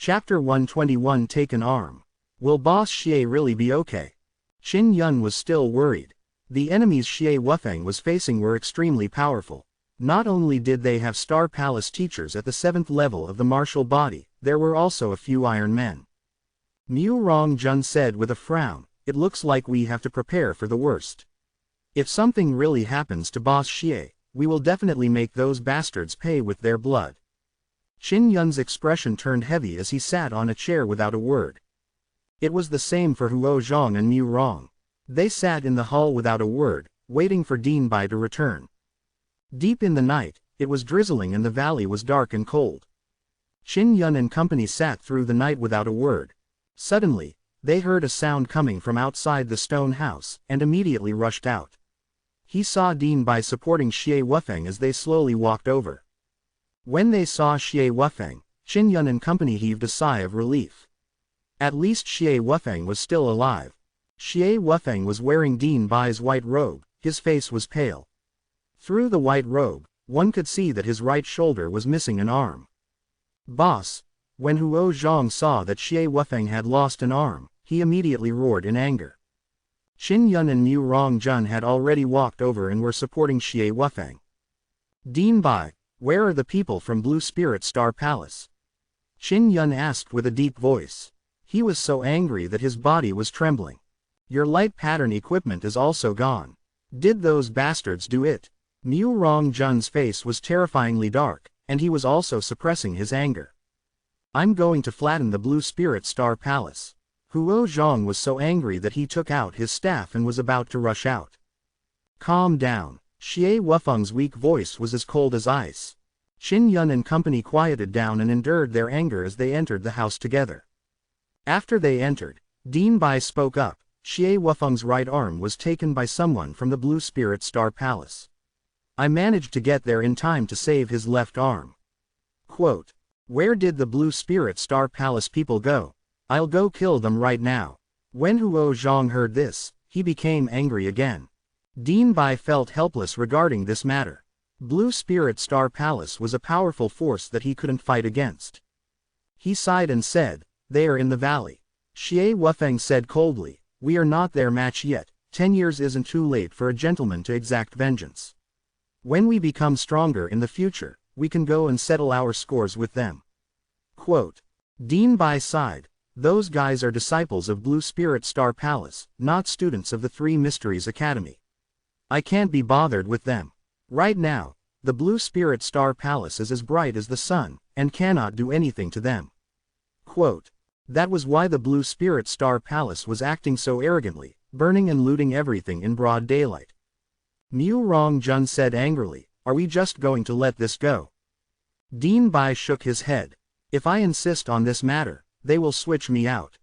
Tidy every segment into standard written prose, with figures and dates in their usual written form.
Chapter 121 Take an Arm. Will Boss Xie really be okay? Qin Yun was still worried. The enemies Xie Wufeng was facing were extremely powerful. Not only did they have Star Palace teachers at the 7th level of the martial body, there were also a few Iron Men. Mu Rongjun said with a frown, "It looks like we have to prepare for the worst. If something really happens to Boss Xie, we will definitely make those bastards pay with their blood." Qin Yun's expression turned heavy as he sat on a chair without a word. It was the same for Huo Zhang and Mu Rong. They sat in the hall without a word, waiting for Dien Bai to return. Deep in the night, it was drizzling and the valley was dark and cold. Qin Yun and company sat through the night without a word. Suddenly, they heard a sound coming from outside the stone house, and immediately rushed out. He saw Dien Bai supporting Xie Wufeng as they slowly walked over. When they saw Xie Wufeng, Qin Yun and company heaved a sigh of relief. At least Xie Wufeng was still alive. Xie Wufeng was wearing Dien Bai's white robe, his face was pale. Through the white robe, one could see that his right shoulder was missing an arm. "Boss!" When Huo Zhang saw that Xie Wufeng had lost an arm, he immediately roared in anger. Qin Yun and Mu Rongjun had already walked over and were supporting Xie Wufeng. "Dien Bai, where are the people from Blue Spirit Star Palace?" Qin Yun asked with a deep voice. He was so angry that his body was trembling. "Your light pattern equipment is also gone. Did those bastards do it?" Mu Rongjun's face was terrifyingly dark, and he was also suppressing his anger. "I'm going to flatten the Blue Spirit Star Palace." Huo Zhang was so angry that he took out his staff and was about to rush out. "Calm down." Xie Wufeng's weak voice was as cold as ice. Qin Yun and company quieted down and endured their anger as they entered the house together. After they entered, Dien Bai spoke up. Xie Wufeng's right arm was taken by someone from the Blue Spirit Star Palace. "I managed to get there in time to save his left arm." Quote, "Where did the Blue Spirit Star Palace people go? I'll go kill them right now." When Huo Zhang heard this, he became angry again. Dien Bai felt helpless regarding this matter. Blue Spirit Star Palace was a powerful force that he couldn't fight against. He sighed and said, "They are in the valley." Xie Wufeng said coldly, "We are not their match yet. 10 years isn't too late for a gentleman to exact vengeance. When we become stronger in the future, we can go and settle our scores with them." Quote. Dien Bai sighed. "Those guys are disciples of Blue Spirit Star Palace, not students of the Three Mysteries Academy. I can't be bothered with them. Right now, the Blue Spirit Star Palace is as bright as the sun, and cannot do anything to them." Quote. That was why the Blue Spirit Star Palace was acting so arrogantly, burning and looting everything in broad daylight. Mu Rongjun said angrily, "Are we just going to let this go?" Dien Bai shook his head. "If I insist on this matter, they will switch me out.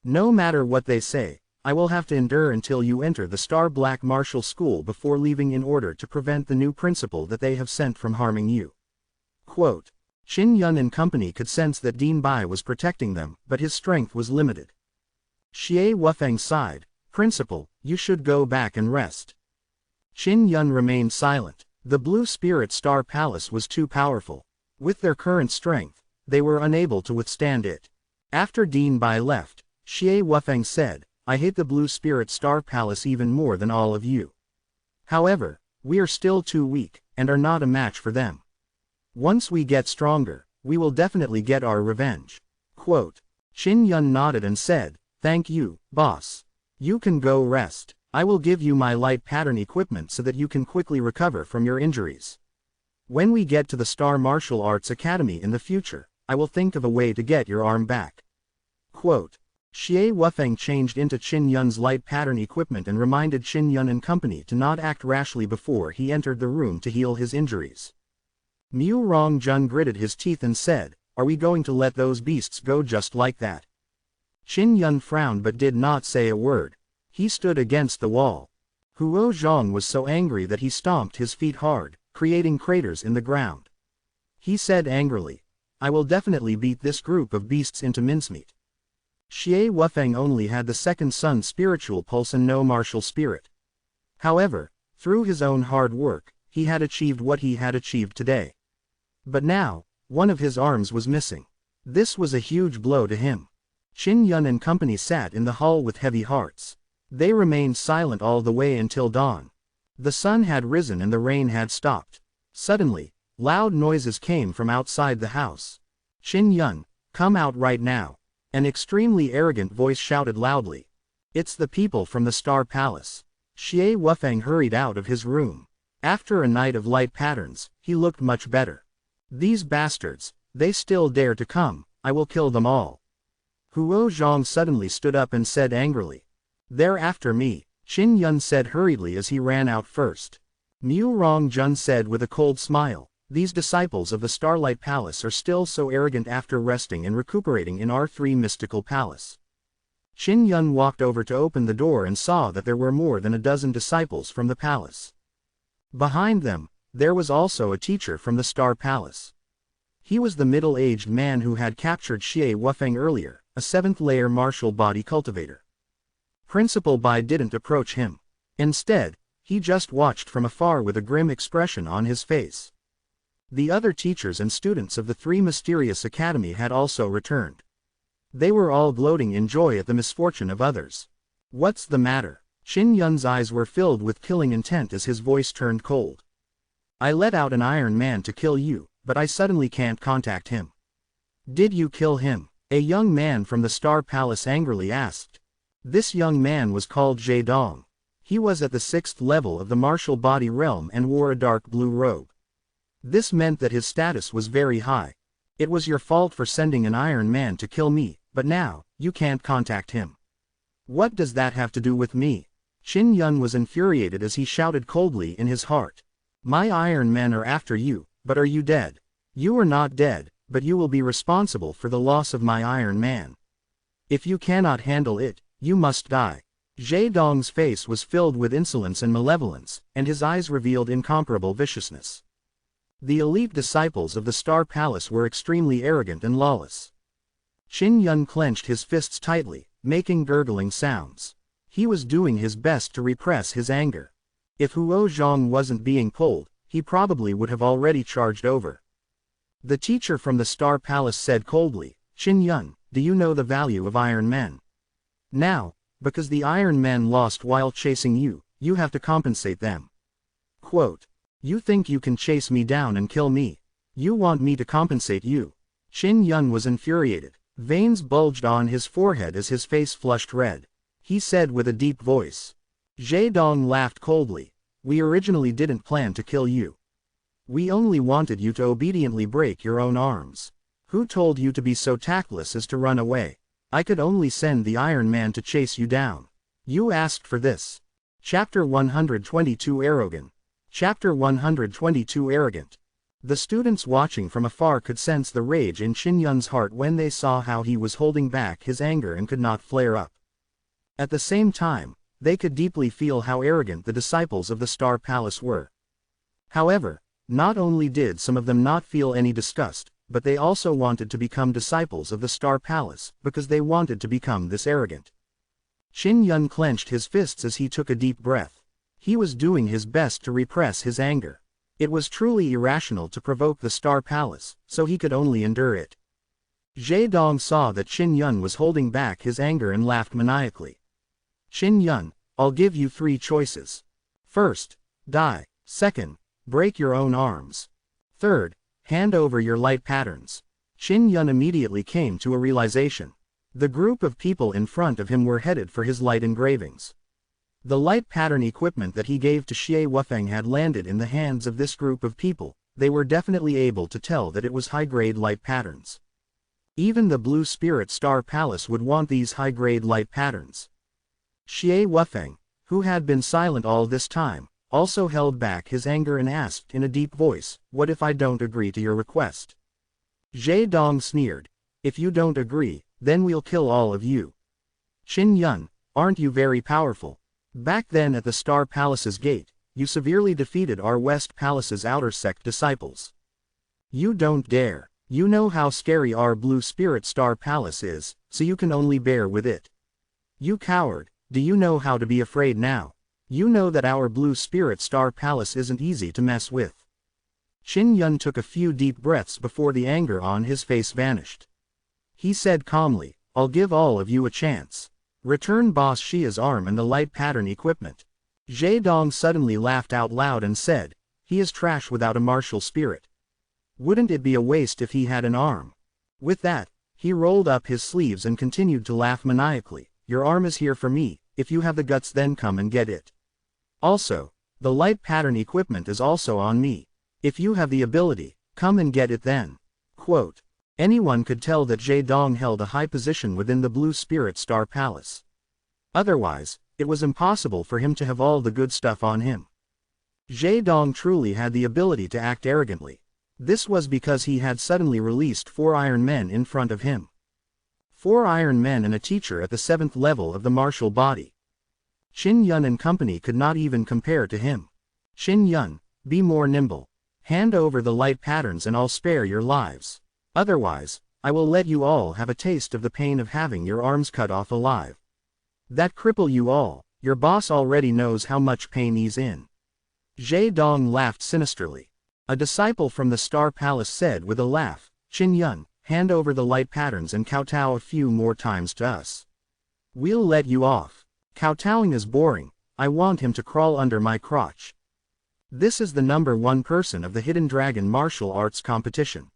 No matter what they say, I will have to endure until you enter the Star Black Martial School before leaving in order to prevent the new principal that they have sent from harming you." Quote. Qin Yun and company could sense that Dien Bai was protecting them, but his strength was limited. Xie Wufeng sighed, "Principal, you should go back and rest." Qin Yun remained silent. The Blue Spirit Star Palace was too powerful. With their current strength, they were unable to withstand it. After Dien Bai left, Xie Wufeng said, "I hate the Blue Spirit Star Palace even more than all of you. However, we are still too weak, and are not a match for them. Once we get stronger, we will definitely get our revenge." Quote. Qin Yun nodded and said, "Thank you, boss. You can go rest. I will give you my light pattern equipment so that you can quickly recover from your injuries. When we get to the Star Martial Arts Academy in the future, I will think of a way to get your arm back." Quote. Xie Wufeng changed into Qin Yun's light pattern equipment and reminded Qin Yun and company to not act rashly before he entered the room to heal his injuries. Mu Rongjun gritted his teeth and said, "Are we going to let those beasts go just like that?" Qin Yun frowned but did not say a word. He stood against the wall. Huo Zhang was so angry that he stomped his feet hard, creating craters in the ground. He said angrily, "I will definitely beat this group of beasts into mincemeat." Xie Wufeng only had the second sun's spiritual pulse and no martial spirit. However, through his own hard work, he had achieved what he had achieved today. But now, one of his arms was missing. This was a huge blow to him. Qin Yun and company sat in the hall with heavy hearts. They remained silent all the way until dawn. The sun had risen and the rain had stopped. Suddenly, loud noises came from outside the house. Qin Yun, come out right now. An extremely arrogant voice shouted loudly. It's the people from the Star Palace. Xie Wufeng hurried out of his room. After a night of light patterns, he looked much better. These bastards, they still dare to come, I will kill them all. Huo Zhang suddenly stood up and said angrily. They're after me, Qin Yun said hurriedly as he ran out first. Mu Rongjun said with a cold smile, these disciples of the Starlight Palace are still so arrogant after resting and recuperating in our 3 mystical palace. Qin Yun walked over to open the door and saw that there were more than a dozen disciples from the palace. Behind them, there was also a teacher from the Star Palace. He was the middle-aged man who had captured Xie Wufeng earlier, a 7th-layer martial body cultivator. Principal Bai didn't approach him. Instead, he just watched from afar with a grim expression on his face. The other teachers and students of the 3 mysterious academy had also returned. They were all gloating in joy at the misfortune of others. What's the matter? Qin Yun's eyes were filled with killing intent as his voice turned cold. I let out an Iron Man to kill you, but I suddenly can't contact him. Did you kill him? A young man from the Star Palace angrily asked. This young man was called Zhe Dong. He was at the 6th level of the martial body realm and wore a dark blue robe. This meant that his status was very high. It was your fault for sending an Iron Man to kill me, but now, you can't contact him. What does that have to do with me? Qin Yun was infuriated as he shouted coldly in his heart. My Iron Men are after you, but are you dead? You are not dead, but you will be responsible for the loss of my Iron Man. If you cannot handle it, you must die. Zhe Dong's face was filled with insolence and malevolence, and his eyes revealed incomparable viciousness. The elite disciples of the Star Palace were extremely arrogant and lawless. Qin Yun clenched his fists tightly, making gurgling sounds. He was doing his best to repress his anger. If Huo Zhang wasn't being pulled, he probably would have already charged over. The teacher from the Star Palace said coldly, Qin Yun, do you know the value of Iron Men? Now, because the Iron Men lost while chasing you, you have to compensate them. Quote, you think you can chase me down and kill me? You want me to compensate you? Qin Yun was infuriated. Veins bulged on his forehead as his face flushed red. He said with a deep voice. Zhe Dong laughed coldly. We originally didn't plan to kill you. We only wanted you to obediently break your own arms. Who told you to be so tactless as to run away? I could only send the Iron Man to chase you down. You asked for this. Chapter 122 Arrogant. Chapter 122 Arrogant. The students watching from afar could sense the rage in Qin Yun's heart when they saw how he was holding back his anger and could not flare up. At the same time, they could deeply feel how arrogant the disciples of the Star Palace were. However, not only did some of them not feel any disgust, but they also wanted to become disciples of the Star Palace, because they wanted to become this arrogant. Qin Yun clenched his fists as he took a deep breath. He was doing his best to repress his anger. It was truly irrational to provoke the Star Palace, so he could only endure it. Zhe Dong saw that Qin Yun was holding back his anger and laughed maniacally. Qin Yun, I'll give you 3 choices. First, die. Second, break your own arms. Third, hand over your light patterns. Qin Yun immediately came to a realization. The group of people in front of him were headed for his light engravings. The light pattern equipment that he gave to Xie Wufeng had landed in the hands of this group of people. They were definitely able to tell that it was high-grade light patterns. Even the Blue Spirit Star Palace would want these high-grade light patterns. Xie Wufeng, who had been silent all this time, also held back his anger and asked in a deep voice, what if I don't agree to your request? Zhe Dong sneered. If you don't agree, then we'll kill all of you. Qin Yun, aren't you very powerful? Back then at the Star Palace's gate, you severely defeated our West Palace's outer sect disciples. You don't dare. You know how scary our Blue Spirit Star Palace is, so you can only bear with it. You coward, do you know how to be afraid now? You know that our Blue Spirit Star Palace isn't easy to mess with. Qin Yun took a few deep breaths before the anger on his face vanished. He said calmly, I'll give all of you a chance. Return Boss Xia's arm and the light pattern equipment. Zhe Dong suddenly laughed out loud and said, he is trash without a martial spirit. Wouldn't it be a waste if he had an arm? With that, he rolled up his sleeves and continued to laugh maniacally. Your arm is here for me, if you have the guts then come and get it. Also, the light pattern equipment is also on me. If you have the ability, come and get it then. Quote. Anyone could tell that Zhe Dong held a high position within the Blue Spirit Star Palace. Otherwise, it was impossible for him to have all the good stuff on him. Zhe Dong truly had the ability to act arrogantly. This was because he had suddenly released 4 Iron Men in front of him. 4 Iron Men and a teacher at the 7th level of the martial body. Qin Yun and company could not even compare to him. Qin Yun, be more nimble. Hand over the light patterns and I'll spare your lives. Otherwise, I will let you all have a taste of the pain of having your arms cut off alive. That cripple you all, your boss already knows how much pain he's in. Zhe Dong laughed sinisterly. A disciple from the Star Palace said with a laugh, Qin Yun, hand over the light patterns and kowtow a few more times to us. We'll let you off. Kowtowing is boring, I want him to crawl under my crotch. This is the #1 person of the Hidden Dragon martial arts competition.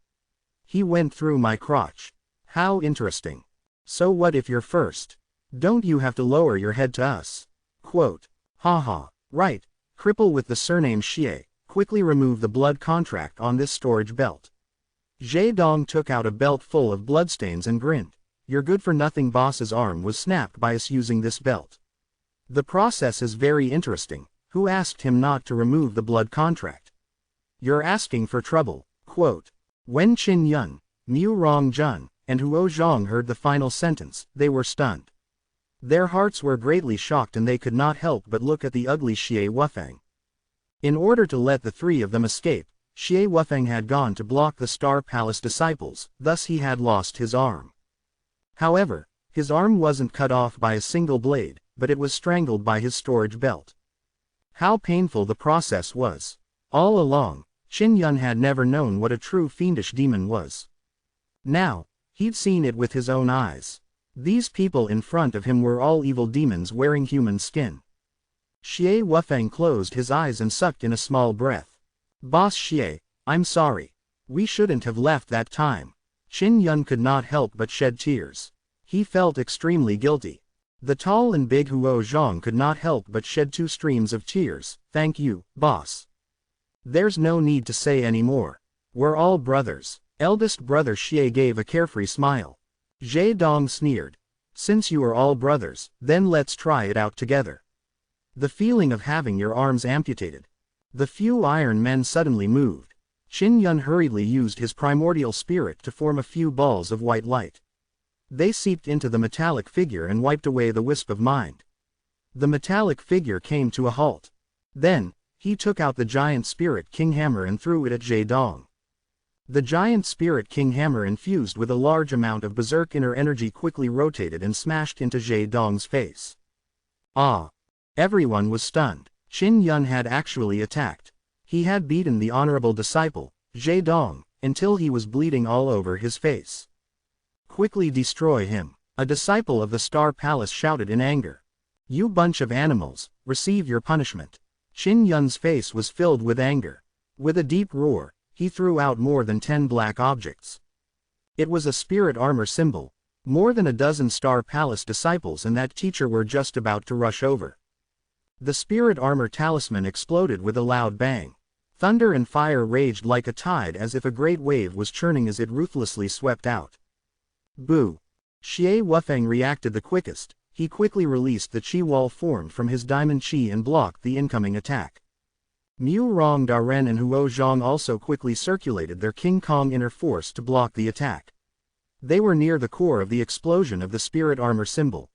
He went through my crotch. How interesting. So what if you're first? Don't you have to lower your head to us? Quote. Haha, right, cripple with the surname Xie, quickly remove the blood contract on this storage belt. Zhe Dong took out a belt full of bloodstains and grinned. Your good-for-nothing boss's arm was snapped by us using this belt. The process is very interesting. Who asked him not to remove the blood contract? You're asking for trouble. Quote. When Qin Yun, Mu Rongjun, and Huo Zhang heard the final sentence, they were stunned. Their hearts were greatly shocked and they could not help but look at the ugly Xie Wufeng. In order to let the 3 of them escape, Xie Wufeng had gone to block the Star Palace disciples, thus he had lost his arm. However, his arm wasn't cut off by a single blade, but it was strangled by his storage belt. How painful the process was. All along, Qin Yun had never known what a true fiendish demon was. Now, he'd seen it with his own eyes. These people in front of him were all evil demons wearing human skin. Xie Wufeng closed his eyes and sucked in a small breath. Boss Xie, I'm sorry. We shouldn't have left that time. Qin Yun could not help but shed tears. He felt extremely guilty. The tall and big Huo Zhang could not help but shed 2 streams of tears. Thank you, boss. There's no need to say any more. We're all brothers. Eldest brother Xie gave a carefree smile. Zhe Dong sneered. Since you are all brothers, then let's try it out together. The feeling of having your arms amputated. The few Iron Men suddenly moved. Qin Yun hurriedly used his primordial spirit to form a few balls of white light. They seeped into the metallic figure and wiped away the wisp of mind. The metallic figure came to a halt. Then, he took out the giant spirit king hammer and threw it at Zhe Dong. The giant spirit king hammer infused with a large amount of berserk inner energy quickly rotated and smashed into Zhe Dong's face. Ah! Everyone was stunned. Qin Yun had actually attacked. He had beaten the honorable disciple, Zhe Dong, until he was bleeding all over his face. Quickly destroy him. A disciple of the Star Palace shouted in anger. You bunch of animals, receive your punishment. Qin Yun's face was filled with anger. With a deep roar, he threw out more than 10 black objects. It was a spirit armor symbol. More than a dozen Star Palace disciples and that teacher were just about to rush over. The spirit armor talisman exploded with a loud bang. Thunder and fire raged like a tide as if a great wave was churning as it ruthlessly swept out. Boo! Xie Wufeng reacted the quickest. He quickly released the chi wall formed from his diamond chi and blocked the incoming attack. Mu Rong Daren and Huo Zhang also quickly circulated their King Kong inner force to block the attack. They were near the core of the explosion of the spirit armor symbol.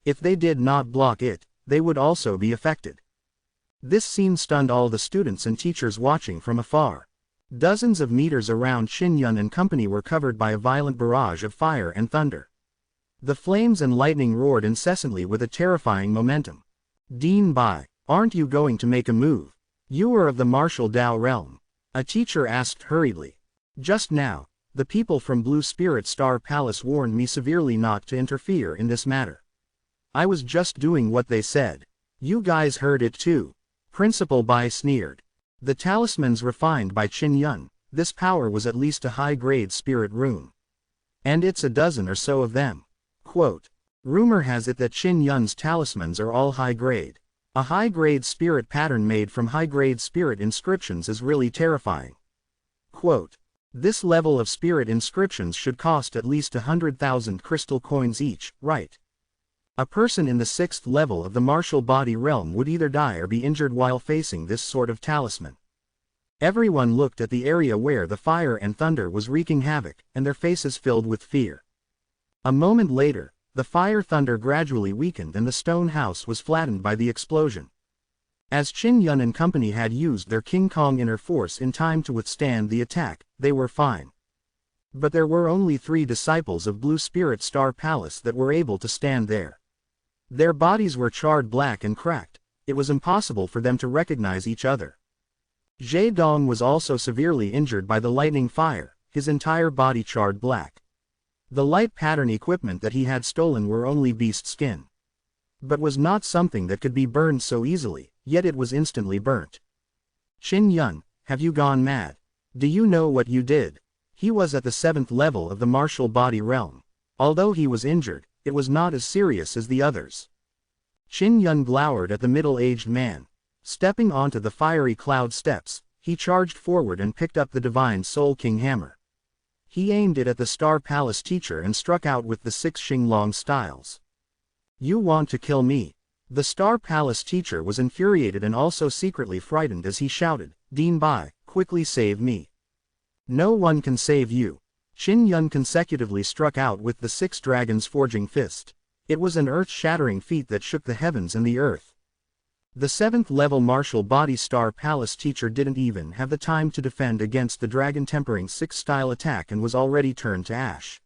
If they did not block it, they would also be affected. This scene stunned all the students and teachers watching from afar. Dozens of meters around Qin Yun and company were covered by a violent barrage of fire and thunder. The flames and lightning roared incessantly with a terrifying momentum. Dean Bai, aren't you going to make a move? You are of the martial Dao realm. A teacher asked hurriedly. Just now, The people from Blue Spirit Star Palace warned me severely not to interfere in this matter. I was just doing what they said. You guys heard it too. Principal Bai sneered. The talismans refined by Qin Yun, this power was at least a high-grade spirit rune. And it's a dozen or so of them. Quote, rumor has it that Qin Yun's talismans are all high-grade. A high-grade spirit pattern made from high-grade spirit inscriptions is really terrifying. Quote, this level of spirit inscriptions should cost at least 100,000 crystal coins each, right? A person in the 6th level of the martial body realm would either die or be injured while facing this sort of talisman. Everyone looked at the area where the fire and thunder was wreaking havoc, and their faces filled with fear. A moment later, the fire-thunder gradually weakened and the stone house was flattened by the explosion. As Qin Yun and company had used their King Kong inner force in time to withstand the attack, they were fine. But there were only 3 disciples of Blue Spirit Star Palace that were able to stand there. Their bodies were charred black and cracked. It was impossible for them to recognize each other. Zhe Dong was also severely injured by the lightning fire, his entire body charred black. The light pattern equipment that he had stolen were only beast skin. But was not something that could be burned so easily, yet it was instantly burnt. Qin Yun, have you gone mad? Do you know what you did? He was at the 7th level of the martial body realm. Although he was injured, it was not as serious as the others. Qin Yun glowered at the middle-aged man. Stepping onto the fiery cloud steps, he charged forward and picked up the Divine Soul King hammer. He aimed it at the Star Palace teacher and struck out with the 6 Xinglong styles. You want to kill me? The Star Palace teacher was infuriated and also secretly frightened as he shouted, Dean Bai, quickly save me. No one can save you. Qin Yun consecutively struck out with the 6 dragons forging fist. It was an earth-shattering feat that shook the heavens and the earth. The 7th level martial body Star Palace teacher didn't even have the time to defend against the dragon tempering 6 style attack and was already turned to ash.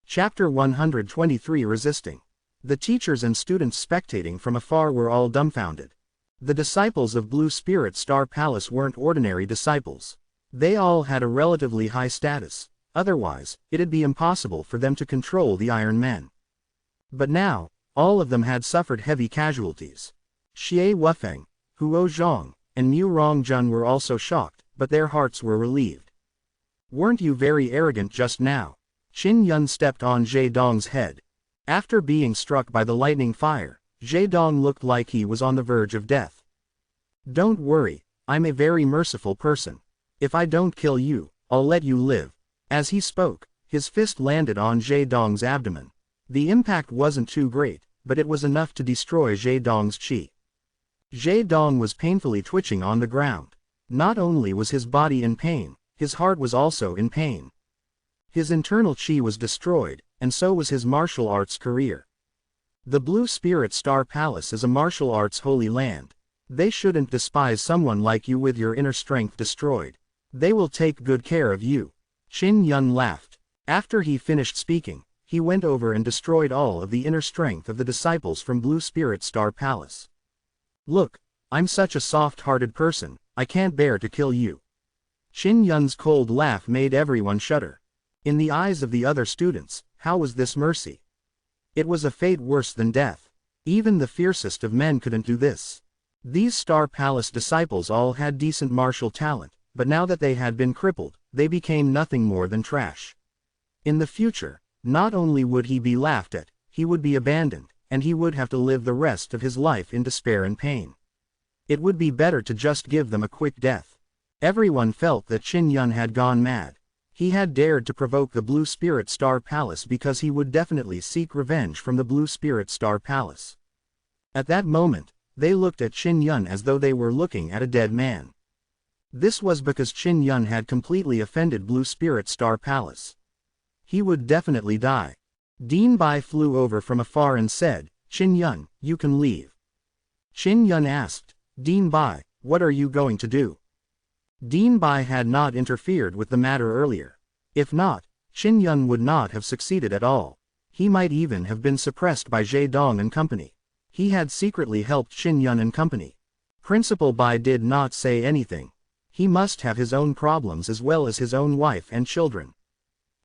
Chapter 123 Resisting. The teachers and students spectating from afar were all dumbfounded. The disciples of Blue Spirit Star Palace weren't ordinary disciples. They all had a relatively high status. Otherwise, it'd be impossible for them to control the Iron Men. But now, all of them had suffered heavy casualties. Xie Wufeng, Huo Zhang, and Mu Rongjun were also shocked, but their hearts were relieved. Weren't you very arrogant just now? Qin Yun stepped on Zhe Dong's head. After being struck by the lightning fire, Zhe Dong looked like he was on the verge of death. Don't worry, I'm a very merciful person. If I don't kill you, I'll let you live. As he spoke, his fist landed on Zhe Dong's abdomen. The impact wasn't too great, but it was enough to destroy Zhe Dong's qi. Zhe Dong was painfully twitching on the ground. Not only was his body in pain, his heart was also in pain. His internal qi was destroyed, and so was his martial arts career. The Blue Spirit Star Palace is a martial arts holy land. They shouldn't despise someone like you with your inner strength destroyed. They will take good care of you. Qin Yun laughed. After he finished speaking, he went over and destroyed all of the inner strength of the disciples from Blue Spirit Star Palace. Look, I'm such a soft-hearted person, I can't bear to kill you. Qin Yun's cold laugh made everyone shudder. In the eyes of the other students, how was this mercy? It was a fate worse than death. Even the fiercest of men couldn't do this. These Star Palace disciples all had decent martial talent, but now that they had been crippled, they became nothing more than trash. In the future, not only would he be laughed at, he would be abandoned, and he would have to live the rest of his life in despair and pain. It would be better to just give them a quick death. Everyone felt that Qin Yun had gone mad. He had dared to provoke the Blue Spirit Star Palace because he would definitely seek revenge from the Blue Spirit Star Palace. At that moment, they looked at Qin Yun as though they were looking at a dead man. This was because Qin Yun had completely offended Blue Spirit Star Palace. He would definitely die. Dean Bai flew over from afar and said, Qin Yun, you can leave. Qin Yun asked, Dean Bai, what are you going to do? Dean Bai had not interfered with the matter earlier. If not, Qin Yun would not have succeeded at all. He might even have been suppressed by Zhe Dong and company. He had secretly helped Qin Yun and company. Principal Bai did not say anything. He must have his own problems as well as his own wife and children.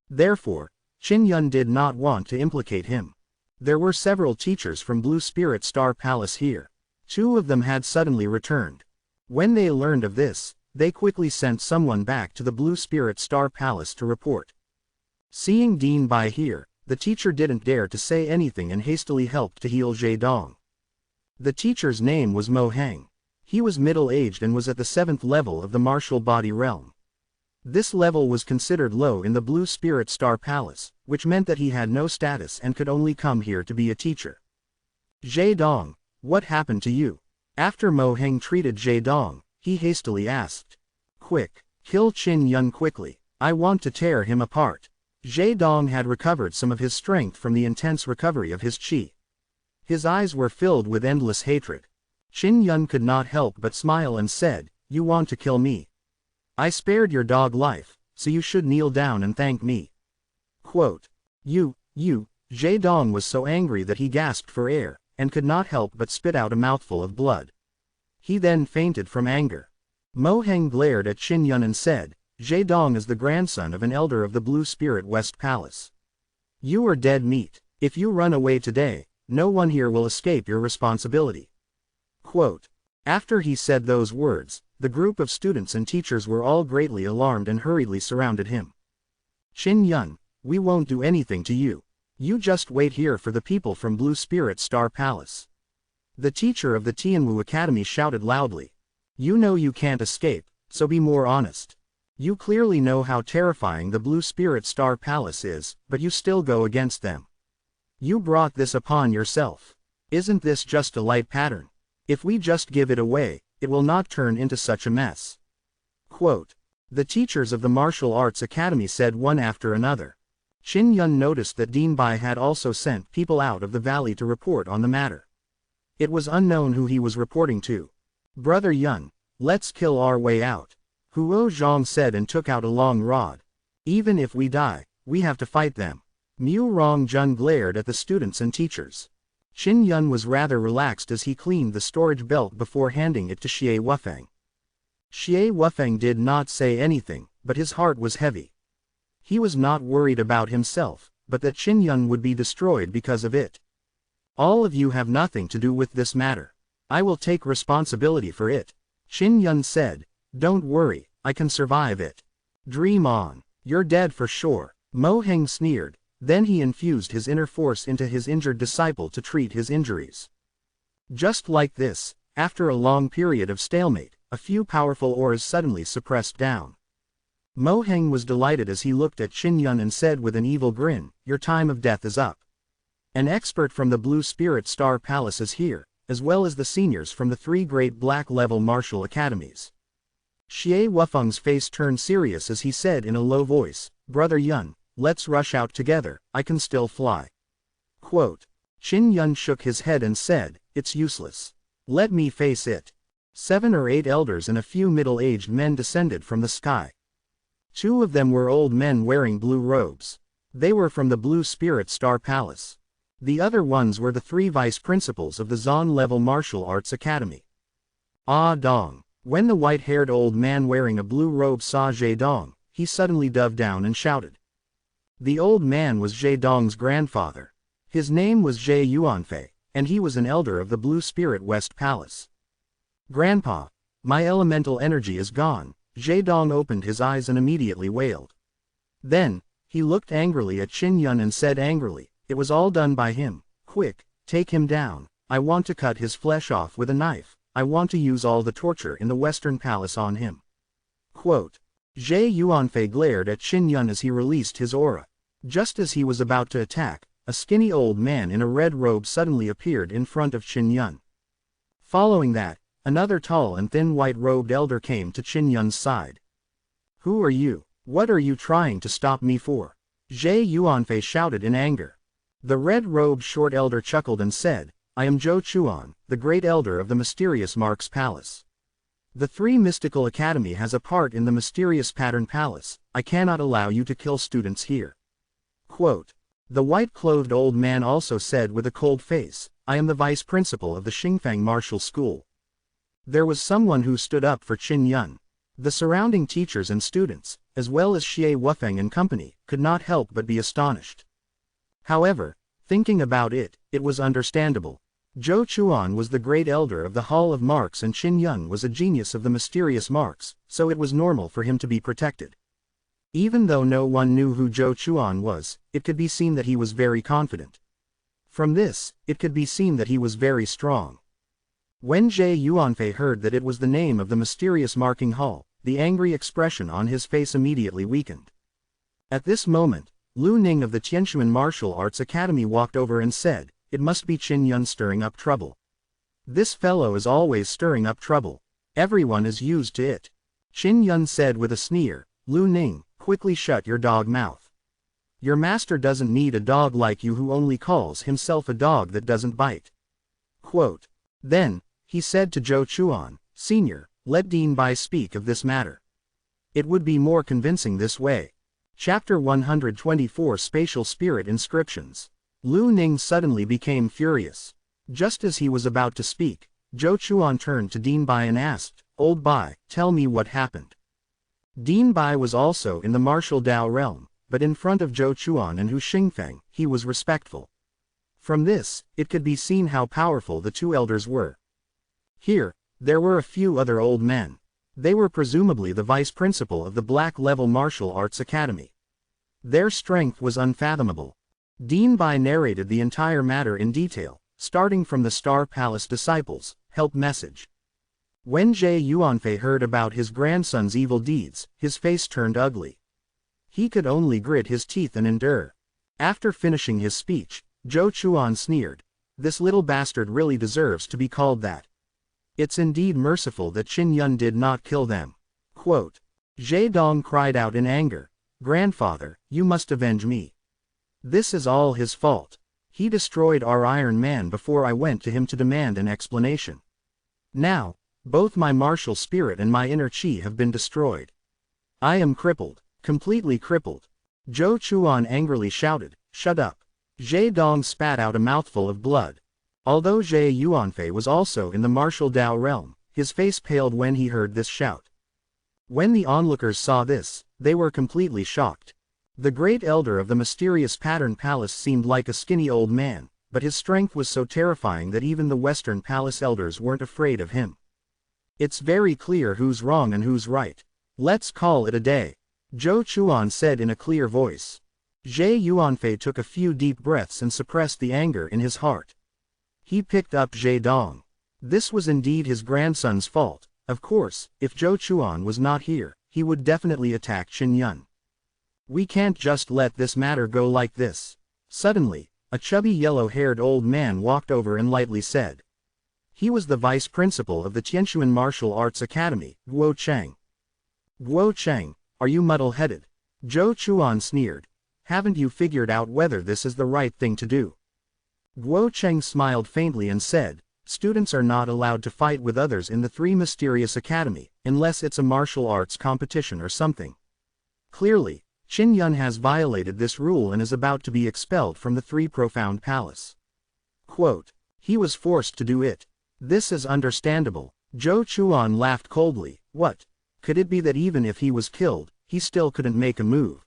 Therefore, Qin Yun did not want to implicate him. There were several teachers from Blue Spirit Star Palace here. 2 of them had suddenly returned. When they learned of this, they quickly sent someone back to the Blue Spirit Star Palace to report. Seeing Dean Bai here, the teacher didn't dare to say anything and hastily helped to heal Jie Dong. The teacher's name was Mo Heng. He was middle-aged and was at the 7th level of the martial body realm. This level was considered low in the Blue Spirit Star Palace, which meant that he had no status and could only come here to be a teacher. Jie Dong, what happened to you? After Mo Heng treated Jie Dong, he hastily asked. Quick, kill Qin Yun quickly. I want to tear him apart. Jie Dong had recovered some of his strength from the intense recovery of his qi. His eyes were filled with endless hatred. Qin Yun could not help but smile and said, "You want to kill me? I spared your dog life, so you should kneel down and thank me." Quote, You, Jie Dong was so angry that he gasped for air, and could not help but spit out a mouthful of blood. He then fainted from anger. Mo Heng glared at Qin Yun and said, Jie Dong is the grandson of an elder of the Blue Spirit West Palace. You are dead meat. If you run away today, no one here will escape your responsibility. Quote, After he said those words, the group of students and teachers were all greatly alarmed and hurriedly surrounded him. Qin Yun, we won't do anything to you. You just wait here for the people from Blue Spirit Star Palace. The teacher of the Tianwu Academy shouted loudly. You know you can't escape, so be more honest. You clearly know how terrifying the Blue Spirit Star Palace is, but you still go against them. You brought this upon yourself. Isn't this just a light pattern? If we just give it away, it will not turn into such a mess. Quote, The teachers of the Martial Arts Academy said one after another. Qin Yun noticed that Dean Bai had also sent people out of the valley to report on the matter. It was unknown who he was reporting to. Brother Yun, let's kill our way out. Huo Zhang said and took out a long rod. Even if we die, we have to fight them. Mu Rongjun glared at the students and teachers. Qin Yun was rather relaxed as he cleaned the storage belt before handing it to Xie Wufeng. Xie Wufeng did not say anything, but his heart was heavy. He was not worried about himself, but that Qin Yun would be destroyed because of it. All of you have nothing to do with this matter. I will take responsibility for it. Qin Yun said, Don't worry, I can survive it. Dream on. You're dead for sure. Mo Heng sneered. Then he infused his inner force into his injured disciple to treat his injuries. Just like this, after a long period of stalemate, a few powerful auras suddenly suppressed down. Mo Heng was delighted as he looked at Qin Yun and said with an evil grin, Your time of death is up. An expert from the Blue Spirit Star Palace is here, as well as the seniors from the 3 great black-level martial academies. Xie Wufeng's face turned serious as he said in a low voice, Brother Yun, let's rush out together, I can still fly. Quote, Qin Yun shook his head and said, It's useless. Let me face it. 7 or 8 elders and a few middle-aged men descended from the sky. 2 of them were old men wearing blue robes. They were from the Blue Spirit Star Palace. The other ones were the 3 vice principals of the Zon-level Martial Arts Academy. Ah Dong. When the white-haired old man wearing a blue robe saw Jie Dong, he suddenly dove down and shouted. The old man was Jie Dong's grandfather. His name was Jie Yuanfei, and he was an elder of the Blue Spirit West Palace. Grandpa, my elemental energy is gone. Jie Dong opened his eyes and immediately wailed. Then, he looked angrily at Qin Yun and said angrily, It was all done by him. Quick, take him down. I want to cut his flesh off with a knife. I want to use all the torture in the Western Palace on him. Quote, Jie Yuanfei glared at Qin Yun as he released his aura. Just as he was about to attack, a skinny old man in a red robe suddenly appeared in front of Qin Yun. Following that, another tall and thin white-robed elder came to Qin Yun's side. Who are you? What are you trying to stop me for? Jie Yuanfei shouted in anger. The red-robed short elder chuckled and said, I am Zhou Chuan, the great elder of the mysterious Mark's Palace. The 3 Mystical Academy has a part in the mysterious Pattern Palace. I cannot allow you to kill students here. Quote, the white-clothed old man also said with a cold face, I am the vice principal of the Xingfang Martial School. There was someone who stood up for Qin Yun. The surrounding teachers and students, as well as Xie Wufeng and company, could not help but be astonished. However, thinking about it, it was understandable. Zhou Chuan was the great elder of the Hall of Marks and Qin Yun was a genius of the mysterious marks, so it was normal for him to be protected. Even though no one knew who Zhou Chuan was, it could be seen that he was very confident. From this, it could be seen that he was very strong. When Zhe Yuanfei heard that it was the name of the mysterious marking hall, the angry expression on his face immediately weakened. At this moment, Lu Ning of the Tianquan Martial Arts Academy walked over and said, "It must be Qin Yun stirring up trouble. This fellow is always stirring up trouble. Everyone is used to it." Qin Yun said with a sneer, "Lu Ning, quickly shut your dog mouth. Your master doesn't need a dog like you who only calls himself a dog that doesn't bite." Quote. Then, he said to Zhou Chuan, "Senior, let Dean Bai speak of this matter. It would be more convincing this way." Chapter 124 Spatial Spirit Inscriptions. Lu Ning suddenly became furious. Just as he was about to speak, Zhou Chuan turned to Dean Bai and asked, "Old Bai, tell me what happened." Dean Bai was also in the martial Dao realm, but in front of Zhou Chuan and Hu Xingfeng, he was respectful. From this, it could be seen how powerful the two elders were. Here, there were a few other old men. They were presumably the vice principal of the Black Level Martial Arts Academy. Their strength was unfathomable. Dean Bai narrated the entire matter in detail, starting from the Star Palace disciples' help message. When Zhe Yuanfei heard about his grandson's evil deeds, his face turned ugly. He could only grit his teeth and endure. After finishing his speech, Zhou Chuan sneered, "This little bastard really deserves to be called that. It's indeed merciful that Qin Yun did not kill them." Quote. Zhe Dong cried out in anger, "Grandfather, you must avenge me. This is all his fault. He destroyed our Iron Man before I went to him to demand an explanation. Now, both my martial spirit and my inner chi have been destroyed. I am crippled, completely crippled." Zhou Chuan angrily shouted, "Shut up." Zhe Dong spat out a mouthful of blood. Although Zhe Yuanfei was also in the martial Dao realm, his face paled when he heard this shout. When the onlookers saw this, they were completely shocked. The great elder of the mysterious Pattern Palace seemed like a skinny old man, but his strength was so terrifying that even the Western Palace elders weren't afraid of him. "It's very clear who's wrong and who's right. Let's call it a day," Zhou Chuan said in a clear voice. Zhe Yuanfei took a few deep breaths and suppressed the anger in his heart. He picked up Zhe Dong. This was indeed his grandson's fault. Of course, if Zhou Chuan was not here, he would definitely attack Qin Yun. "We can't just let this matter go like this." Suddenly, a chubby yellow-haired old man walked over and lightly said. He was the vice principal of the Tianquan Martial Arts Academy, Guo Cheng. "Guo Cheng, are you muddle-headed?" Zhou Chuan sneered. "Haven't you figured out whether this is the right thing to do?" Guo Cheng smiled faintly and said, "Students are not allowed to fight with others in the Three Mysterious Academy, unless it's a martial arts competition or something. Clearly, Qin Yun has violated this rule and is about to be expelled from the Three Profound Palace." Quote. "He was forced to do it. This is understandable." Zhou Chuan laughed coldly. What? Could it be that even if he was killed, he still couldn't make a move?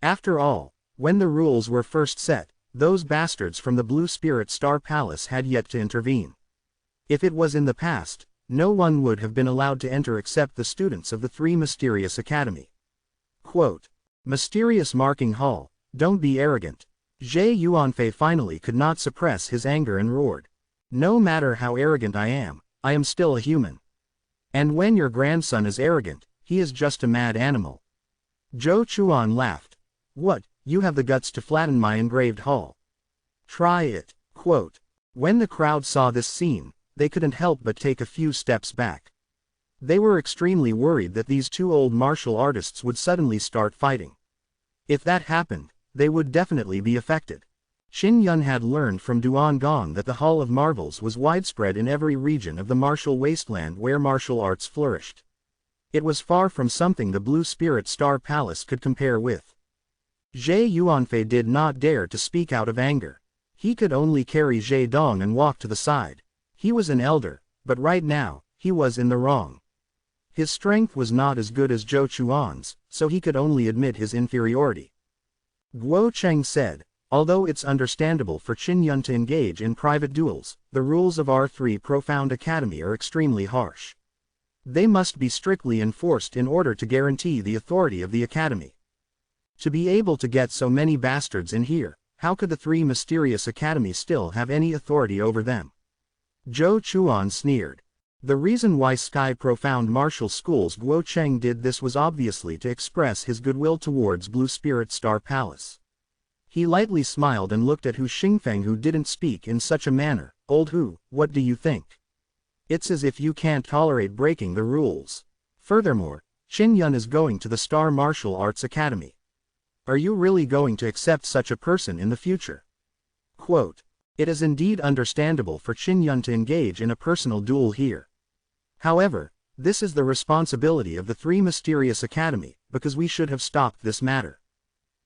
After all, when the rules were first set, those bastards from the Blue Spirit Star Palace had yet to intervene. If it was in the past, no one would have been allowed to enter except the students of the Three Mysterious Academy. Quote. "Mysterious Marking Hall, don't be arrogant." Zhe Yuanfei finally could not suppress his anger and roared. "No matter how arrogant I am still a human. And when your grandson is arrogant, he is just a mad animal." Zhou Chuan laughed. "What, you have the guts to flatten my engraved hall? Try it." Quote. When the crowd saw this scene, they couldn't help but take a few steps back. They were extremely worried that these two old martial artists would suddenly start fighting. If that happened, they would definitely be affected. Qin Yun had learned from Duan Gong that the Hall of Marvels was widespread in every region of the martial wasteland where martial arts flourished. It was far from something the Blue Spirit Star Palace could compare with. Zhe Yuanfei did not dare to speak out of anger. He could only carry Zhe Dong and walk to the side. He was an elder, but right now, he was in the wrong. His strength was not as good as Zhou Chuan's, so he could only admit his inferiority. Guo Cheng said, although it's understandable for Qin Yun to engage in private duels, the rules of our three profound academy are extremely harsh. They must be strictly enforced in order to guarantee the authority of the academy. To be able to get so many bastards in here, how could the three mysterious academies still have any authority over them? Zhou Chuan sneered. The reason why Sky Profound Martial School's Guo Cheng did this was obviously to express his goodwill towards Blue Spirit Star Palace. He lightly smiled and looked at Hu Xingfeng, who didn't speak in such a manner. Old Hu, what do you think? It's as if you can't tolerate breaking the rules. Furthermore, Qin Yun is going to the Star Martial Arts Academy. Are you really going to accept such a person in the future? Quote, it is indeed understandable for Qin Yun to engage in a personal duel here. However, this is the responsibility of the Three Mysterious Academy, because we should have stopped this matter.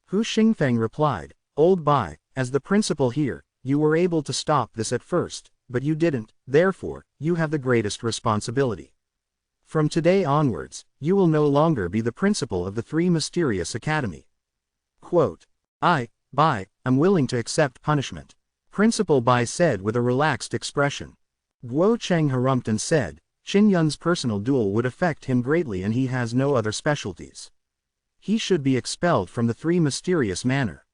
Hu Xingfeng replied, Old Bai, as the principal here, you were able to stop this at first, but you didn't, therefore, you have the greatest responsibility. From today onwards, you will no longer be the principal of the Three Mysterious Academy. Quote, Bai, I'm willing to accept punishment. Principal Bai said with a relaxed expression. Guo Cheng harumphed and said, Qin Yun's personal duel would affect him greatly and he has no other specialties. He should be expelled from the Three Mysterious Manor.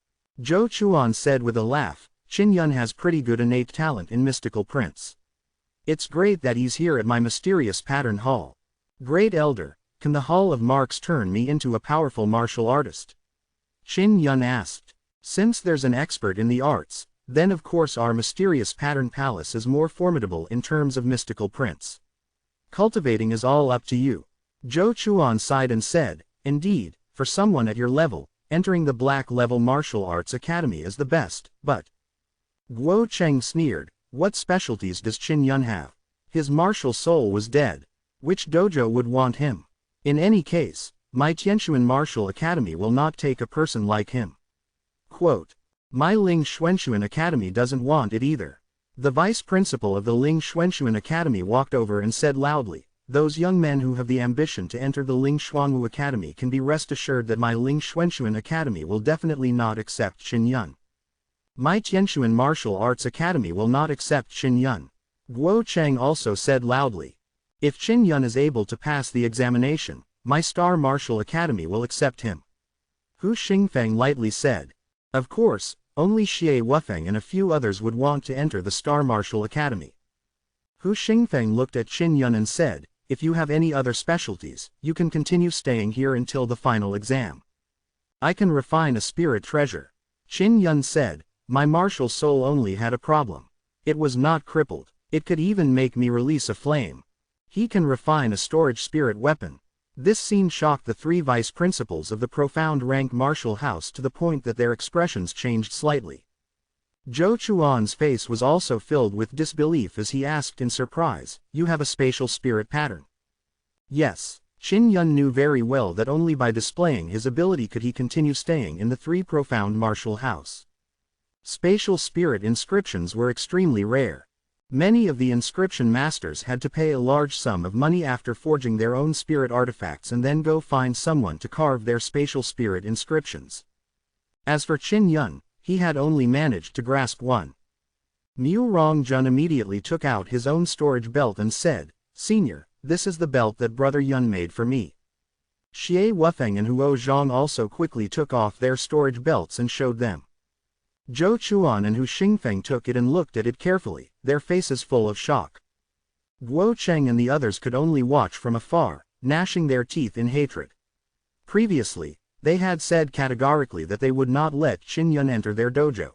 Zhou Chuan said with a laugh, Qin Yun has pretty good innate talent in Mystical Prince. It's great that he's here at my Mysterious Pattern Hall. Great Elder, can the Hall of Marks turn me into a powerful martial artist? Qin Yun asked. Since there's an expert in the arts, then of course our Mysterious Pattern Palace is more formidable in terms of Mystical Prince. Cultivating is all up to you. Zhou Chuan sighed and said, Indeed, for someone at your level, entering the Black Level Martial Arts Academy is the best, but... Guo Cheng sneered, what specialties does Qin Yun have? His martial soul was dead. Which dojo would want him? In any case, my Tianxuan Martial Academy will not take a person like him. Quote, my Ling Xuanxuan Academy doesn't want it either. The vice principal of the Ling Xuanxuan Academy walked over and said loudly, those young men who have the ambition to enter the Ling Xuanwu Academy can be rest assured that my Ling Xuanxuan Academy will definitely not accept Qin Yun. My Tianxuan Martial Arts Academy will not accept Qin Yun. Guo Cheng also said loudly, if Qin Yun is able to pass the examination, my Star Martial Academy will accept him. Hu Xingfeng lightly said, of course, only Xie Wufeng and a few others would want to enter the Star Martial Academy. Hu Xingfeng looked at Qin Yun and said, if you have any other specialties, you can continue staying here until the final exam. I can refine a spirit treasure. Qin Yun said, my martial soul only had a problem. It was not crippled. It could even make me release a flame. He can refine a storage spirit weapon. This scene shocked the three vice principals of the profound rank martial house to the point that their expressions changed slightly. Zhou Chuan's face was also filled with disbelief as he asked in surprise, you have a spatial spirit pattern? Yes. Qin Yun knew very well that only by displaying his ability could he continue staying in the three profound martial house. Spatial spirit inscriptions were extremely rare. Many of the inscription masters had to pay a large sum of money after forging their own spirit artifacts and then go find someone to carve their spatial spirit inscriptions. As for Qin Yun, he had only managed to grasp one. Mu Rongjun immediately took out his own storage belt and said, Senior, this is the belt that Brother Yun made for me. Xie Wufeng and Huo Zhang also quickly took off their storage belts and showed them. Zhou Chuan and Hu Xingfeng took it and looked at it carefully, their faces full of shock. Guo Cheng and the others could only watch from afar, gnashing their teeth in hatred. Previously, they had said categorically that they would not let Qin Yun enter their dojo.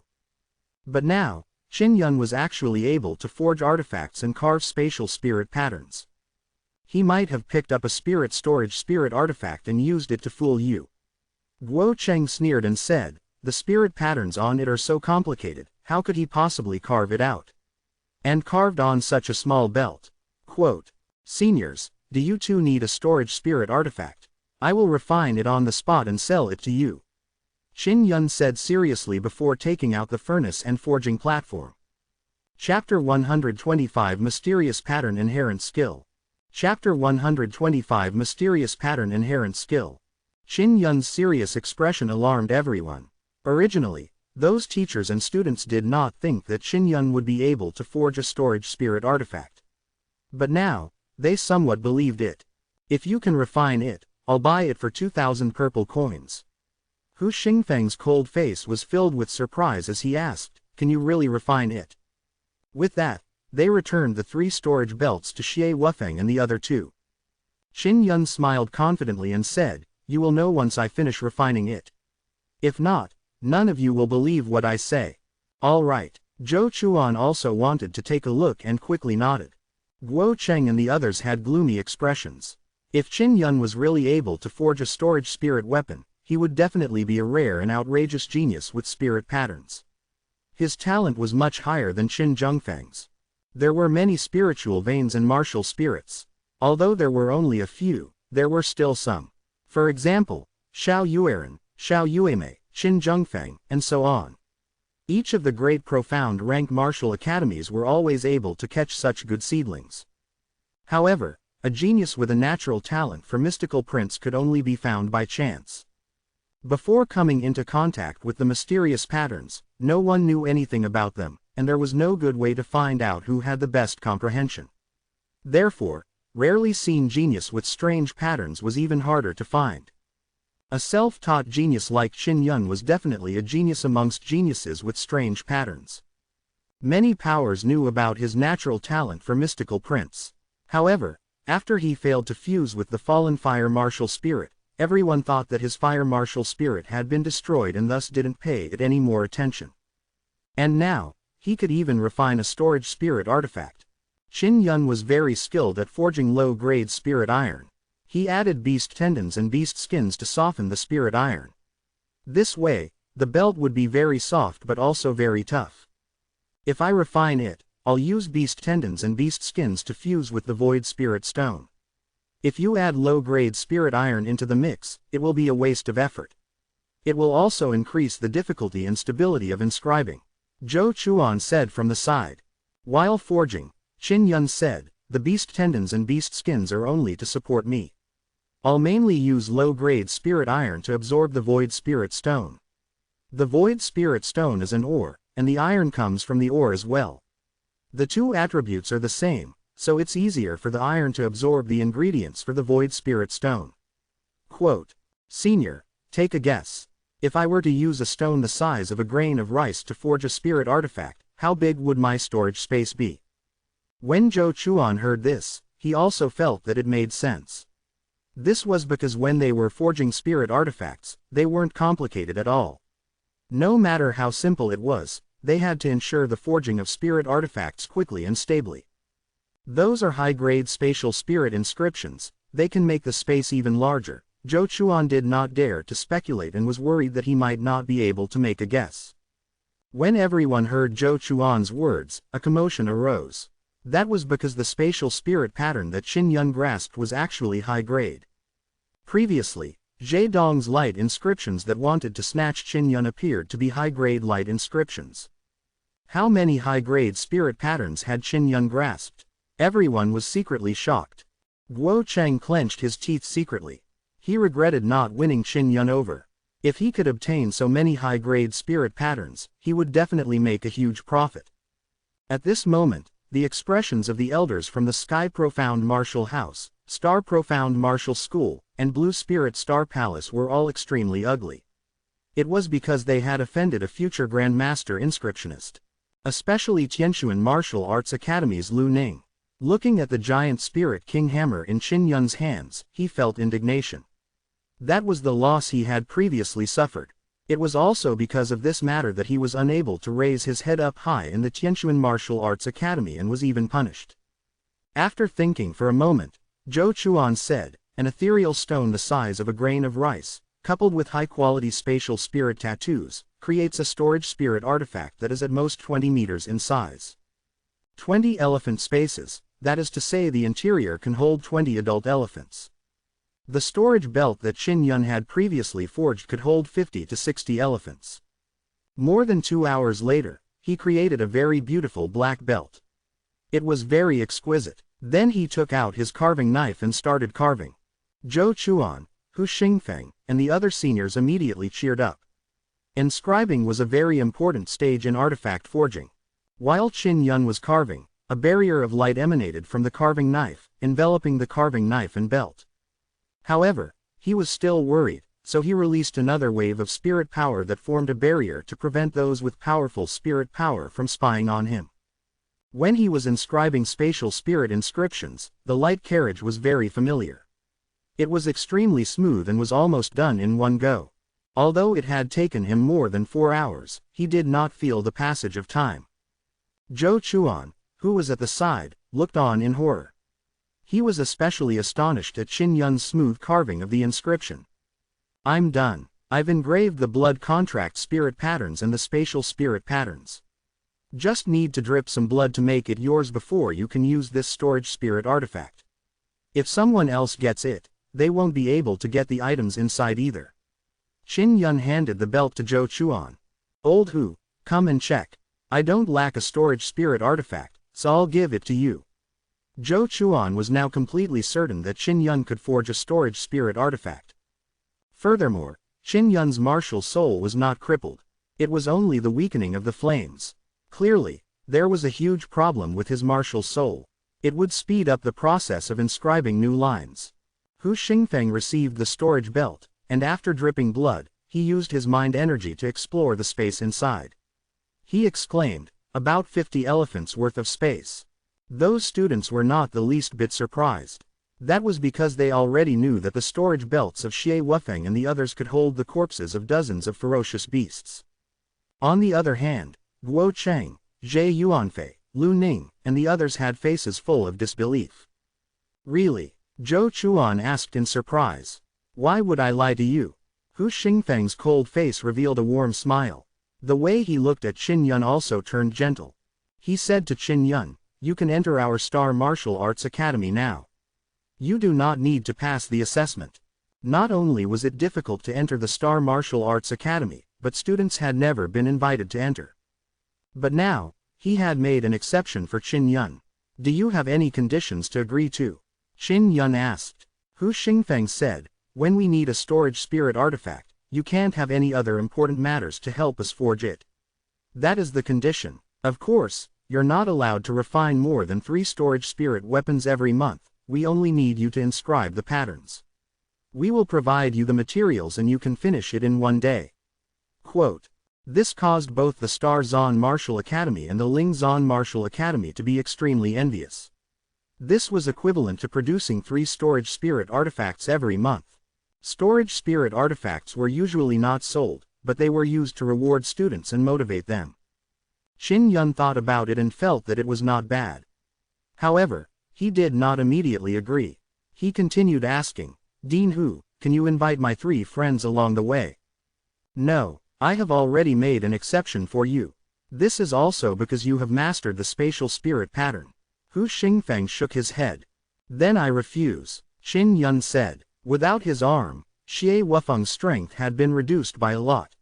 But now, Qin Yun was actually able to forge artifacts and carve spatial spirit patterns. He might have picked up a spirit storage spirit artifact and used it to fool you. Guo Cheng sneered and said, the spirit patterns on it are so complicated, how could he possibly carve it out? And carved on such a small belt. Quote, Seniors, do you two need a storage spirit artifact? I will refine it on the spot and sell it to you. Qin Yun said seriously before taking out the furnace and forging platform. Chapter 125 Mysterious Pattern Inherent Skill. Chapter 125 Mysterious Pattern Inherent Skill. Qin Yun's serious expression alarmed everyone. Originally, those teachers and students did not think that Qin Yun would be able to forge a storage spirit artifact. But now, they somewhat believed it. If you can refine it, I'll buy it for 2,000 purple coins. Hu Xingfeng's cold face was filled with surprise as he asked, can you really refine it? With that, they returned the 3 storage belts to Xie Wufeng and the other 2. Qin Yun smiled confidently and said, you will know once I finish refining it. If not, none of you will believe what I say. All right. Zhou Chuan also wanted to take a look and quickly nodded. Guo Cheng and the others had gloomy expressions. If Qin Yun was really able to forge a storage spirit weapon, he would definitely be a rare and outrageous genius with spirit patterns. His talent was much higher than Qin Zhengfeng's. There were many spiritual veins and martial spirits. Although there were only a few, there were still some. For example, Xiao Yueran, Xiao Yuemei, Qin Zhengfeng, and so on. Each of the great profound rank martial academies were always able to catch such good seedlings. However, a genius with a natural talent for mystical prints could only be found by chance. Before coming into contact with the mysterious patterns, no one knew anything about them, and there was no good way to find out who had the best comprehension. Therefore, rarely seen genius with strange patterns was even harder to find. A self-taught genius like Qin Yun was definitely a genius amongst geniuses with strange patterns. Many powers knew about his natural talent for mystical prints. However, after he failed to fuse with the fallen fire martial spirit, everyone thought that his fire martial spirit had been destroyed and thus didn't pay it any more attention. And now, he could even refine a storage spirit artifact. Qin Yun was very skilled at forging low-grade spirit iron. He added beast tendons and beast skins to soften the spirit iron. This way, the belt would be very soft but also very tough. If I refine it, I'll use beast tendons and beast skins to fuse with the void spirit stone. If you add low-grade spirit iron into the mix, it will be a waste of effort. It will also increase the difficulty and stability of inscribing. Zhou Chuan said from the side. While forging, Qin Yun said, the beast tendons and beast skins are only to support me. I'll mainly use low-grade spirit iron to absorb the void spirit stone. The void spirit stone is an ore, and the iron comes from the ore as well. The 2 attributes are the same, so it's easier for the iron to absorb the ingredients for the void spirit stone. Quote, Senior, take a guess. If I were to use a stone the size of a grain of rice to forge a spirit artifact, how big would my storage space be? When Zhou Chuan heard this, he also felt that it made sense. This was because when they were forging spirit artifacts, they weren't complicated at all. No matter how simple it was, they had to ensure the forging of spirit artifacts quickly and stably. Those are high-grade spatial spirit inscriptions, they can make the space even larger. Zhou Chuan did not dare to speculate and was worried that he might not be able to make a guess. When everyone heard Zhou Chuan's words, a commotion arose. That was because the spatial spirit pattern that Qin Yun grasped was actually high-grade. Previously, Zhe Dong's light inscriptions that wanted to snatch Qin Yun appeared to be high-grade light inscriptions. How many high-grade spirit patterns had Qin Yun grasped? Everyone was secretly shocked. Guo Cheng clenched his teeth secretly. He regretted not winning Qin Yun over. If he could obtain so many high-grade spirit patterns, he would definitely make a huge profit. At this moment, the expressions of the elders from the Sky Profound Martial House, Star Profound Martial School, and Blue Spirit Star Palace were all extremely ugly. It was because they had offended a future Grand Master inscriptionist. Especially Tianquan Martial Arts Academy's Lu Ning. Looking at the giant spirit king hammer in Qin Yun's hands, he felt indignation. That was the loss he had previously suffered. It was also because of this matter that he was unable to raise his head up high in the Tianquan Martial Arts Academy and was even punished. After thinking for a moment, Zhou Chuan said, an ethereal stone the size of a grain of rice, coupled with high-quality spatial spirit tattoos, creates a storage spirit artifact that is at most 20 meters in size. 20 elephant spaces, that is to say the interior can hold 20 adult elephants. The storage belt that Qin Yun had previously forged could hold 50 to 60 elephants. More than 2 hours later, he created a very beautiful black belt. It was very exquisite. Then he took out his carving knife and started carving. Zhou Chuan, Hu Xingfeng, and the other seniors immediately cheered up. Inscribing was a very important stage in artifact forging. While Qin Yun was carving, a barrier of light emanated from the carving knife, enveloping the carving knife and belt. However, he was still worried, so he released another wave of spirit power that formed a barrier to prevent those with powerful spirit power from spying on him. When he was inscribing spatial spirit inscriptions, the light carriage was very familiar. It was extremely smooth and was almost done in one go. Although it had taken him more than 4 hours, he did not feel the passage of time. Zhou Chuan, who was at the side, looked on in horror. He was especially astonished at Qin Yun's smooth carving of the inscription. "I'm done. I've engraved the blood contract spirit patterns and the spatial spirit patterns. Just need to drip some blood to make it yours before you can use this storage spirit artifact. If someone else gets it, they won't be able to get the items inside either." Qin Yun handed the belt to Zhou Chuan. "Old Hu, come and check. I don't lack a storage spirit artifact, so I'll give it to you." Zhou Chuan was now completely certain that Qin Yun could forge a storage spirit artifact. Furthermore, Qin Yun's martial soul was not crippled. It was only the weakening of the flames. Clearly, there was a huge problem with his martial soul. It would speed up the process of inscribing new lines. Hu Xingfeng received the storage belt, and after dripping blood, he used his mind energy to explore the space inside. He exclaimed, "About 50 elephants worth of space." Those students were not the least bit surprised. That was because they already knew that the storage belts of Xie Wufeng and the others could hold the corpses of dozens of ferocious beasts. On the other hand, Guo Cheng, Zhe Yuanfei, Lu Ning, and the others had faces full of disbelief. "Really?" Zhou Chuan asked in surprise. "Why would I lie to you?" Hu Xingfeng's cold face revealed a warm smile. The way he looked at Qin Yun also turned gentle. He said to Qin Yun, "You can enter our Star Martial Arts Academy now. You do not need to pass the assessment." Not only was it difficult to enter the Star Martial Arts Academy, but students had never been invited to enter. But now, he had made an exception for Qin Yun. "Do you have any conditions to agree to?" Qin Yun asked. Hu Xingfeng said, "When we need a storage spirit artifact, you can't have any other important matters to help us forge it. That is the condition. Of course, you're not allowed to refine more than 3 storage spirit weapons every month, we only need you to inscribe the patterns. We will provide you the materials and you can finish it in 1 day." Quote. This caused both the Star Zon Martial Academy and the Ling Zon Martial Academy to be extremely envious. This was equivalent to producing 3 storage spirit artifacts every month. Storage spirit artifacts were usually not sold, but they were used to reward students and motivate them. Qin Yun thought about it and felt that it was not bad. However, he did not immediately agree. He continued asking, "Dean Hu, can you invite my 3 friends along the way?" "No, I have already made an exception for you. This is also because you have mastered the spatial spirit pattern." Hu Xingfeng shook his head. "Then I refuse," Qin Yun said. Without his arm, Xie Wufeng's strength had been reduced by a lot.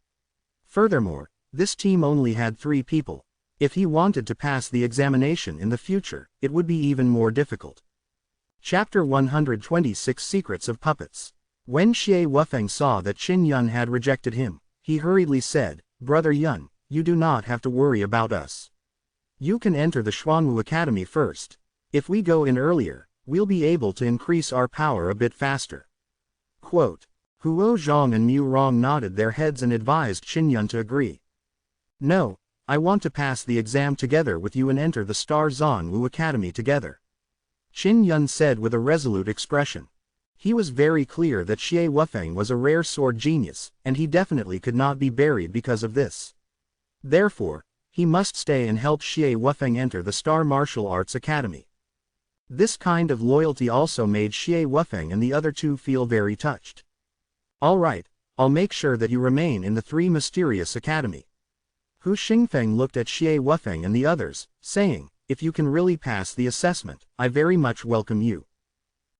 Furthermore, this team only had 3 people. If he wanted to pass the examination in the future, it would be even more difficult. Chapter 126 Secrets of Puppets. When Xie Wufeng saw that Qin Yun had rejected him, he hurriedly said, "Brother Yun, you do not have to worry about us. You can enter the Xuanwu Academy first. If we go in earlier, we'll be able to increase our power a bit faster." Quote. Huo Zhang and Mu Rong nodded their heads and advised Qin Yun to agree. "No, I want to pass the exam together with you and enter the Star Zon Wu Academy together," Qin Yun said with a resolute expression. He was very clear that Xie Wufeng was a rare sword genius, and he definitely could not be buried because of this. Therefore, he must stay and help Xie Wufeng enter the Star Martial Arts Academy. This kind of loyalty also made Xie Wufeng and the other 2 feel very touched. "All right, I'll make sure that you remain in the 3 Mysterious Academy." Hu Xingfeng looked at Xie Wufeng and the others, saying, "If you can really pass the assessment, I very much welcome you."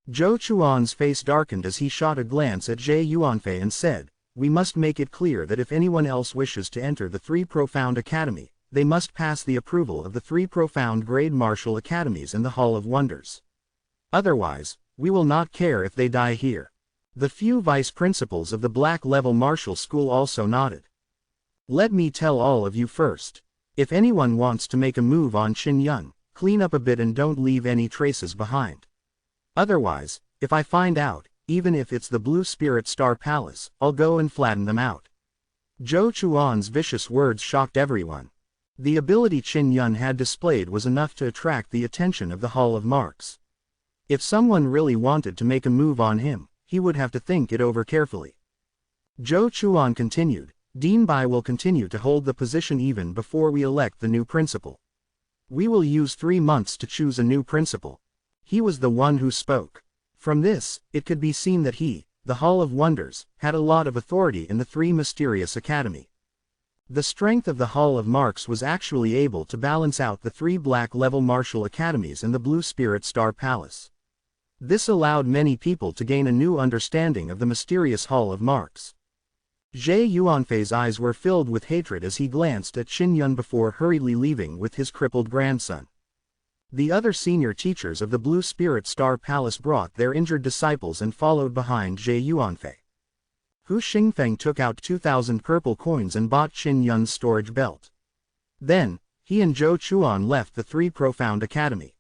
Zhou Chuan's face darkened as he shot a glance at Zhe Yuanfei and said, "We must make it clear that if anyone else wishes to enter the 3 Profound Academy, they must pass the approval of the 3 Profound Grade Martial Academies in the Hall of Wonders." Otherwise, we will not care if they die here. The few vice principals of the Black Level Martial School also nodded. Let me tell all of you first. If anyone wants to make a move on Qin Yun, clean up a bit and don't leave any traces behind. Otherwise, if I find out, even if it's the Blue Spirit Star Palace, I'll go and flatten them out. Zhou Chuan's vicious words shocked everyone. The ability Qin Yun had displayed was enough to attract the attention of the Hall of Marks. If someone really wanted to make a move on him, he would have to think it over carefully. Zhou Chuan continued, Dean Bai will continue to hold the position even before we elect the new principal. We will use 3 months to choose a new principal. He was the one who spoke. From this, it could be seen that he, the Hall of Wonders, had a lot of authority in the 3 Mysterious Academy. The strength of the Hall of Marks was actually able to balance out the 3 Black Level Martial Academies and the Blue Spirit Star Palace. This allowed many people to gain a new understanding of the mysterious Hall of Marks. Zhe Yuanfei's eyes were filled with hatred as he glanced at Qin Yun before hurriedly leaving with his crippled grandson. The other senior teachers of the Blue Spirit Star Palace brought their injured disciples and followed behind Zhe Yuanfei. Hu Xingfeng took out 2,000 purple coins and bought Qin Yun's storage belt. Then, he and Zhou Chuan left the 3 Profound Academy.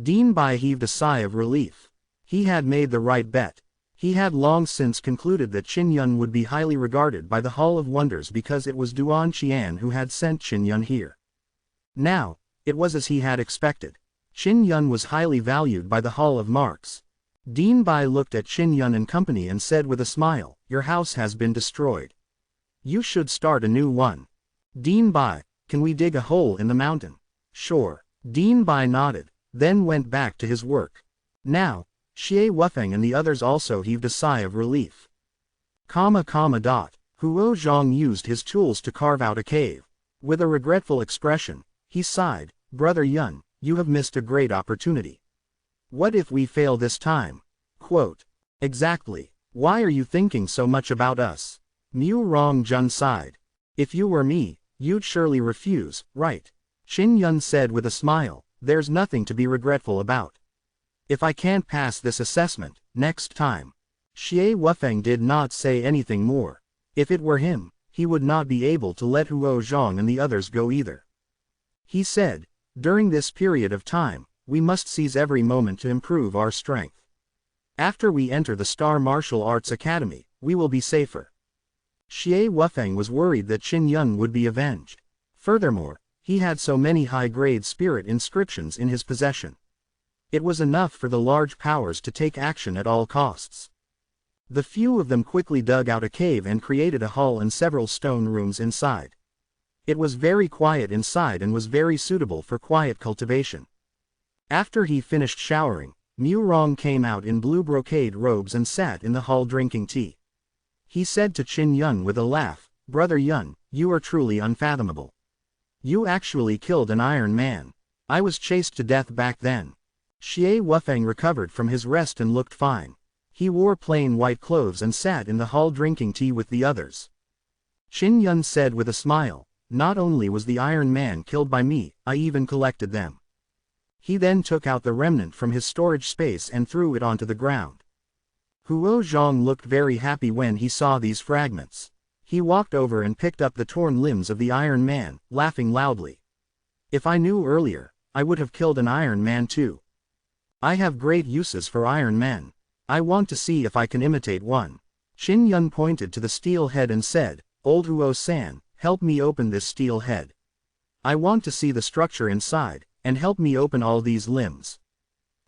Dean Bai heaved a sigh of relief. He had made the right bet. He had long since concluded that Qin Yun would be highly regarded by the Hall of Wonders because it was Duan Qian who had sent Qin Yun here. Now, it was as he had expected. Qin Yun was highly valued by the Hall of Marks. Dean Bai looked at Qin Yun and company and said with a smile, Your house has been destroyed. You should start a new one. Dean Bai, can we dig a hole in the mountain? Sure. Dean Bai nodded, then went back to his work. Now, Xie Wufeng and the others also heaved a sigh of relief. Huo Zhang used his tools to carve out a cave. With a regretful expression, he sighed, Brother Yun, you have missed a great opportunity. What if we fail this time? Quote. Exactly. Why are you thinking so much about us? Mu Rongjun sighed. If you were me, you'd surely refuse, right? Qin Yun said with a smile, There's nothing to be regretful about. If I can't pass this assessment, next time. Xie Wufeng did not say anything more. If it were him, he would not be able to let Huo Zhang and the others go either. He said, During this period of time, we must seize every moment to improve our strength. After we enter the Star Martial Arts Academy, we will be safer. Xie Wufeng was worried that Qin Yun would be avenged. Furthermore, he had so many high-grade spirit inscriptions in his possession. It was enough for the large powers to take action at all costs. The few of them quickly dug out a cave and created a hall and several stone rooms inside. It was very quiet inside and was very suitable for quiet cultivation. After he finished showering, Mu Rong came out in blue brocade robes and sat in the hall drinking tea. He said to Qin Yun with a laugh, Brother Yun, you are truly unfathomable. You actually killed an Iron Man. I was chased to death back then. Xie Wufeng recovered from his rest and looked fine. He wore plain white clothes and sat in the hall drinking tea with the others. Qin Yun said with a smile, Not only was the Iron Man killed by me, I even collected them. He then took out the remnant from his storage space and threw it onto the ground. Huo Zhang looked very happy when he saw these fragments. He walked over and picked up the torn limbs of the Iron Man, laughing loudly. If I knew earlier, I would have killed an Iron Man too. I have great uses for Iron Men. I want to see if I can imitate one. Qin Yun pointed to the steel head and said, Old Huo-san, help me open this steel head. I want to see the structure inside, and help me open all these limbs.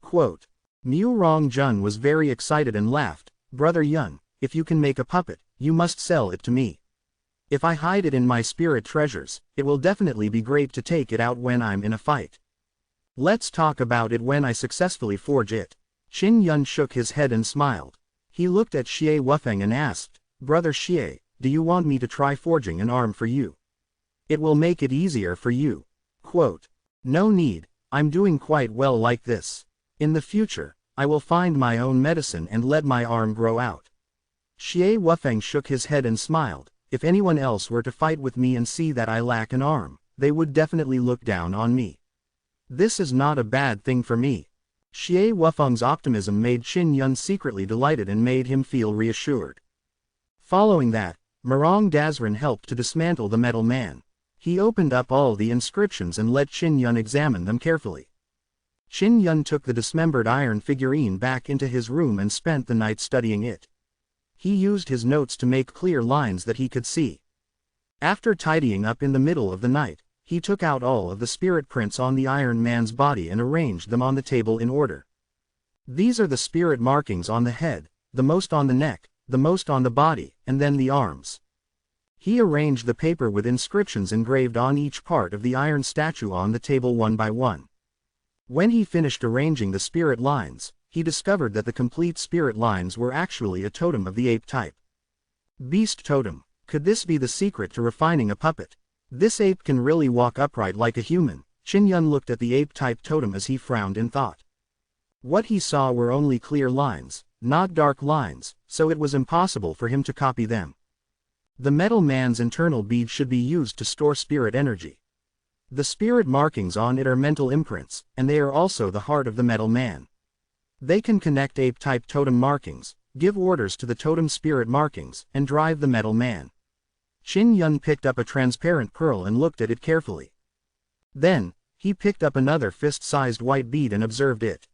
Quote. Mu Rongjun was very excited and laughed, Brother Yun, if you can make a puppet, you must sell it to me. If I hide it in my spirit treasures, it will definitely be great to take it out when I'm in a fight. Let's talk about it when I successfully forge it. Qin Yun shook his head and smiled. He looked at Xie Wufeng and asked, Brother Xie, do you want me to try forging an arm for you? It will make it easier for you. Quote. No need, I'm doing quite well like this. In the future, I will find my own medicine and let my arm grow out. Xie Wufeng shook his head and smiled. If anyone else were to fight with me and see that I lack an arm, they would definitely look down on me. This is not a bad thing for me. Xie Wufeng's optimism made Qin Yun secretly delighted and made him feel reassured. Following that, Murong Dazran helped to dismantle the metal man. He opened up all the inscriptions and let Qin Yun examine them carefully. Qin Yun took the dismembered iron figurine back into his room and spent the night studying it. He used his notes to make clear lines that he could see. After tidying up in the middle of the night, he took out all of the spirit prints on the Iron Man's body and arranged them on the table in order. These are the spirit markings on the head, the most on the neck, the most on the body, and then the arms. He arranged the paper with inscriptions engraved on each part of the iron statue on the table one by one. When he finished arranging the spirit lines, he discovered that the complete spirit lines were actually a totem of the ape type. Beast totem. Could this be the secret to refining a puppet? This ape can really walk upright like a human. Qin Yun looked at the ape-type totem as he frowned in thought. What he saw were only clear lines, not dark lines, so it was impossible for him to copy them. The metal man's internal bead should be used to store spirit energy. The spirit markings on it are mental imprints, and they are also the heart of the metal man. They can connect ape-type totem markings, give orders to the totem spirit markings, and drive the metal man. Qin Yun picked up a transparent pearl and looked at it carefully. Then, he picked up another fist-sized white bead and observed it.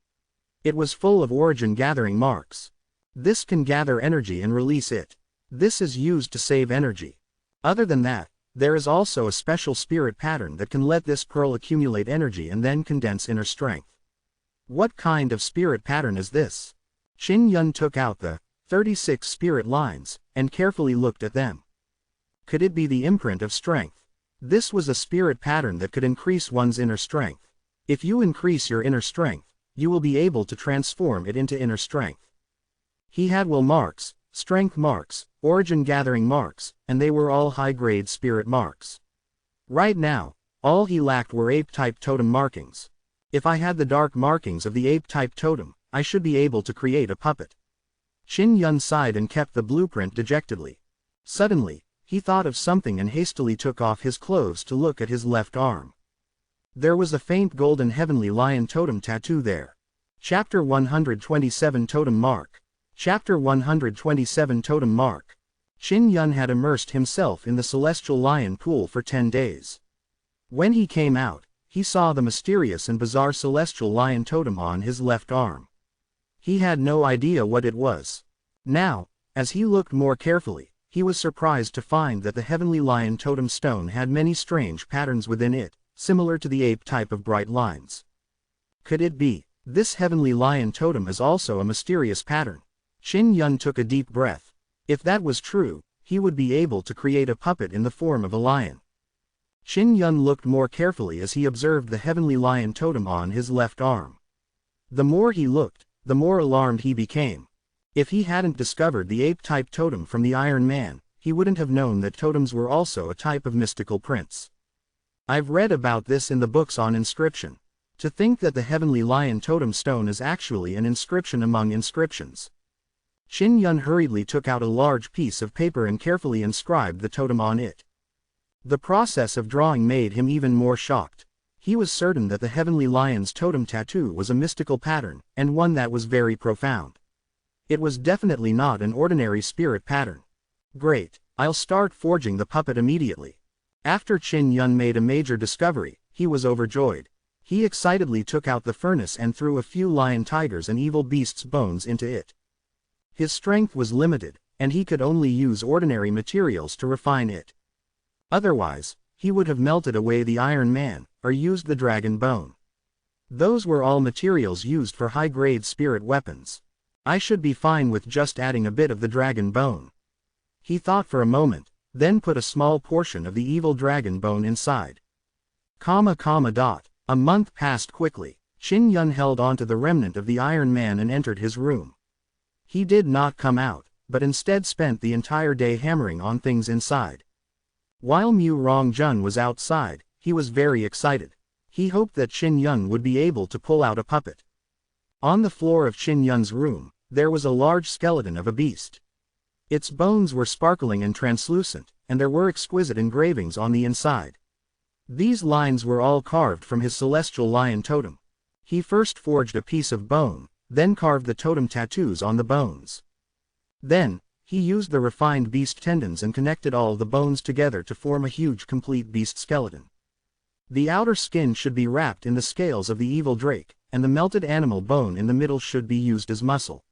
It was full of origin-gathering marks. This can gather energy and release it. This is used to save energy. Other than that, there is also a special spirit pattern that can let this pearl accumulate energy and then condense inner strength. What kind of spirit pattern is this? Qin Yun took out the 36 spirit lines and carefully looked at them. Could it be the imprint of strength? This was a spirit pattern that could increase one's inner strength. If you increase your inner strength, you will be able to transform it into inner strength. He had will marks, strength marks, origin gathering marks, and they were all high-grade spirit marks. Right now, all he lacked were ape-type totem markings. If I had the dark markings of the ape-type totem, I should be able to create a puppet. Qin Yun sighed and kept the blueprint dejectedly. Suddenly, he thought of something and hastily took off his clothes to look at his left arm. There was a faint golden heavenly lion totem tattoo there. Chapter 127 Totem Mark. Chapter 127 Totem Mark. Qin Yun had immersed himself in the celestial lion pool for 10 days. When he came out, he saw the mysterious and bizarre celestial lion totem on his left arm. He had no idea what it was. Now, as he looked more carefully, he was surprised to find that the heavenly lion totem stone had many strange patterns within it, similar to the ape type of bright lines. Could it be? This heavenly lion totem is also a mysterious pattern. Qin Yun took a deep breath. If that was true, he would be able to create a puppet in the form of a lion. Qin Yun looked more carefully as he observed the heavenly lion totem on his left arm. The more he looked, the more alarmed he became. If he hadn't discovered the ape-type totem from the Iron Man, he wouldn't have known that totems were also a type of mystical prince. I've read about this in the books on inscription. To think that the heavenly lion totem stone is actually an inscription among inscriptions. Qin Yun hurriedly took out a large piece of paper and carefully inscribed the totem on it. The process of drawing made him even more shocked. He was certain that the heavenly lion's totem tattoo was a mystical pattern, and one that was very profound. It was definitely not an ordinary spirit pattern. Great, I'll start forging the puppet immediately. After Qin Yun made a major discovery, he was overjoyed. He excitedly took out the furnace and threw a few lion tigers and evil beasts' bones into it. His strength was limited, and he could only use ordinary materials to refine it. Otherwise, he would have melted away the Iron Man, or used the dragon bone. Those were all materials used for high-grade spirit weapons. I should be fine with just adding a bit of the dragon bone. He thought for a moment, then put a small portion of the evil dragon bone inside. A month passed quickly. Qin Yun held onto the remnant of the Iron Man and entered his room. He did not come out, but instead spent the entire day hammering on things inside. While Mu Rongjun was outside, he was very excited. He hoped that Qin Yun would be able to pull out a puppet. On the floor of Qin Yun's room, there was a large skeleton of a beast. Its bones were sparkling and translucent, and there were exquisite engravings on the inside. These lines were all carved from his celestial lion totem. He first forged a piece of bone, then carved the totem tattoos on the bones. Then, he used the refined beast tendons and connected all the bones together to form a huge complete beast skeleton. The outer skin should be wrapped in the scales of the evil drake, and the melted animal bone in the middle should be used as muscle.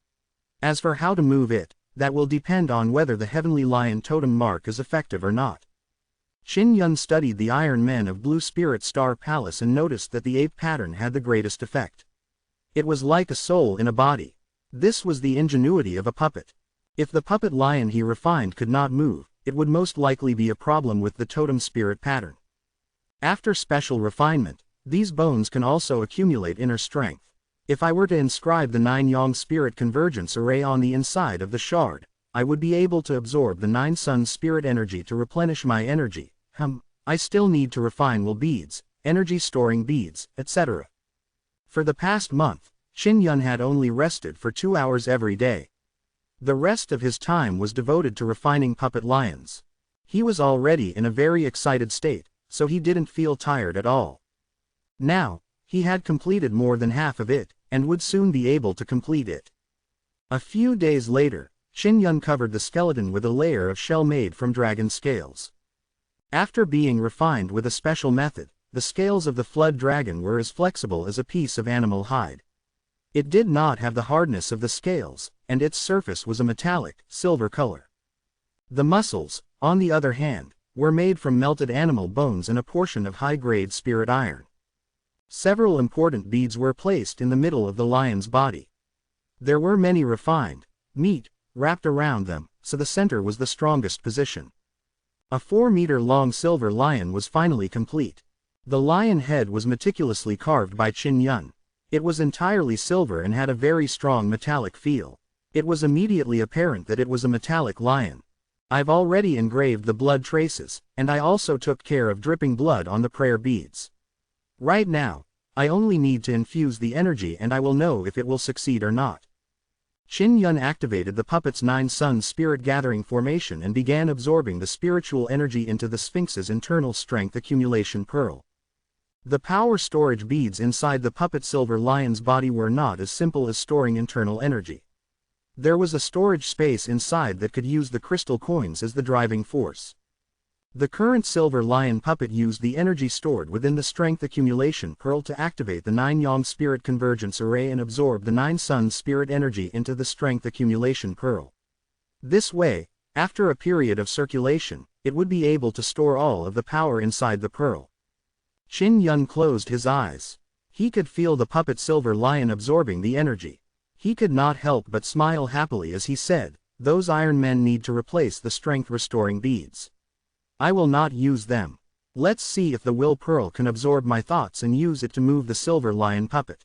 As for how to move it, that will depend on whether the heavenly lion totem mark is effective or not. Qin Yun studied the Iron Men of Blue Spirit Star Palace and noticed that the ape pattern had the greatest effect. It was like a soul in a body. This was the ingenuity of a puppet. If the puppet lion he refined could not move, it would most likely be a problem with the totem spirit pattern. After special refinement, these bones can also accumulate inner strength. If I were to inscribe the 9 Yang Spirit Convergence Array on the inside of the shard, I would be able to absorb the 9 Sun Spirit energy to replenish my energy. I still need to refine will beads, energy storing beads, etc. For the past month, Qin Yun had only rested for 2 hours every day. The rest of his time was devoted to refining puppet lions. He was already in a very excited state, so he didn't feel tired at all. Now, he had completed more than half of it, and would soon be able to complete it. A few days later, Qin Yun covered the skeleton with a layer of shell made from dragon scales. After being refined with a special method, the scales of the flood dragon were as flexible as a piece of animal hide. It did not have the hardness of the scales, and its surface was a metallic, silver color. The muscles, on the other hand, were made from melted animal bones and a portion of high-grade spirit iron. Several important beads were placed in the middle of the lion's body. There were many refined meat wrapped around them, so the center was the strongest position. A 4-meter-long silver lion was finally complete. The lion head was meticulously carved by Qin Yun. It was entirely silver and had a very strong metallic feel. It was immediately apparent that it was a metallic lion. I've already engraved the blood traces, and I also took care of dripping blood on the prayer beads. Right now, I only need to infuse the energy and I will know if it will succeed or not. Qin Yun activated the puppet's 9 Sun Spirit Gathering formation and began absorbing the spiritual energy into the Sphinx's internal strength accumulation pearl. The power storage beads inside the puppet silver lion's body were not as simple as storing internal energy. There was a storage space inside that could use the crystal coins as the driving force. The current silver lion puppet used the energy stored within the strength accumulation pearl to activate the 9 Yang Spirit Convergence Array and absorb the 9 Sun Spirit energy into the strength accumulation pearl. This way, after a period of circulation, it would be able to store all of the power inside the pearl. Qin Yun closed his eyes. He could feel the puppet silver lion absorbing the energy. He could not help but smile happily as he said, "Those Iron Men need to replace the strength-restoring beads. I will not use them. Let's see if the will pearl can absorb my thoughts and use it to move the silver lion puppet."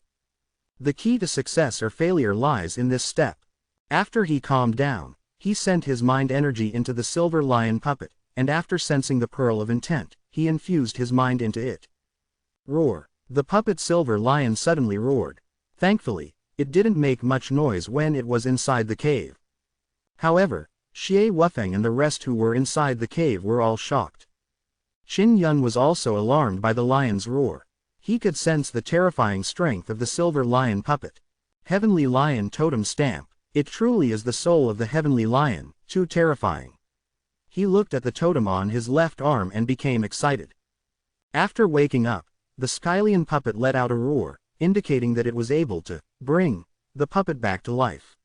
The key to success or failure lies in this step. After he calmed down, he sent his mind energy into the silver lion puppet, and after sensing the pearl of intent, he infused his mind into it. Roar! The puppet silver lion suddenly roared. Thankfully, it didn't make much noise when it was inside the cave. However, Xie Wufeng and the rest who were inside the cave were all shocked. Qin Yun was also alarmed by the lion's roar. He could sense the terrifying strength of the silver lion puppet. Heavenly Lion Totem Stamp. It truly is the soul of the heavenly lion, too terrifying. He looked at the totem on his left arm and became excited. After waking up, the Skylion puppet let out a roar, indicating that it was able to bring the puppet back to life.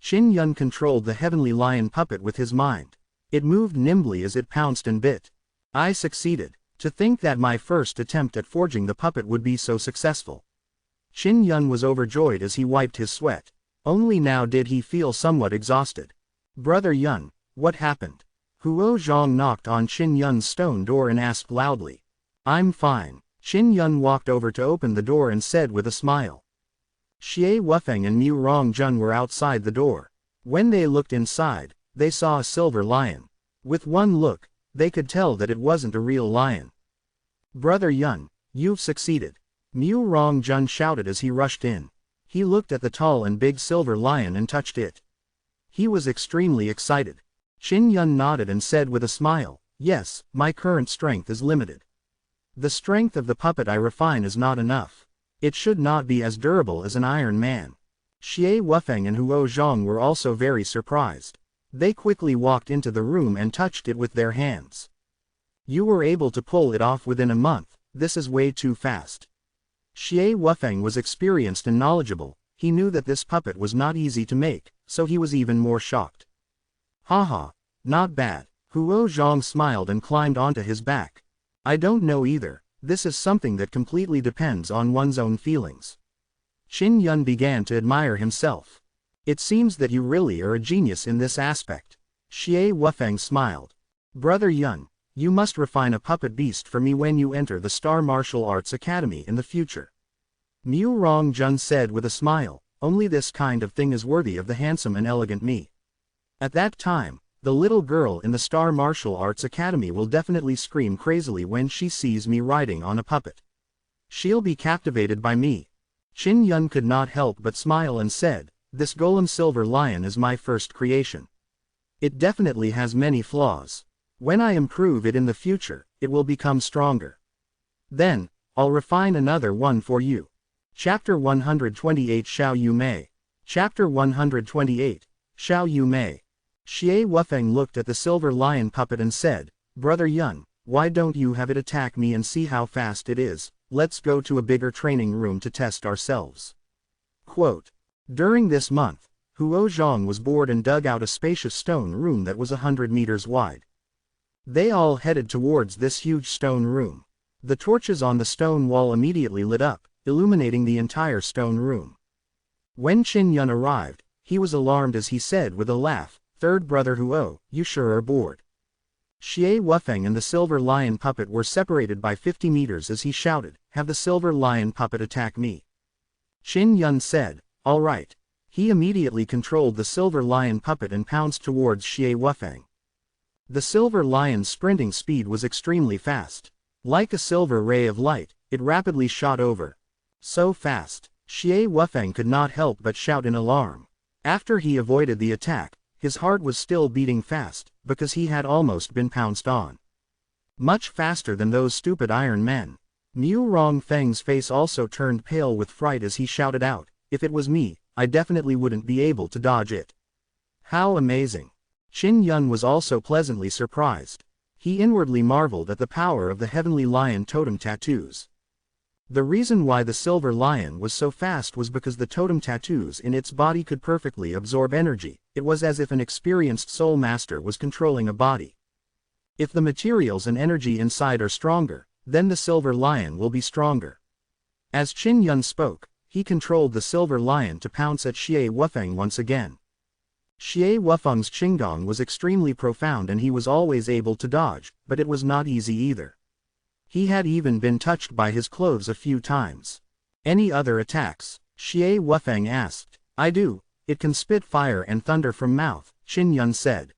Qin Yun controlled the heavenly lion puppet with his mind. It moved nimbly as it pounced and bit. I succeeded. To think that my first attempt at forging the puppet would be so successful. Qin Yun was overjoyed as he wiped his sweat. Only now did he feel somewhat exhausted. "Brother Yun, what happened?" Huo Zhang knocked on Qin Yun's stone door and asked loudly. "I'm fine." Qin Yun walked over to open the door and said with a smile. Xie Wufeng and Mu Rongjun were outside the door. When they looked inside, they saw a silver lion. With one look, they could tell that it wasn't a real lion. "Brother Yun, you've succeeded," Mu Rongjun shouted as he rushed in. He looked at the tall and big silver lion and touched it. He was extremely excited. Qin Yun nodded and said with a smile, "Yes, my current strength is limited. The strength of the puppet I refine is not enough. It should not be as durable as an Iron Man. Xie Wufeng and Huo Zhang were also very surprised. They quickly walked into the room and touched it with their hands. You were able to pull it off within a month, this is way too fast. Xie Wufeng was experienced and knowledgeable, he knew that this puppet was not easy to make, so he was even more shocked. Haha, not bad. Huo Zhang smiled and climbed onto his back. I don't know either, this is something that completely depends on one's own feelings. Qin Yun began to admire himself. It seems that you really are a genius in this aspect. Xie Wufeng smiled. Brother Yun, you must refine a puppet beast for me when you enter the Star Martial Arts Academy in the future. Mu Rongjun said with a smile, only this kind of thing is worthy of the handsome and elegant me. At that time, the little girl in the Star Martial Arts Academy will definitely scream crazily when she sees me riding on a puppet. She'll be captivated by me. Qin Yun could not help but smile and said, this golem silver lion is my first creation. It definitely has many flaws. When I improve it in the future, it will become stronger. Then, I'll refine another one for you. Chapter 128 Xiao Yu Mei. Chapter 128, Xiao Yu Mei. Xie Wufeng looked at the silver lion puppet and said, Brother Yun, why don't you have it attack me and see how fast it is? Let's go to a bigger training room to test ourselves. Quote. During this month, Huo Zhang was bored and dug out a spacious stone room that was 100 meters wide. They all headed towards this huge stone room. The torches on the stone wall immediately lit up, illuminating the entire stone room. When Qin Yun arrived, he was alarmed as he said with a laugh, Third brother Huo, you sure are bored. Xie Wufeng and the silver lion puppet were separated by 50 meters as he shouted, have the silver lion puppet attack me. Qin Yun said, all right. He immediately controlled the silver lion puppet and pounced towards Xie Wufeng. The silver lion's sprinting speed was extremely fast. Like a silver ray of light, it rapidly shot over. So fast, Xie Wufeng could not help but shout in alarm. After he avoided the attack, his heart was still beating fast, because he had almost been pounced on. Much faster than those stupid Iron Men. Mu Rongfeng's face also turned pale with fright as he shouted out, if it was me, I definitely wouldn't be able to dodge it. How amazing. Qin Yun was also pleasantly surprised. He inwardly marveled at the power of the heavenly lion totem tattoos. The reason why the silver lion was so fast was because the totem tattoos in its body could perfectly absorb energy. It was as if an experienced soul master was controlling a body. If the materials and energy inside are stronger, then the silver lion will be stronger. As Qin Yun spoke, he controlled the silver lion to pounce at Xie Wufeng once again. Xie Wufeng's Qinggong was extremely profound and he was always able to dodge, but it was not easy either. He had even been touched by his clothes a few times. Any other attacks? Xie Wufeng asked. I do, it can spit fire and thunder from mouth, Qin Yun said.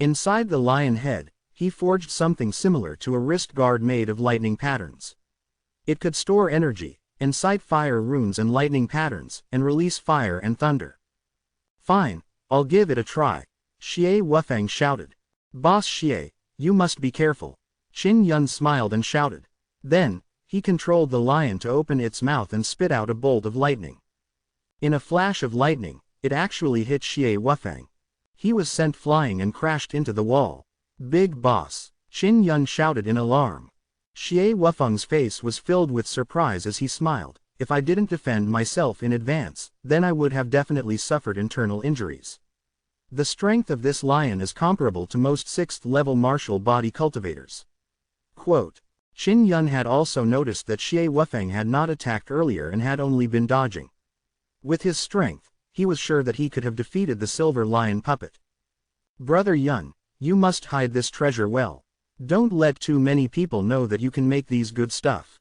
Inside the lion head, he forged something similar to a wrist guard made of lightning patterns. It could store energy, incite fire runes and lightning patterns, and release fire and thunder. Fine, I'll give it a try, Xie Wufeng shouted. Boss Xie, you must be careful. Qin Yun smiled and shouted. Then, he controlled the lion to open its mouth and spit out a bolt of lightning. In a flash of lightning, it actually hit Xie Wufeng. He was sent flying and crashed into the wall. Big boss, Qin Yun shouted in alarm. Xie Wufeng's face was filled with surprise as he smiled. If I didn't defend myself in advance, then I would have definitely suffered internal injuries. The strength of this lion is comparable to most 6th-level martial body cultivators. Quote. Qin Yun had also noticed that Xie Wufeng had not attacked earlier and had only been dodging. With his strength, he was sure that he could have defeated the silver lion puppet. Brother Yun, you must hide this treasure well. Don't let too many people know that you can make these good stuff.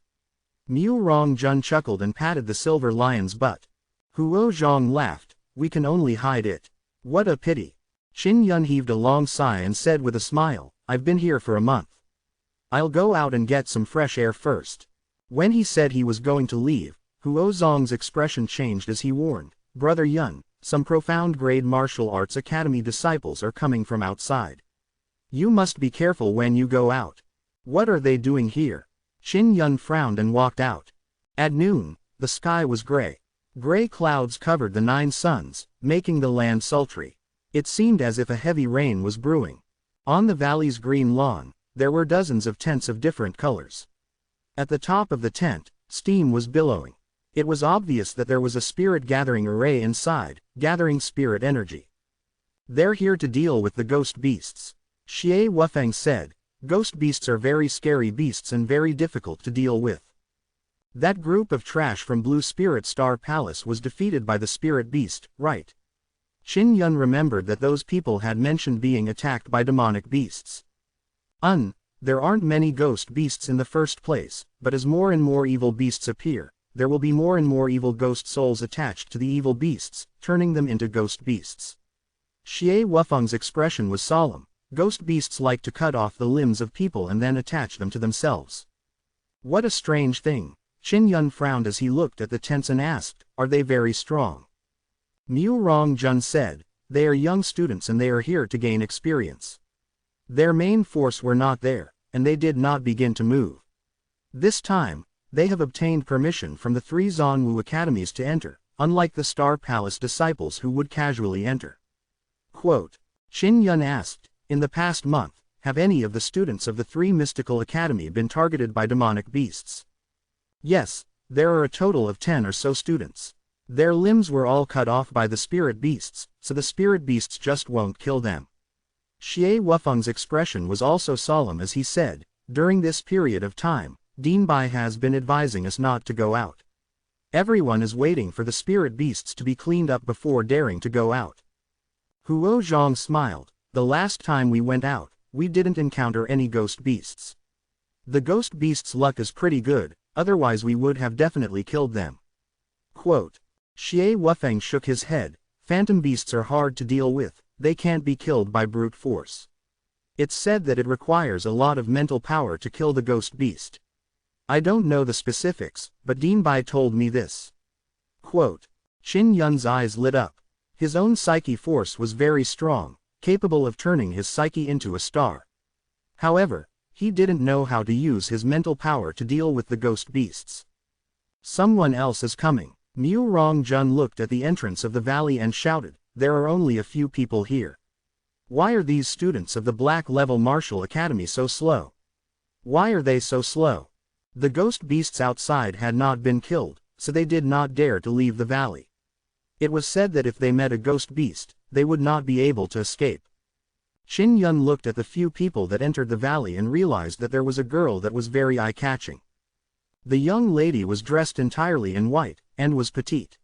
Mu Rongjun chuckled and patted the silver lion's butt. Huo Zhang laughed, we can only hide it. What a pity. Qin Yun heaved a long sigh and said with a smile, I've been here for a month. I'll go out and get some fresh air first. When he said he was going to leave, Huo Zhang's expression changed as he warned, Brother Yun, some profound grade martial arts academy disciples are coming from outside. You must be careful when you go out. What are they doing here? Qin Yun frowned and walked out. At noon, the sky was gray. Gray clouds covered the 9 suns, making the land sultry. It seemed as if a heavy rain was brewing. On the valley's green lawn, there were dozens of tents of different colors. At the top of the tent, steam was billowing. It was obvious that there was a spirit gathering array inside, gathering spirit energy. They're here to deal with the ghost beasts. Xie Wufeng said, ghost beasts are very scary beasts and very difficult to deal with. That group of trash from Blue Spirit Star Palace was defeated by the spirit beast, right? Qin Yun remembered that those people had mentioned being attacked by demonic beasts. There aren't many ghost beasts in the first place, but as more and more evil beasts appear, there will be more and more evil ghost souls attached to the evil beasts, turning them into ghost beasts. Xie Wufeng's expression was solemn. Ghost beasts like to cut off the limbs of people and then attach them to themselves. What a strange thing. Qin Yun frowned as he looked at the tents and asked, are they very strong? Mu Rongjun said, they are young students and they are here to gain experience. Their main force were not there, and they did not begin to move. This time, they have obtained permission from the 3 Zanwu academies to enter, unlike the Star Palace disciples who would casually enter. Quote, Qin Yun asked, in the past month, have any of the students of the 3 mystical academy been targeted by demonic beasts? Yes, there are a total of 10 or so students. Their limbs were all cut off by the spirit beasts, so the spirit beasts just won't kill them. Xie Wufeng's expression was also solemn as he said, during this period of time, Dean Bai has been advising us not to go out. Everyone is waiting for the spirit beasts to be cleaned up before daring to go out. Huo Zhang smiled, the last time we went out, we didn't encounter any ghost beasts. The ghost beasts' luck is pretty good, otherwise we would have definitely killed them. Quote, Xie Wufeng shook his head, phantom beasts are hard to deal with, they can't be killed by brute force. It's said that it requires a lot of mental power to kill the ghost beast. I don't know the specifics, but Dean Bai told me this. Quote, Qin Yun's eyes lit up. His own psyche force was very strong, capable of turning his psyche into a star. However, he didn't know how to use his mental power to deal with the ghost beasts. Someone else is coming. Mu Rongjun looked at the entrance of the valley and shouted, there are only a few people here. Why are these students of the Black Level Martial Academy so slow? Why are they so slow? The ghost beasts outside had not been killed, so they did not dare to leave the valley. It was said that if they met a ghost beast, they would not be able to escape. Qin Yun looked at the few people that entered the valley and realized that there was a girl that was very eye-catching. The young lady was dressed entirely in white, and was petite.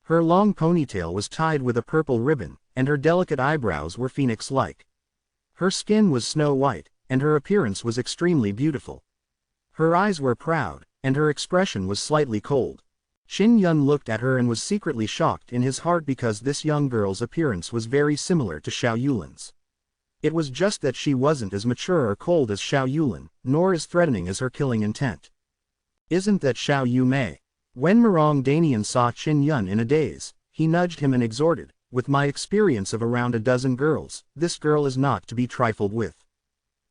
Her long ponytail was tied with a purple ribbon, and her delicate eyebrows were phoenix-like. Her skin was snow-white, and her appearance was extremely beautiful. Her eyes were proud, and her expression was slightly cold. Qin Yun looked at her and was secretly shocked in his heart because this young girl's appearance was very similar to Xiao Yulin's. It was just that she wasn't as mature or cold as Xiao Yulin, nor as threatening as her killing intent. Isn't that Xiao Yu Mei? When Murong Danian saw Qin Yun in a daze, he nudged him and exhorted, with my experience of around a dozen girls, this girl is not to be trifled with.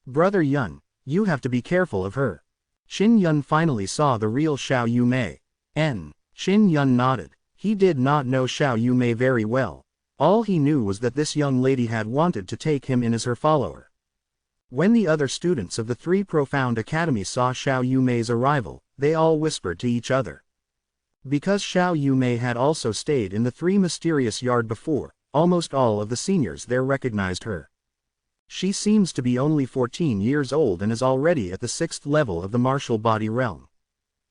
Brother Yun, you have to be careful of her. Qin Yun finally saw the real Xiao Yu Mei. Qin Yun nodded. He did not know Xiao Yu Mei very well. All he knew was that this young lady had wanted to take him in as her follower. When the other students of the 3 Profound Academies saw Xiao Yu Mei's arrival, they all whispered to each other. Because Xiao Yu Mei had also stayed in the 3 Mysterious Yard before, almost all of the seniors there recognized her. She seems to be only 14 years old and is already at the 6th level of the martial body realm.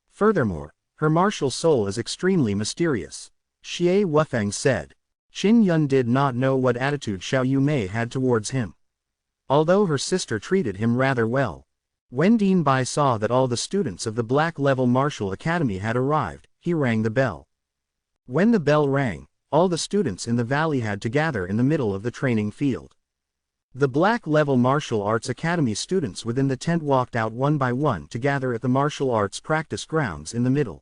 Furthermore, her martial soul is extremely mysterious. Xie Wufeng said. Qin Yun did not know what attitude Xiao Yu Mei had towards him. Although her sister treated him rather well. When Dean Bai saw that all the students of the Black Level Martial Academy had arrived, he rang the bell. When the bell rang, all the students in the valley had to gather in the middle of the training field. The Black Level Martial Arts Academy students within the tent walked out one by one to gather at the martial arts practice grounds in the middle.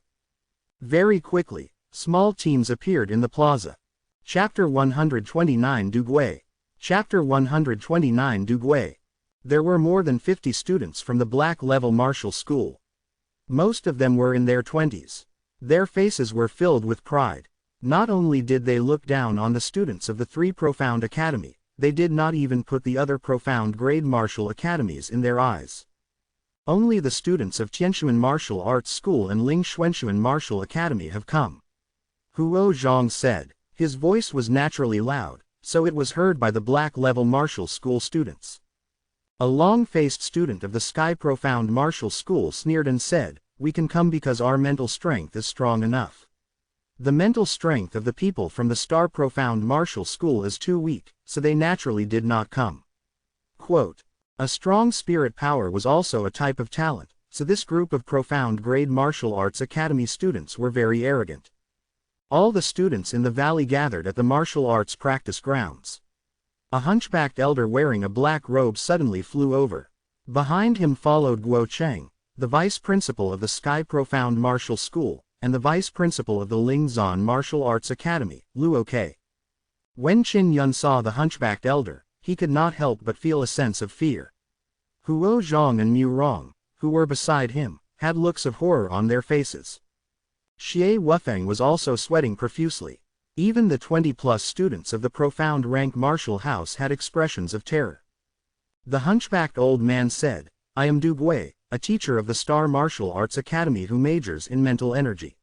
Very quickly, small teams appeared in the plaza. Chapter 129 Dugui. Chapter 129 Dugui. There were more than 50 students from the Black Level Martial School. Most of them were in their 20s. Their faces were filled with pride. Not only did they look down on the students of the three Profound Academy, they did not even put the other Profound Grade Martial Academies in their eyes. Only the students of Tianxuan Martial Arts School and Ling Xuanxuan Martial Academy have come. Huo Zhang said. His voice was naturally loud, so it was heard by the black-level martial school students. A long-faced student of the Sky Profound Martial School sneered and said, "We can come because our mental strength is strong enough. The mental strength of the people from the Star Profound Martial School is too weak, so they naturally did not come." Quote, "A strong spirit power was also a type of talent, so this group of Profound Grade Martial Arts Academy students were very arrogant. All the students in the valley gathered at the martial arts practice grounds. A hunchbacked elder wearing a black robe suddenly flew over. Behind him followed Guo Cheng, the vice principal of the Sky Profound Martial School, and the vice principal of the Lingzhan Martial Arts Academy, Luo Ke. When Qin Yun saw the hunchbacked elder, he could not help but feel a sense of fear. Huo Zhang and Mu Rong, who were beside him, had looks of horror on their faces. Xie Wufeng was also sweating profusely. Even the 20-plus students of the Profound Rank Martial House had expressions of terror. The hunchbacked old man said, "I am Du Gui, a teacher of the Star Martial Arts Academy who majors in mental energy.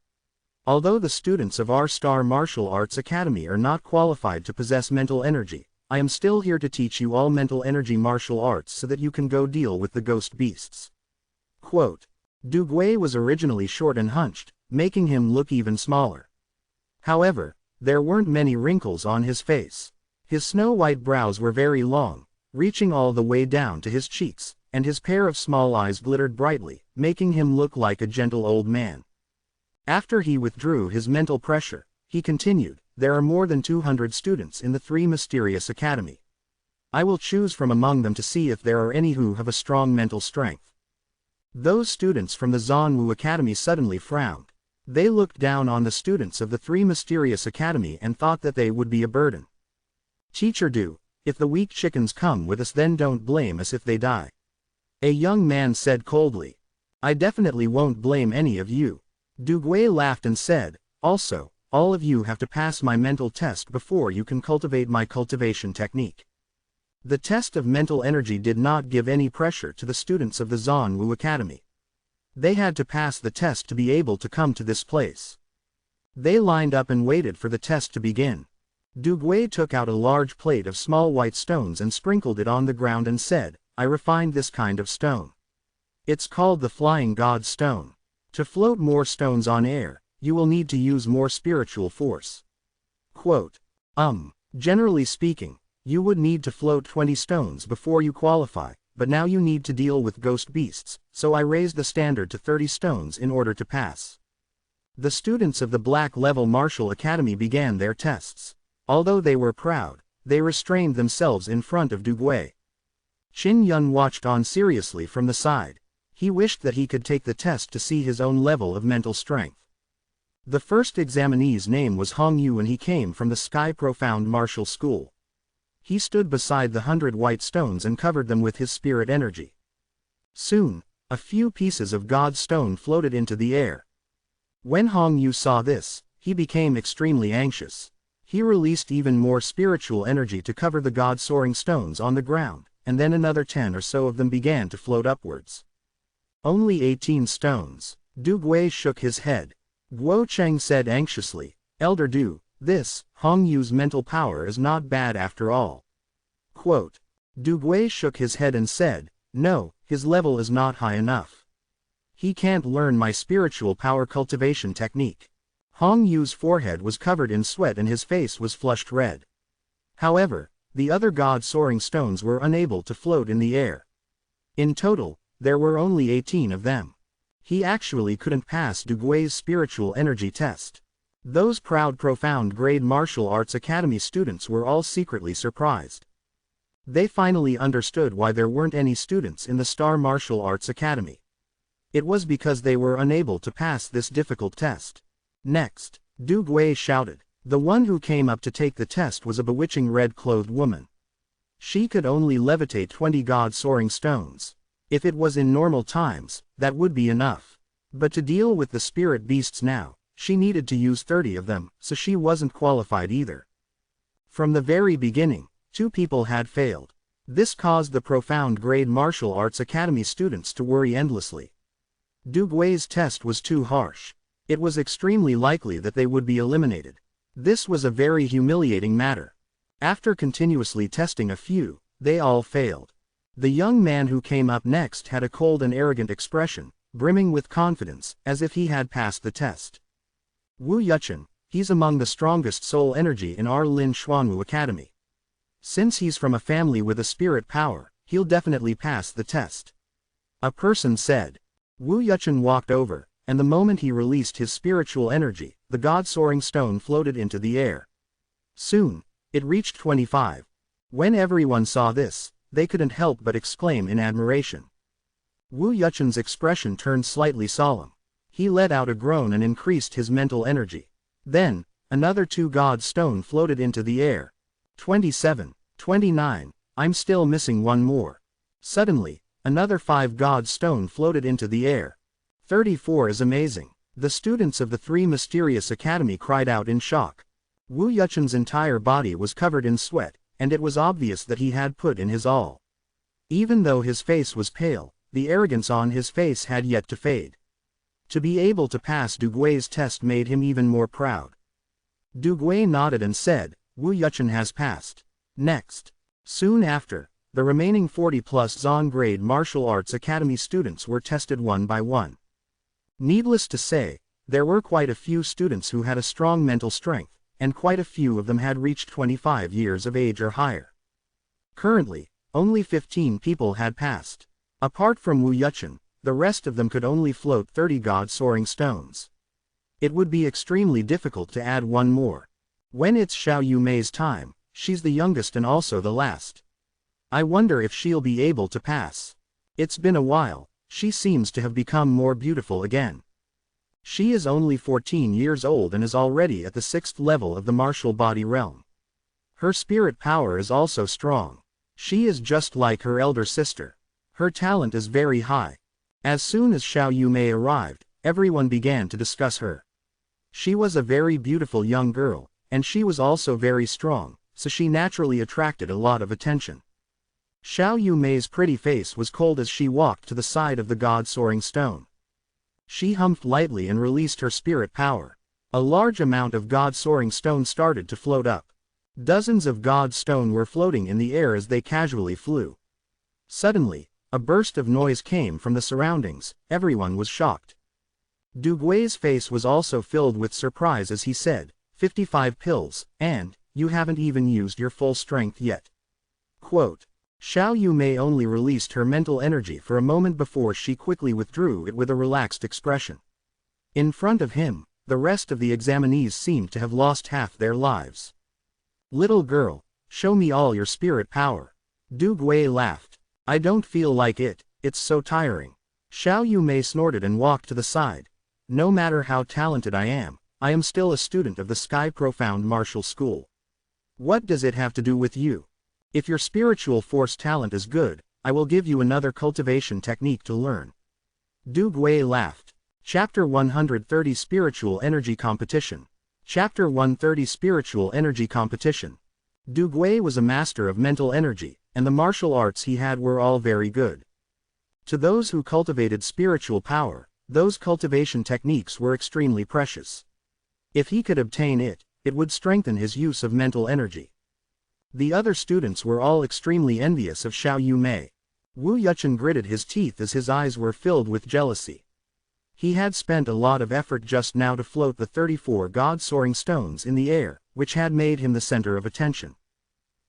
Although the students of our Star Martial Arts Academy are not qualified to possess mental energy, I am still here to teach you all mental energy martial arts so that you can go deal with the ghost beasts." Quote, Du Gui was originally short and hunched, making him look even smaller. However, there weren't many wrinkles on his face. His snow-white brows were very long, reaching all the way down to his cheeks, and his pair of small eyes glittered brightly, making him look like a gentle old man. After he withdrew his mental pressure, he continued, "There are more than 200 students in the three mysterious academy. I will choose from among them to see if there are any who have a strong mental strength." Those students from the Zanwu Academy suddenly frowned. They looked down on the students of the three mysterious academy and thought that they would be a burden. "Teacher Du, if the weak chickens come with us, then don't blame us if they die," a young man said coldly. "I definitely won't blame any of you." Du Gui laughed and said, "Also, all of you have to pass my mental test before you can cultivate my cultivation technique." The test of mental energy did not give any pressure to the students of the Zanwu Academy. They had to pass the test to be able to come to this place. They lined up and waited for the test to begin. Du Gui took out a large plate of small white stones and sprinkled it on the ground and said, "I refined this kind of stone. It's called the Flying God Stone. To float more stones on air, you will need to use more spiritual force." Quote, Generally speaking, you would need to float 20 stones before you qualify, but now you need to deal with ghost beasts, so I raised the standard to 30 stones in order to pass. The students of the Black Level Martial Academy began their tests. Although they were proud, they restrained themselves in front of Du Gui. Qin Yun watched on seriously from the side. He wished that he could take the test to see his own level of mental strength. The first examinee's name was Hong Yu and he came from the Sky Profound Martial School. He stood beside the 100 white stones and covered them with his spirit energy. Soon, a few pieces of God stone floated into the air. When Hong Yu saw this, he became extremely anxious. He released even more spiritual energy to cover the God soaring stones on the ground, and then another 10 or so of them began to float upwards. Only 18 stones. Du Gui shook his head. Guo Cheng said anxiously, "Elder Du, this, Hong Yu's mental power is not bad after all." Quote, Du Gui shook his head and said, "No, his level is not high enough. He can't learn my spiritual power cultivation technique." Hong Yu's forehead was covered in sweat and his face was flushed red. However, the other God soaring stones were unable to float in the air. In total, there were only 18 of them. He actually couldn't pass Du Gui's spiritual energy test. Those proud Profound Grade Martial Arts Academy students were all secretly surprised. They finally understood why there weren't any students in the Star Martial Arts Academy. It was because they were unable to pass this difficult test. Next, Du Gui shouted. The one who came up to take the test was a bewitching red-clothed woman. She could only levitate 20 God-soaring stones. If it was in normal times, that would be enough. But to deal with the spirit beasts now, She needed to use 30 of them, so she wasn't qualified either. From the very beginning, 2 people had failed. This caused the profound grade martial arts academy students to worry endlessly. Duguay's test was too harsh. It was extremely likely that they would be eliminated. This was a very humiliating matter. After continuously testing a few, they all failed. The young man who came up next had a cold and arrogant expression, brimming with confidence, as if he had passed the test. Wu Yuchen, he's among the strongest soul energy in our Lin Xuanwu Academy. Since he's from a family with a spirit power, he'll definitely pass the test. A person said. Wu Yuchen walked over, and the moment he released his spiritual energy, the God-soaring stone floated into the air. Soon, it reached 25. When everyone saw this, they couldn't help but exclaim in admiration. Wu Yuchen's expression turned slightly solemn. He let out a groan and increased his mental energy. Then, another 2 God stone floated into the air. 27, 29, I'm still missing one more. Suddenly, another 5 God stone floated into the air. 34 is amazing. The students of the 3 mysterious academy cried out in shock. Wu Yuchen's entire body was covered in sweat, and it was obvious that he had put in his all. Even though his face was pale, the arrogance on his face had yet to fade. To be able to pass Duguay's test made him even more proud. Duguay nodded and said, Wu Yuchen has passed. Next. Soon after, the remaining 40-plus Zon-grade martial arts academy students were tested one by one. Needless to say, there were quite a few students who had a strong mental strength, and quite a few of them had reached 25 years of age or higher. Currently, only 15 people had passed. Apart from Wu Yuchen, the rest of them could only float 30 God-soaring stones. It would be extremely difficult to add one more. When it's Xiao Yumei's time, she's the youngest and also the last. I wonder if she'll be able to pass. It's been a while, she seems to have become more beautiful again. She is only 14 years old and is already at the 6th level of the martial body realm. Her spirit power is also strong. She is just like her elder sister. Her talent is very high. As soon as Xiao Yumei arrived, everyone began to discuss her. She was a very beautiful young girl, and she was also very strong, so she naturally attracted a lot of attention. Xiao Yumei's pretty face was cold as she walked to the side of the God-soaring stone. She humped lightly and released her spirit power. A large amount of God-soaring stone started to float up. Dozens of God stone were floating in the air as they casually flew. Suddenly, a burst of noise came from the surroundings. Everyone was shocked. Duguay's face was also filled with surprise as he said, 55 pills, and, you haven't even used your full strength yet. Quote. Xiao Yumei only released her mental energy for a moment before she quickly withdrew it with a relaxed expression. In front of him, the rest of the examinees seemed to have lost half their lives. Little girl, show me all your spirit power. Duguay laughed. I don't feel like it, it's so tiring. Xiao Yumei snorted and walked to the side. No matter how talented I am still a student of the Sky Profound Martial School. What does it have to do with you? If your spiritual force talent is good, I will give you another cultivation technique to learn. Duguay laughed. Chapter 130 Spiritual Energy Competition. Chapter 130 Spiritual Energy Competition. Duguay was a master of mental energy, and the martial arts he had were all very good. To those who cultivated spiritual power, those cultivation techniques were extremely precious. If he could obtain it, it would strengthen his use of mental energy. The other students were all extremely envious of Xiao Yumei. Wu Yuchen gritted his teeth as his eyes were filled with jealousy. He had spent a lot of effort just now to float the 34 God-soaring stones in the air, which had made him the center of attention.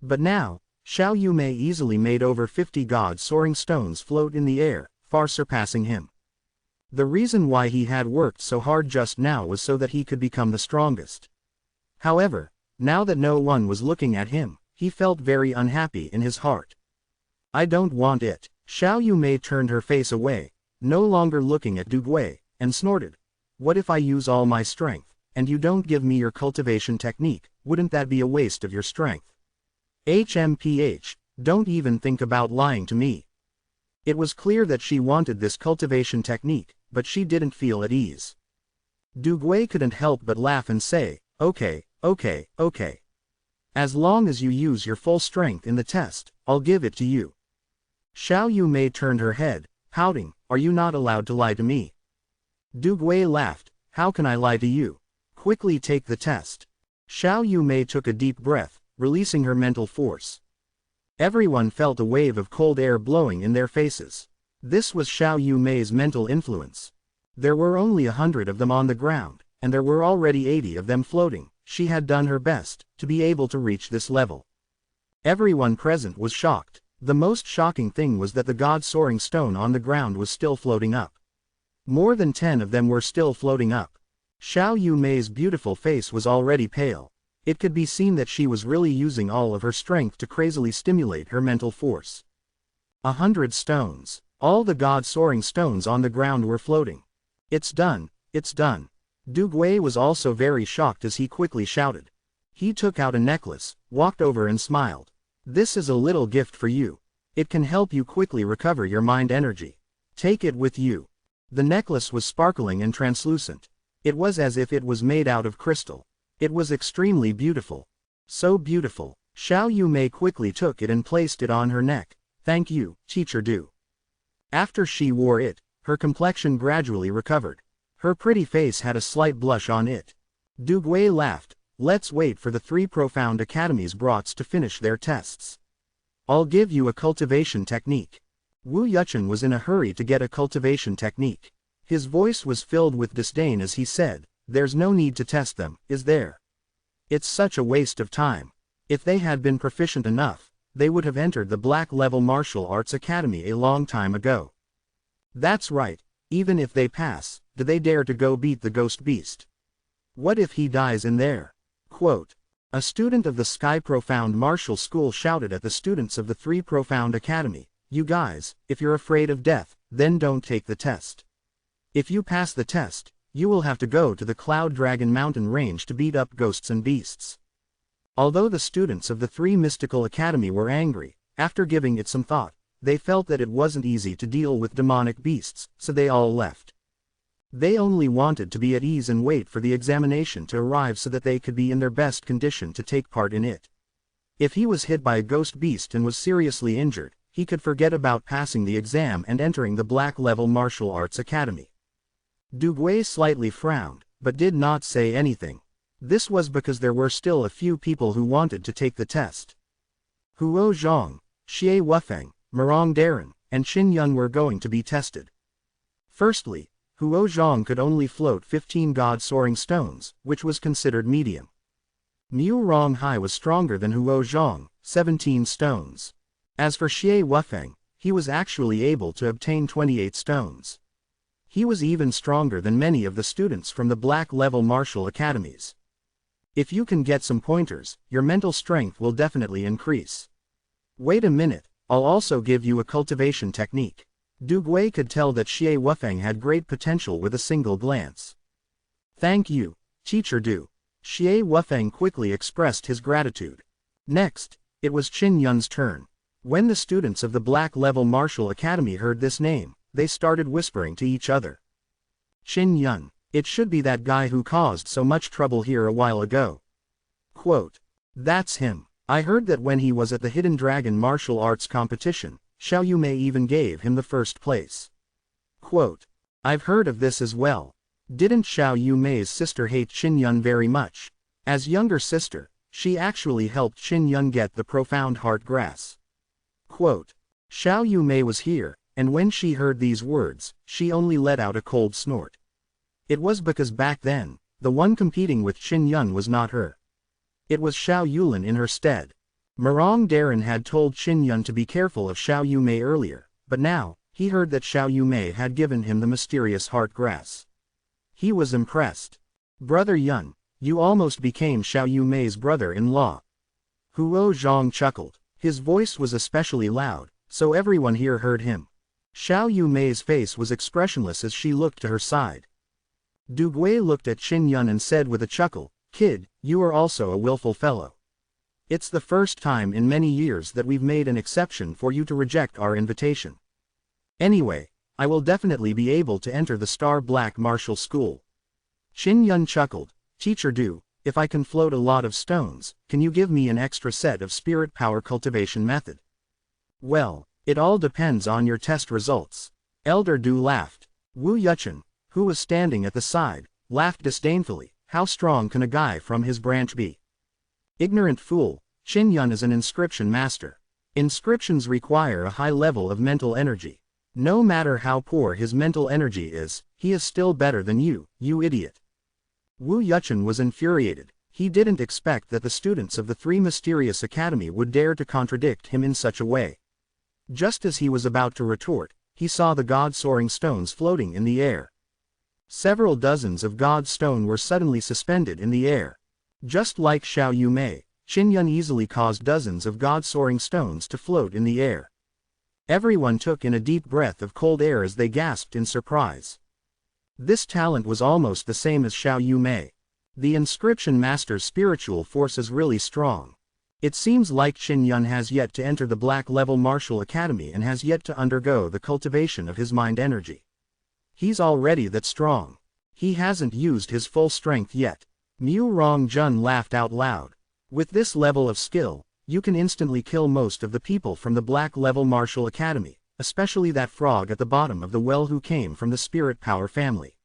But now, Xiao Yumei easily made over 50 God-soaring stones float in the air, far surpassing him. The reason why he had worked so hard just now was so that he could become the strongest. However, now that no one was looking at him, he felt very unhappy in his heart. I don't want it. Xiao Yumei turned her face away, no longer looking at Duguay, and snorted. What if I use all my strength, and you don't give me your cultivation technique? Wouldn't that be a waste of your strength? HMPH, don't even think about lying to me. It was clear that she wanted this cultivation technique, but she didn't feel at ease. Du Gui couldn't help but laugh and say, okay, okay, okay. As long as you use your full strength in the test, I'll give it to you. Xiao Yumei turned her head, pouting, are you not allowed to lie to me? Du Gui laughed, how can I lie to you? Quickly take the test. Xiao Yumei took a deep breath, releasing her mental force. Everyone felt a wave of cold air blowing in their faces. This was Xiao Yumei's mental influence. There were only 100 of them on the ground, and there were already 80 of them floating. She had done her best to be able to reach this level. Everyone present was shocked. The most shocking thing was that the god-soaring stone on the ground was still floating up. More than 10 of them were still floating up. Xiao Yumei's beautiful face was already pale. It could be seen that she was really using all of her strength to crazily stimulate her mental force. 100 stones. All the god-soaring stones on the ground were floating. It's done, it's done. Du Gui was also very shocked as he quickly shouted. He took out a necklace, walked over and smiled. This is a little gift for you. It can help you quickly recover your mind energy. Take it with you. The necklace was sparkling and translucent. It was as if it was made out of crystal. It was extremely beautiful. So beautiful. Xiao Yumei quickly took it and placed it on her neck. Thank you, Teacher Du. After she wore it, her complexion gradually recovered. Her pretty face had a slight blush on it. Du Gui laughed. Let's wait for the 3 Profound Academy's brats to finish their tests. I'll give you a cultivation technique. Wu Yuchen was in a hurry to get a cultivation technique. His voice was filled with disdain as he said, there's no need to test them, is there? It's such a waste of time. If they had been proficient enough, they would have entered the Black Level Martial Arts Academy a long time ago. That's right, even if they pass, do they dare to go beat the Ghost Beast? What if he dies in there? Quote. A student of the Sky Profound Martial School shouted at the students of the 3 Profound Academy, you guys, if you're afraid of death, then don't take the test. If you pass the test, you will have to go to the Cloud Dragon Mountain Range to beat up ghosts and beasts. Although the students of the 3 Mystical Academy were angry, after giving it some thought, they felt that it wasn't easy to deal with demonic beasts, so they all left. They only wanted to be at ease and wait for the examination to arrive so that they could be in their best condition to take part in it. If he was hit by a ghost beast and was seriously injured, he could forget about passing the exam and entering the Black Level Martial Arts Academy. Du Gui slightly frowned, but did not say anything. This was because there were still a few people who wanted to take the test. Huo Zhang, Xie Wufeng, Murong Darren, and Qin Yun were going to be tested. Firstly, Huo Zhang could only float 15 god-soaring stones, which was considered medium. Mu Ronghai was stronger than Huo Zhang, 17 stones. As for Xie Wufeng, he was actually able to obtain 28 stones. He was even stronger than many of the students from the Black Level Martial Academies. If you can get some pointers, your mental strength will definitely increase. Wait a minute, I'll also give you a cultivation technique. Du Gui could tell that Xie Wufeng had great potential with a single glance. Thank you, Teacher Du. Xie Wufeng quickly expressed his gratitude. Next, it was Qin Yun's turn. When the students of the Black Level Martial Academy heard this name, they started whispering to each other. Qin Yun, it should be that guy who caused so much trouble here a while ago. Quote. That's him. I heard that when he was at the Hidden Dragon martial arts competition, Xiao Yumei even gave him the first place. Quote. I've heard of this as well. Didn't Xiao Yumei's sister hate Qin Yun very much? As younger sister, she actually helped Qin Yun get the Profound Heart Grass. Quote. Xiao Yumei was here, and when she heard these words, she only let out a cold snort. It was because back then, the one competing with Qin Yun was not her. It was Xiao Yulin in her stead. Murong Darren had told Qin Yun to be careful of Xiao Yumei earlier, but now, he heard that Xiao Yumei had given him the mysterious heart grass. He was impressed. Brother Yun, you almost became Xiao Yumei's brother-in-law. Huo Zhang chuckled. His voice was especially loud, so everyone here heard him. Xiao Yumei's face was expressionless as she looked to her side. Du Gui looked at Qin Yun and said with a chuckle, Kid, you are also a willful fellow. It's the first time in many years that we've made an exception for you to reject our invitation. Anyway, I will definitely be able to enter the Star Black Martial School. Qin Yun chuckled. Teacher Du, if I can float a lot of stones, can you give me an extra set of spirit power cultivation method? Well, it all depends on your test results. Elder Du laughed. Wu Yuchen, who was standing at the side, laughed disdainfully. How strong can a guy from his branch be? Ignorant fool, Qin Yun is an inscription master. Inscriptions require a high level of mental energy. No matter how poor his mental energy is, he is still better than you idiot. Wu Yuchen was infuriated. He didn't expect that the students of the Three Mysterious Academy would dare to contradict him in such a way. Just as he was about to retort, he saw the god-soaring stones floating in the air. Several dozens of god stone were suddenly suspended in the air. Just like Xiao Yumei, Qin Yun easily caused dozens of god-soaring stones to float in the air. Everyone took in a deep breath of cold air as they gasped in surprise. This talent was almost the same as Xiao Yumei. The inscription master's spiritual force is really strong. It seems like Qin Yun has yet to enter the Black Level Martial Academy and has yet to undergo the cultivation of his mind energy. He's already that strong. He hasn't used his full strength yet. Mu Rongjun laughed out loud. With this level of skill, you can instantly kill most of the people from the Black Level Martial Academy, especially that frog at the bottom of the well who came from the Spirit Power family.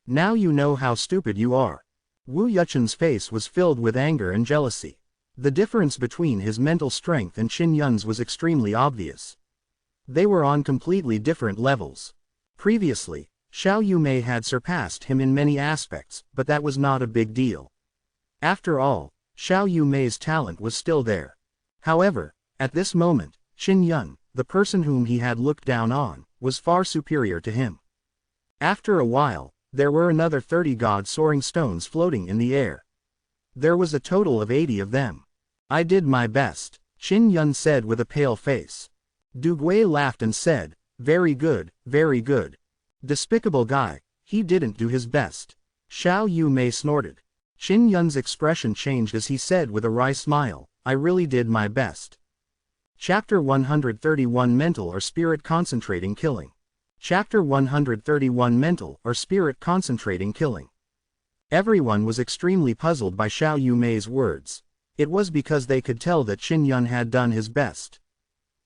Now you know how stupid you are. Wu Yuchen's face was filled with anger and jealousy. The difference between his mental strength and Qin Yun's was extremely obvious. They were on completely different levels. Previously, Xiao Yumei had surpassed him in many aspects, but that was not a big deal. After all, Xiao Yumei's talent was still there. However, at this moment, Qin Yun, the person whom he had looked down on, was far superior to him. After a while, there were another 30 god-soaring stones floating in the air. There was a total of 80 of them. I did my best, Qin Yun said with a pale face. Du Gui laughed and said, very good, very good. Despicable guy, he didn't do his best. Xiao Yumei snorted. Qin Yun's expression changed as he said with a wry smile, I really did my best. Chapter 131 Mental or Spirit Concentrating Killing. Chapter 131 Mental or Spirit Concentrating Killing. Everyone was extremely puzzled by Xiao Yumei's words. It was because they could tell that Qin Yun had done his best.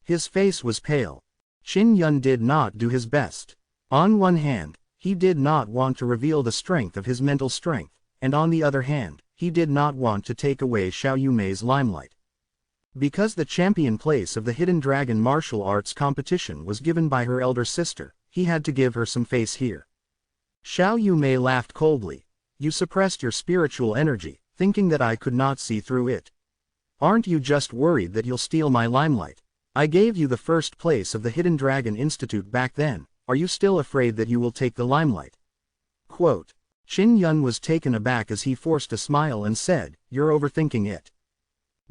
His face was pale. Qin Yun did not do his best. On one hand, he did not want to reveal the strength of his mental strength, and on the other hand, he did not want to take away Xiao Yumei's limelight. Because the champion place of the Hidden Dragon martial arts competition was given by her elder sister, he had to give her some face here. Xiao Yumei laughed coldly. You suppressed your spiritual energy, thinking that I could not see through it. Aren't you just worried that you'll steal my limelight? I gave you the first place of the Hidden Dragon Institute back then, are you still afraid that you will take the limelight? Quote. Qin Yun was taken aback as he forced a smile and said, you're overthinking it.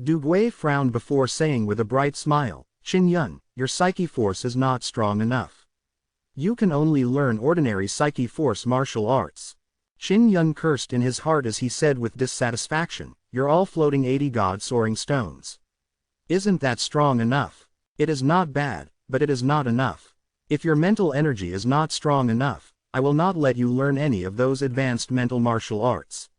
Du Gui frowned before saying with a bright smile, Qin Yun, your psyche force is not strong enough. You can only learn ordinary psyche force martial arts. Qin Yun cursed in his heart as he said with dissatisfaction, you're all floating 80 god-soaring stones. Isn't that strong enough? It is not bad, but it is not enough. If your mental energy is not strong enough, I will not let you learn any of those advanced mental martial arts.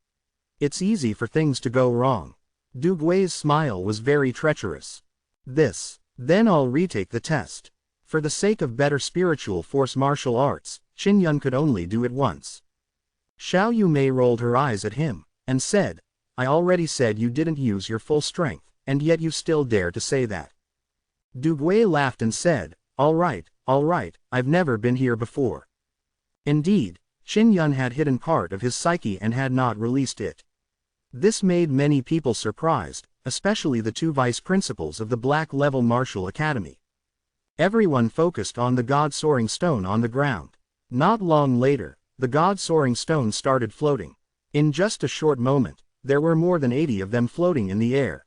It's easy for things to go wrong. Du Gui's smile was very treacherous. Then I'll retake the test. For the sake of better spiritual force martial arts, Qin Yun could only do it once. Xiao Yumei rolled her eyes at him, and said, I already said you didn't use your full strength, and yet you still dare to say that. Du Gui laughed and said, all right, I've never been here before. Indeed, Qin Yun had hidden part of his psyche and had not released it. This made many people surprised, especially the two vice principals of the Black Level Martial Academy. Everyone focused on the god-soaring stone on the ground. Not long later, the god-soaring stone started floating. In just a short moment, there were more than 80 of them floating in the air.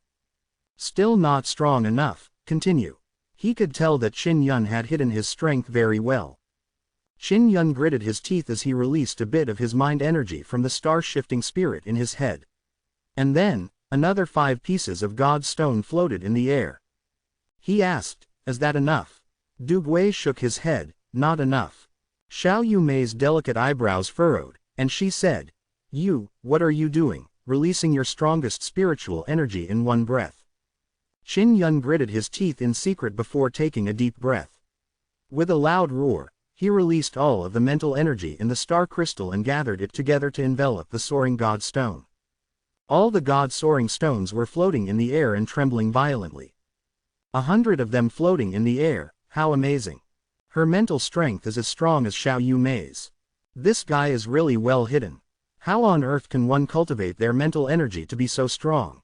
Still not strong enough, continue. He could tell that Qin Yun had hidden his strength very well. Qin Yun gritted his teeth as he released a bit of his mind energy from the star-shifting spirit in his head. And then, another 5 pieces of god stone floated in the air. He asked, is that enough? Du Gui shook his head, not enough. Xiao Yumei's delicate eyebrows furrowed, and she said, What are you doing, releasing your strongest spiritual energy in one breath? Qin Yun gritted his teeth in secret before taking a deep breath. With a loud roar, he released all of the mental energy in the star crystal and gathered it together to envelop the soaring god stone. All the god soaring stones were floating in the air and trembling violently. 100 of them floating in the air, how amazing. Her mental strength is as strong as Xiao Yu Mei's. This guy is really well hidden. How on earth can one cultivate their mental energy to be so strong?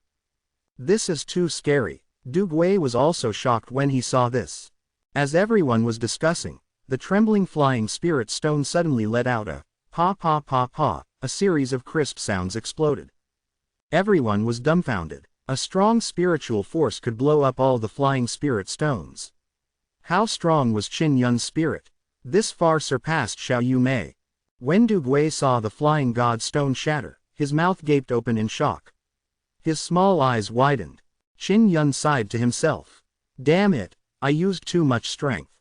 This is too scary. Du Gui was also shocked when he saw this. As everyone was discussing, the trembling flying spirit stone suddenly let out a pa pa pa pa, a series of crisp sounds exploded. Everyone was dumbfounded. A strong spiritual force could blow up all the flying spirit stones. How strong was Qin Yun's spirit? This far surpassed Xiao Yu Mei. When Du Gui saw the flying god stone shatter, his mouth gaped open in shock. His small eyes widened. Qin Yun sighed to himself. Damn it, I used too much strength.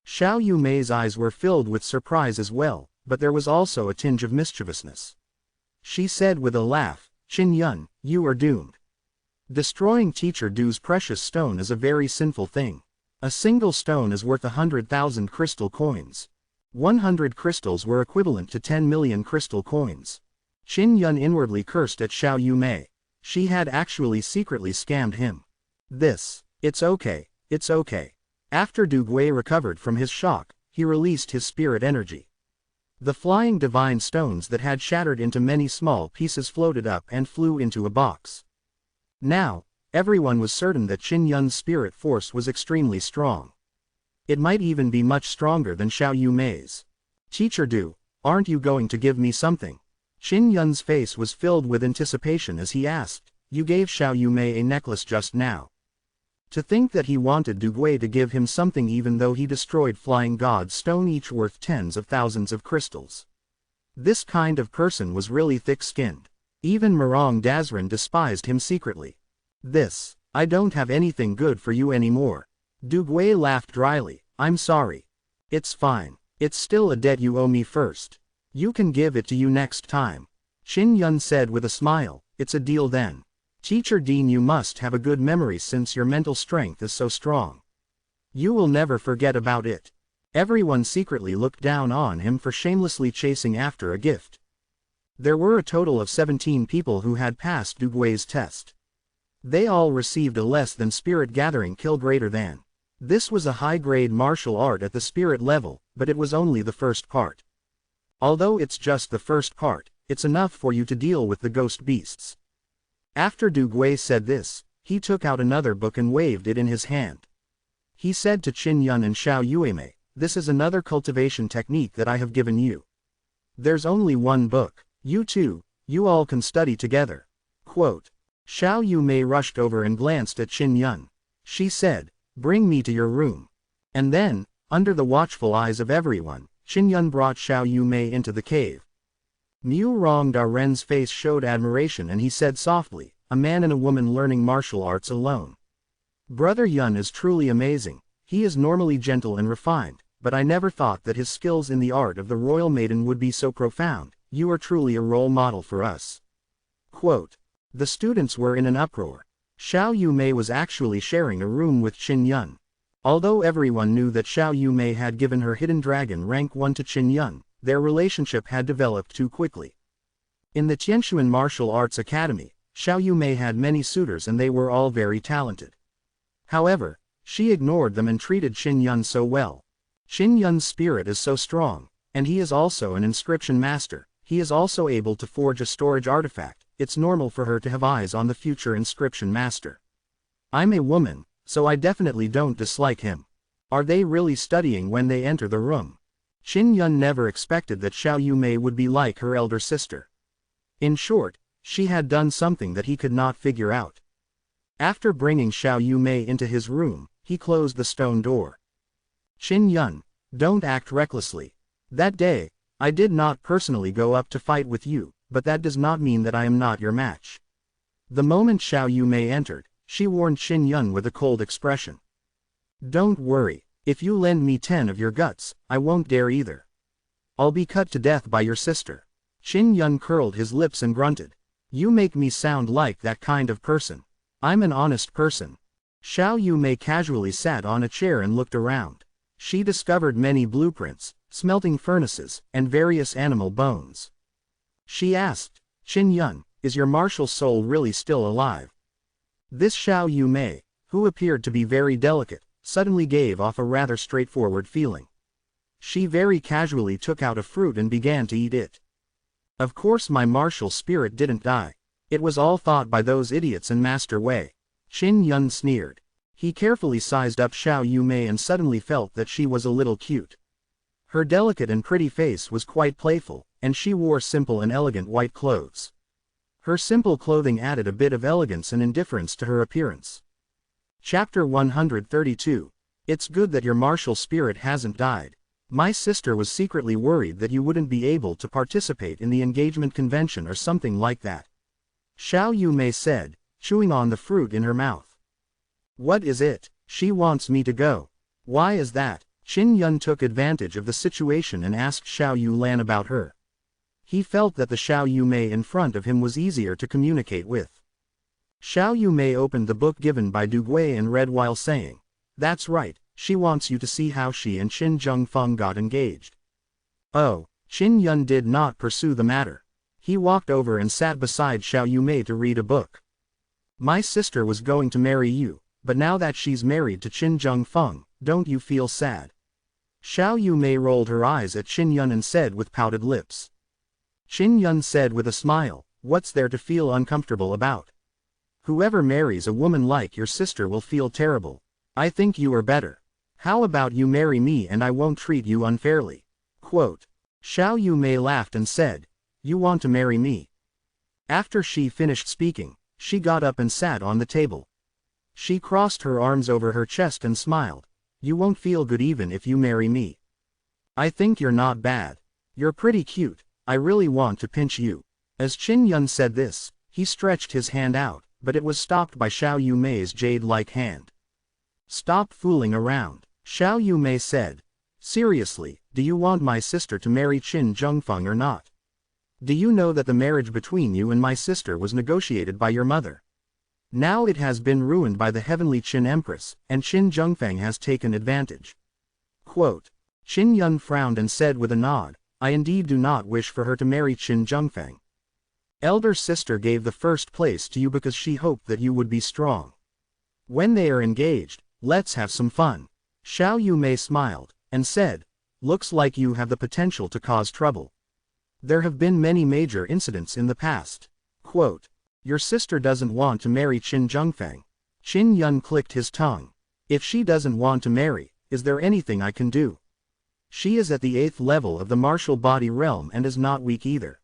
Xiao Yu Mei's eyes were filled with surprise as well, but there was also a tinge of mischievousness. She said with a laugh, Qin Yun, you are doomed. Destroying Teacher Du's precious stone is a very sinful thing. A single stone is worth 100,000 crystal coins. 100 crystals were equivalent to 10 million crystal coins. Qin Yun inwardly cursed at Xiao Yu Mei. She had actually secretly scammed him. It's okay, it's okay. After Du Gui recovered from his shock, he released his spirit energy. The flying divine stones that had shattered into many small pieces floated up and flew into a box. Now, everyone was certain that Qin Yun's spirit force was extremely strong. It might even be much stronger than Xiao Yu Mei's. Teacher Du, aren't you going to give me something? Qin Yun's face was filled with anticipation as he asked, you gave Xiao Yu Mei a necklace just now. To think that he wanted Du Gui to give him something even though he destroyed flying god stone each worth tens of thousands of crystals. This kind of person was really thick-skinned. Even Murong Dazran despised him secretly. I don't have anything good for you anymore. Du Gui laughed dryly, I'm sorry. It's fine. It's still a debt you owe me first. You can give it to you next time. Qin Yun said with a smile, it's a deal then. Teacher Dean, you must have a good memory since your mental strength is so strong. You will never forget about it. Everyone secretly looked down on him for shamelessly chasing after a gift. There were a total of 17 people who had passed Du Gui's test. They all received a less than spirit gathering kill greater than. This was a high-grade martial art at the spirit level, but it was only the first part. Although it's just the first part, it's enough for you to deal with the ghost beasts. After Du Gui said this, he took out another book and waved it in his hand. He said to Qin Yun and Xiao Yu Mei, this is another cultivation technique that I have given you. There's only one book. You all can study together. Quote. Xiao Yu Mei rushed over and glanced at Qin Yun. She said, bring me to your room. And then, under the watchful eyes of everyone, Qin Yun brought Xiao Yu Mei into the cave. Murong Daren's face showed admiration and he said softly, a man and a woman learning martial arts alone. Brother Yun is truly amazing. He is normally gentle and refined, but I never thought that his skills in the art of the royal maiden would be so profound. You are truly a role model for us. Quote. The students were in an uproar. Xiao Yu Mei was actually sharing a room with Qin Yun. Although everyone knew that Xiao Yu Mei had given her hidden dragon rank 1 to Qin Yun, their relationship had developed too quickly. In the Tianshuan Martial Arts Academy, Xiao Yu Mei had many suitors and they were all very talented. However, she ignored them and treated Qin Yun so well. Qin Yun's spirit is so strong, and he is also an inscription master. He is also able to forge a storage artifact. It's normal for her to have eyes on the future inscription master. I'm a woman, so I definitely don't dislike him. Are they really studying when they enter the room? Qin Yun never expected that Xiao Yu Mei would be like her elder sister. In short, she had done something that he could not figure out. After bringing Xiao Yu Mei into his room, he closed the stone door. Qin Yun, don't act recklessly. That day, I did not personally go up to fight with you, but that does not mean that I am not your match. The moment Xiao Yu Mei entered, she warned Qin Yun with a cold expression. Don't worry, if you lend me 10 of your guts, I won't dare either. I'll be cut to death by your sister. Qin Yun curled his lips and grunted. You make me sound like that kind of person. I'm an honest person. Xiao Yumei casually sat on a chair and looked around. She discovered many blueprints, smelting furnaces, and various animal bones. She asked, Qin Yun, is your martial soul really still alive? This Xiao Yumei, who appeared to be very delicate, suddenly gave off a rather straightforward feeling. She very casually took out a fruit and began to eat it. Of course my martial spirit didn't die. It was all thought by those idiots in Master Wei. Qin Yun sneered. He carefully sized up Xiao Yumei and suddenly felt that she was a little cute. Her delicate and pretty face was quite playful, and she wore simple and elegant white clothes. Her simple clothing added a bit of elegance and indifference to her appearance. Chapter 132. It's good that your martial spirit hasn't died. My sister was secretly worried that you wouldn't be able to participate in the engagement convention or something like that. Xiao Yumei said, chewing on the fruit in her mouth. What is it? She wants me to go. Why is that? Qin Yun took advantage of the situation and asked Xiao Yulan about her. He felt that the Xiao Yumei in front of him was easier to communicate with. Xiao Yumei opened the book given by Du Gui and read while saying, That's right, she wants you to see how she and Qin Zhengfeng got engaged. Oh, Qin Yun did not pursue the matter. He walked over and sat beside Xiao Yumei to read a book. My sister was going to marry you, but now that she's married to Qin Zhengfeng, don't you feel sad? Xiao Yumei rolled her eyes at Qin Yun and said with pouted lips. Qin Yun said with a smile, What's there to feel uncomfortable about? Whoever marries a woman like your sister will feel terrible. I think you are better. How about you marry me and I won't treat you unfairly? Quote. Xiao Yumei laughed and said, You want to marry me? After she finished speaking, she got up and sat on the table. She crossed her arms over her chest and smiled. You won't feel good even if you marry me. I think you're not bad. You're pretty cute. I really want to pinch you. As Qin Yun said this, he stretched his hand out, but it was stopped by Xiao Yumei's jade-like hand. Stop fooling around, Xiao Yumei said. Seriously, do you want my sister to marry Qin Zhengfeng or not? Do you know that the marriage between you and my sister was negotiated by your mother? Now it has been ruined by the heavenly Qin Empress, and Qin Zhengfeng has taken advantage. Quote. Qin Yun frowned and said with a nod, I indeed do not wish for her to marry Qin Zhengfeng. Elder sister gave the first place to you because she hoped that you would be strong. When they are engaged, let's have some fun. Xiao Yumei smiled, and said, Looks like you have the potential to cause trouble. There have been many major incidents in the past. Quote. Your sister doesn't want to marry Qin Zhengfeng. Qin Yun clicked his tongue. If she doesn't want to marry, is there anything I can do? She is at the 8th level of the martial body realm and is not weak either.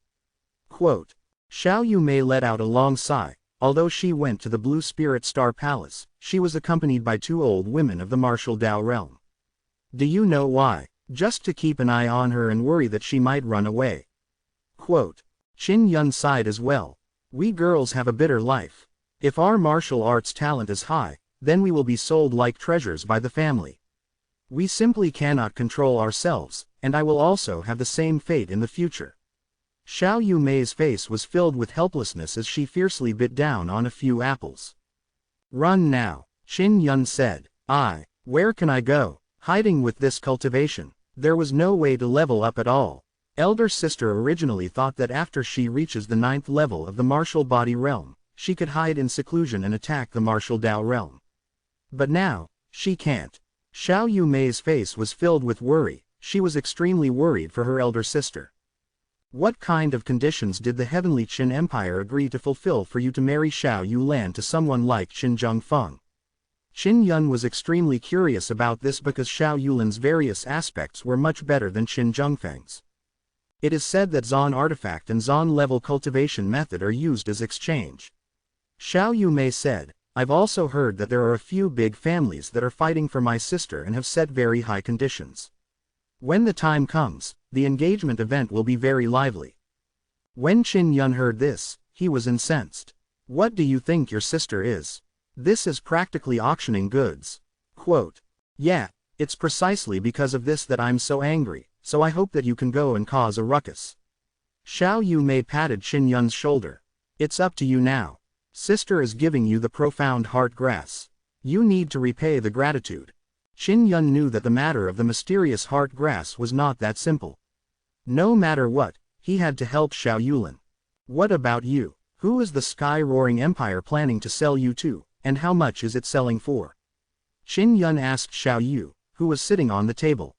Quote. Xiao Yumei let out a long sigh. Although she went to the Blue Spirit Star Palace, she was accompanied by 2 old women of the martial Dao realm. Do you know why? Just to keep an eye on her and worry that she might run away. Quote. Qin Yun sighed as well. We girls have a bitter life. If our martial arts talent is high, then we will be sold like treasures by the family. We simply cannot control ourselves, and I will also have the same fate in the future. Xiao Yumei's face was filled with helplessness as she fiercely bit down on a few apples. Run now, Qin Yun said. Where can I go? Hiding with this cultivation. There was no way to level up at all. Elder sister originally thought that after she reaches the 9th level of the martial body realm, she could hide in seclusion and attack the martial Dao realm. But now, she can't. Xiao Yumei's face was filled with worry. She was extremely worried for her elder sister. What kind of conditions did the heavenly Qin Empire agree to fulfill for you to marry Xiao Yulan to someone like Qin Zhengfeng? Qin Yun was extremely curious about this because Xiao Yulan's various aspects were much better than Qin Zhengfeng's. It is said that Zon artifact and Zon level cultivation method are used as exchange. Xiao Yumei said, I've also heard that there are a few big families that are fighting for my sister and have set very high conditions. When the time comes, the engagement event will be very lively. When Qin Yun heard this, he was incensed. What do you think your sister is? This is practically auctioning goods. Quote. Yeah, it's precisely because of this that I'm so angry. So I hope that you can go and cause a ruckus. Xiao Yumei patted Qin Yun's shoulder. It's up to you now. Sister is giving you the profound heart grass. You need to repay the gratitude. Qin Yun knew that the matter of the mysterious heart grass was not that simple. No matter what, he had to help Xiao Yulin. What about you? Who is the sky-roaring empire planning to sell you to, and how much is it selling for? Qin Yun asked Xiao Yu, who was sitting on the table.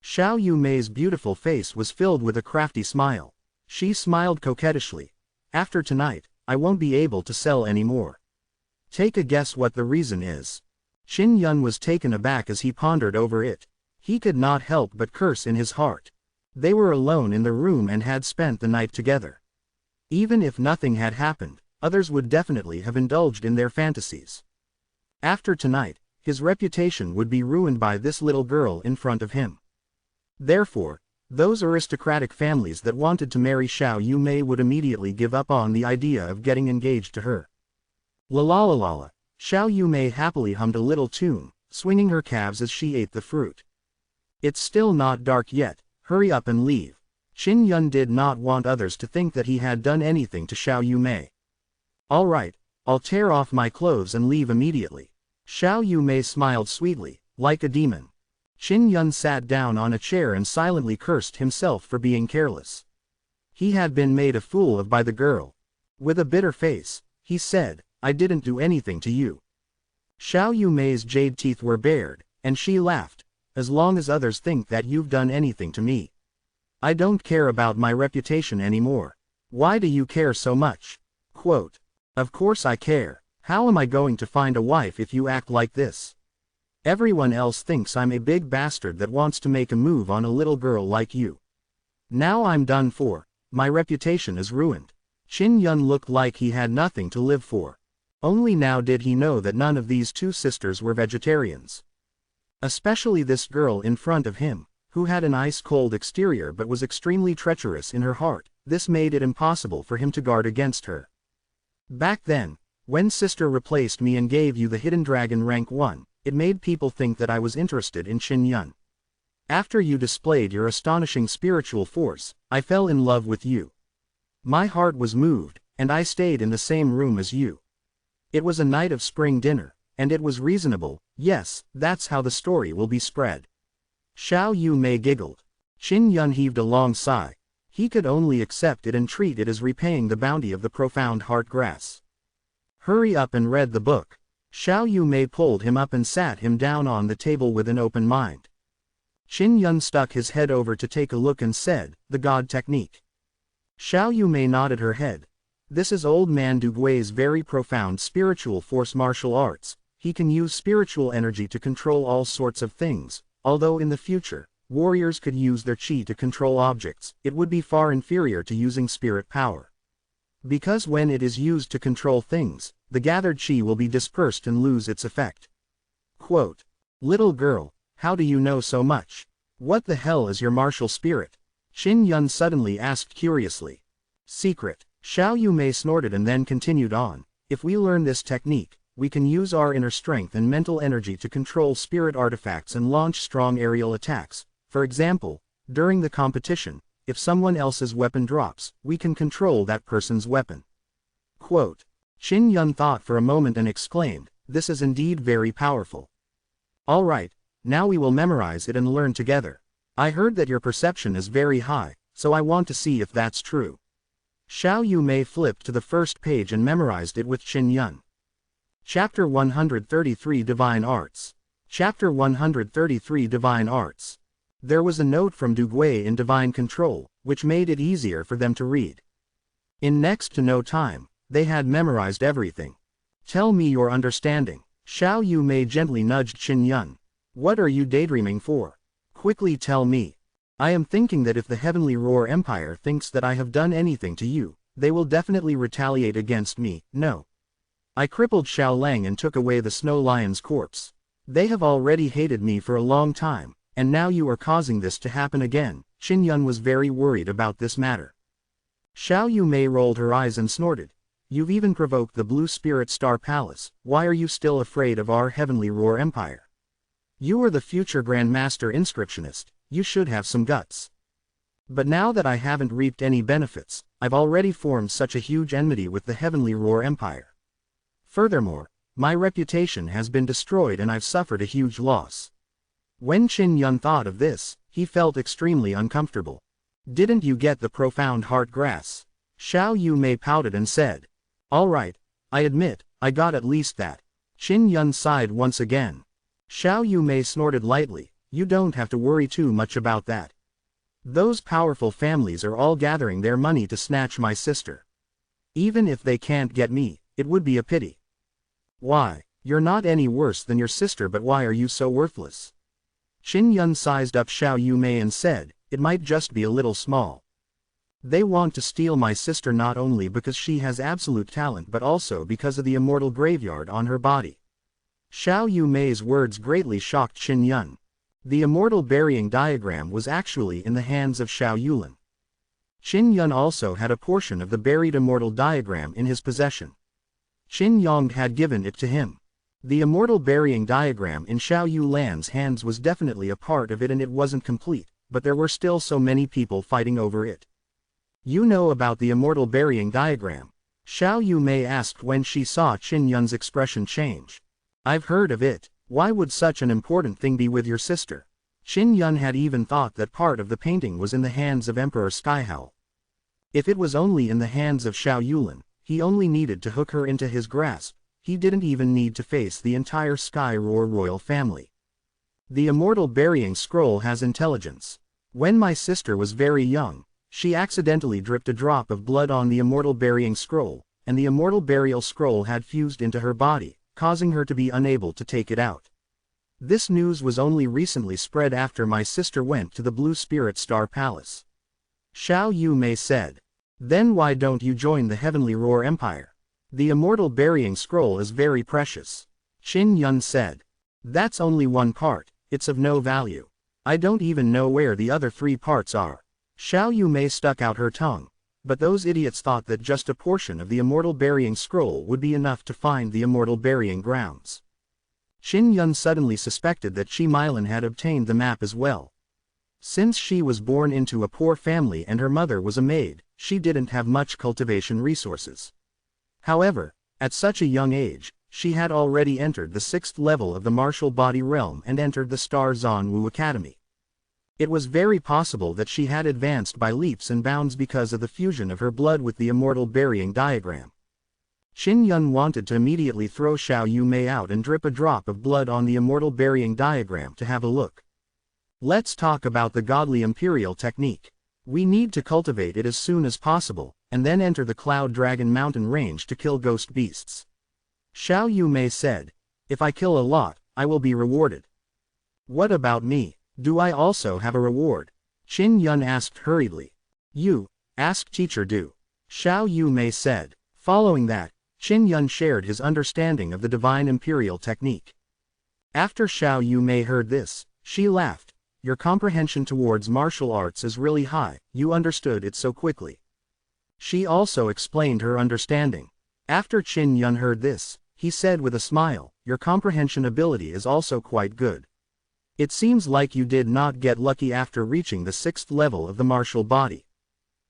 Xiao Yumei's beautiful face was filled with a crafty smile. She smiled coquettishly. After tonight, I won't be able to sell any more. Take a guess what the reason is. Qin Yun was taken aback as he pondered over it. He could not help but curse in his heart. They were alone in the room and had spent the night together. Even if nothing had happened, others would definitely have indulged in their fantasies. After tonight, his reputation would be ruined by this little girl in front of him. Therefore, those aristocratic families that wanted to marry Xiao Yumei would immediately give up on the idea of getting engaged to her. La la la la la. Xiao Yumei happily hummed a little tune, swinging her calves as she ate the fruit. It's still not dark yet, hurry up and leave. Qin Yun did not want others to think that he had done anything to Xiao Yumei. All right, I'll tear off my clothes and leave immediately. Xiao Yumei smiled sweetly, like a demon. Qin Yun sat down on a chair and silently cursed himself for being careless. He had been made a fool of by the girl. With a bitter face, he said, I didn't do anything to you. Xiao Yumei's jade teeth were bared, and she laughed. As long as others think that you've done anything to me. I don't care about my reputation anymore. Why do you care so much? Quote. Of course I care. How am I going to find a wife if you act like this? Everyone else thinks I'm a big bastard that wants to make a move on a little girl like you. Now I'm done for. My reputation is ruined. Qin Yun looked like he had nothing to live for. Only now did he know that none of these two sisters were vegetarians. Especially this girl in front of him, who had an ice-cold exterior but was extremely treacherous in her heart. This made it impossible for him to guard against her. Back then, when sister replaced me and gave you the hidden dragon rank 1, it made people think that I was interested in Qin Yun. After you displayed your astonishing spiritual force, I fell in love with you. My heart was moved, and I stayed in the same room as you. It was a night of spring dinner, and it was reasonable. Yes, that's how the story will be spread. Xiao Yumei giggled. Qin Yun heaved a long sigh. He could only accept it and treat it as repaying the bounty of the profound heart grass. Hurry up and read the book. Xiao Yumei pulled him up and sat him down on the table with an open mind. Qin Yun stuck his head over to take a look and said, the God technique. Xiao Yumei nodded her head. This is old man Duguay's very profound spiritual force martial arts. He can use spiritual energy to control all sorts of things. Although in the future, warriors could use their chi to control objects, it would be far inferior to using spirit power. Because when it is used to control things, the gathered chi will be dispersed and lose its effect. Quote. Little girl, how do you know so much? What the hell is your martial spirit? Qin Yun suddenly asked curiously. Secret. Xiao Yumei snorted and then continued on. If we learn this technique, we can use our inner strength and mental energy to control spirit artifacts and launch strong aerial attacks. For example, during the competition, if someone else's weapon drops, we can control that person's weapon. Quote. Qin Yun thought for a moment and exclaimed, this is indeed very powerful. All right, now we will memorize it and learn together. I heard that your perception is very high, so I want to see if that's true. Xiao Yumei flipped to the first page and memorized it with Qin Yun. Chapter 133 Divine Arts. Chapter 133 Divine Arts. There was a note from Duguay in Divine Control, which made it easier for them to read. In next to no time, they had memorized everything. Tell me your understanding. Xiao Yumei gently nudged Qin Yun. What are you daydreaming for? Quickly tell me. I am thinking that if the Heavenly Roar Empire thinks that I have done anything to you, they will definitely retaliate against me. No. I crippled Xiao Lang and took away the Snow Lion's corpse. They have already hated me for a long time, and now you are causing this to happen again. Qin Yun was very worried about this matter. Xiao Yumei rolled her eyes and snorted. You've even provoked the Blue Spirit Star Palace. Why are you still afraid of our Heavenly Roar Empire? You are the future Grand Master Inscriptionist. You should have some guts. But now that I haven't reaped any benefits, I've already formed such a huge enmity with the Heavenly Roar Empire. Furthermore, my reputation has been destroyed and I've suffered a huge loss. When Qin Yun thought of this, he felt extremely uncomfortable. Didn't you get the profound heart grass? Xiao Yu Mei pouted and said. All right, I admit, I got at least that. Qin Yun sighed once again. Xiao Yu Mei snorted lightly. You don't have to worry too much about that. Those powerful families are all gathering their money to snatch my sister. Even if they can't get me, it would be a pity. Why, you're not any worse than your sister, but why are you so worthless? Qin Yun sized up Xiao Yu Mei and said, it might just be a little small. They want to steal my sister not only because she has absolute talent but also because of the immortal graveyard on her body. Xiao Yu Mei's words greatly shocked Qin Yun. The immortal burying diagram was actually in the hands of Xiao Yulin. Qin Yun also had a portion of the buried immortal diagram in his possession. Qin Yong had given it to him. The immortal burying diagram in Xiao Yulan's hands was definitely a part of it, and it wasn't complete, but there were still so many people fighting over it. You know about the immortal burying diagram? Xiao Yu Mei asked when she saw Qin Yun's expression change. I've heard of it. Why would such an important thing be with your sister? Qin Yun had even thought that part of the painting was in the hands of Emperor Skyhowl. If it was only in the hands of Xiao Yulin, he only needed to hook her into his grasp. He didn't even need to face the entire Sky Roar royal family. The immortal burying scroll has intelligence. When my sister was very young, she accidentally dripped a drop of blood on the immortal burying scroll, and the immortal burial scroll had fused into her body, causing her to be unable to take it out. This news was only recently spread after my sister went to the Blue Spirit Star Palace. Xiao Yu Mei said. Then why don't you join the Heavenly Roar Empire? The immortal burying scroll is very precious. Qin Yun said. That's only one part, it's of no value. I don't even know where the other 3 parts are. Xiao Yu Mei stuck out her tongue. But those idiots thought that just a portion of the immortal burying scroll would be enough to find the immortal burying grounds. Qin Yun suddenly suspected that Qi Milan had obtained the map as well. Since she was born into a poor family and her mother was a maid, she didn't have much cultivation resources. However, at such a young age, she had already entered the 6th level of the martial body realm and entered the Star Zanwu Academy. It was very possible that she had advanced by leaps and bounds because of the fusion of her blood with the immortal burying diagram. Qin Yun wanted to immediately throw Xiao Yu Mei out and drip a drop of blood on the immortal burying diagram to have a look. Let's talk about the godly imperial technique. We need to cultivate it as soon as possible, and then enter the Cloud Dragon Mountain range to kill ghost beasts. Xiao Yu Mei said, if I kill a lot, I will be rewarded. What about me? Do I also have a reward? Qin Yun asked hurriedly. You, ask teacher Du. Xiao Yu Mei said. Following that, Qin Yun shared his understanding of the divine imperial technique. After Xiao Yu Mei heard this, she laughed. Your comprehension towards martial arts is really high, you understood it so quickly. She also explained her understanding. After Qin Yun heard this, he said with a smile, your comprehension ability is also quite good. It seems like you did not get lucky after reaching the 6th level of the martial body.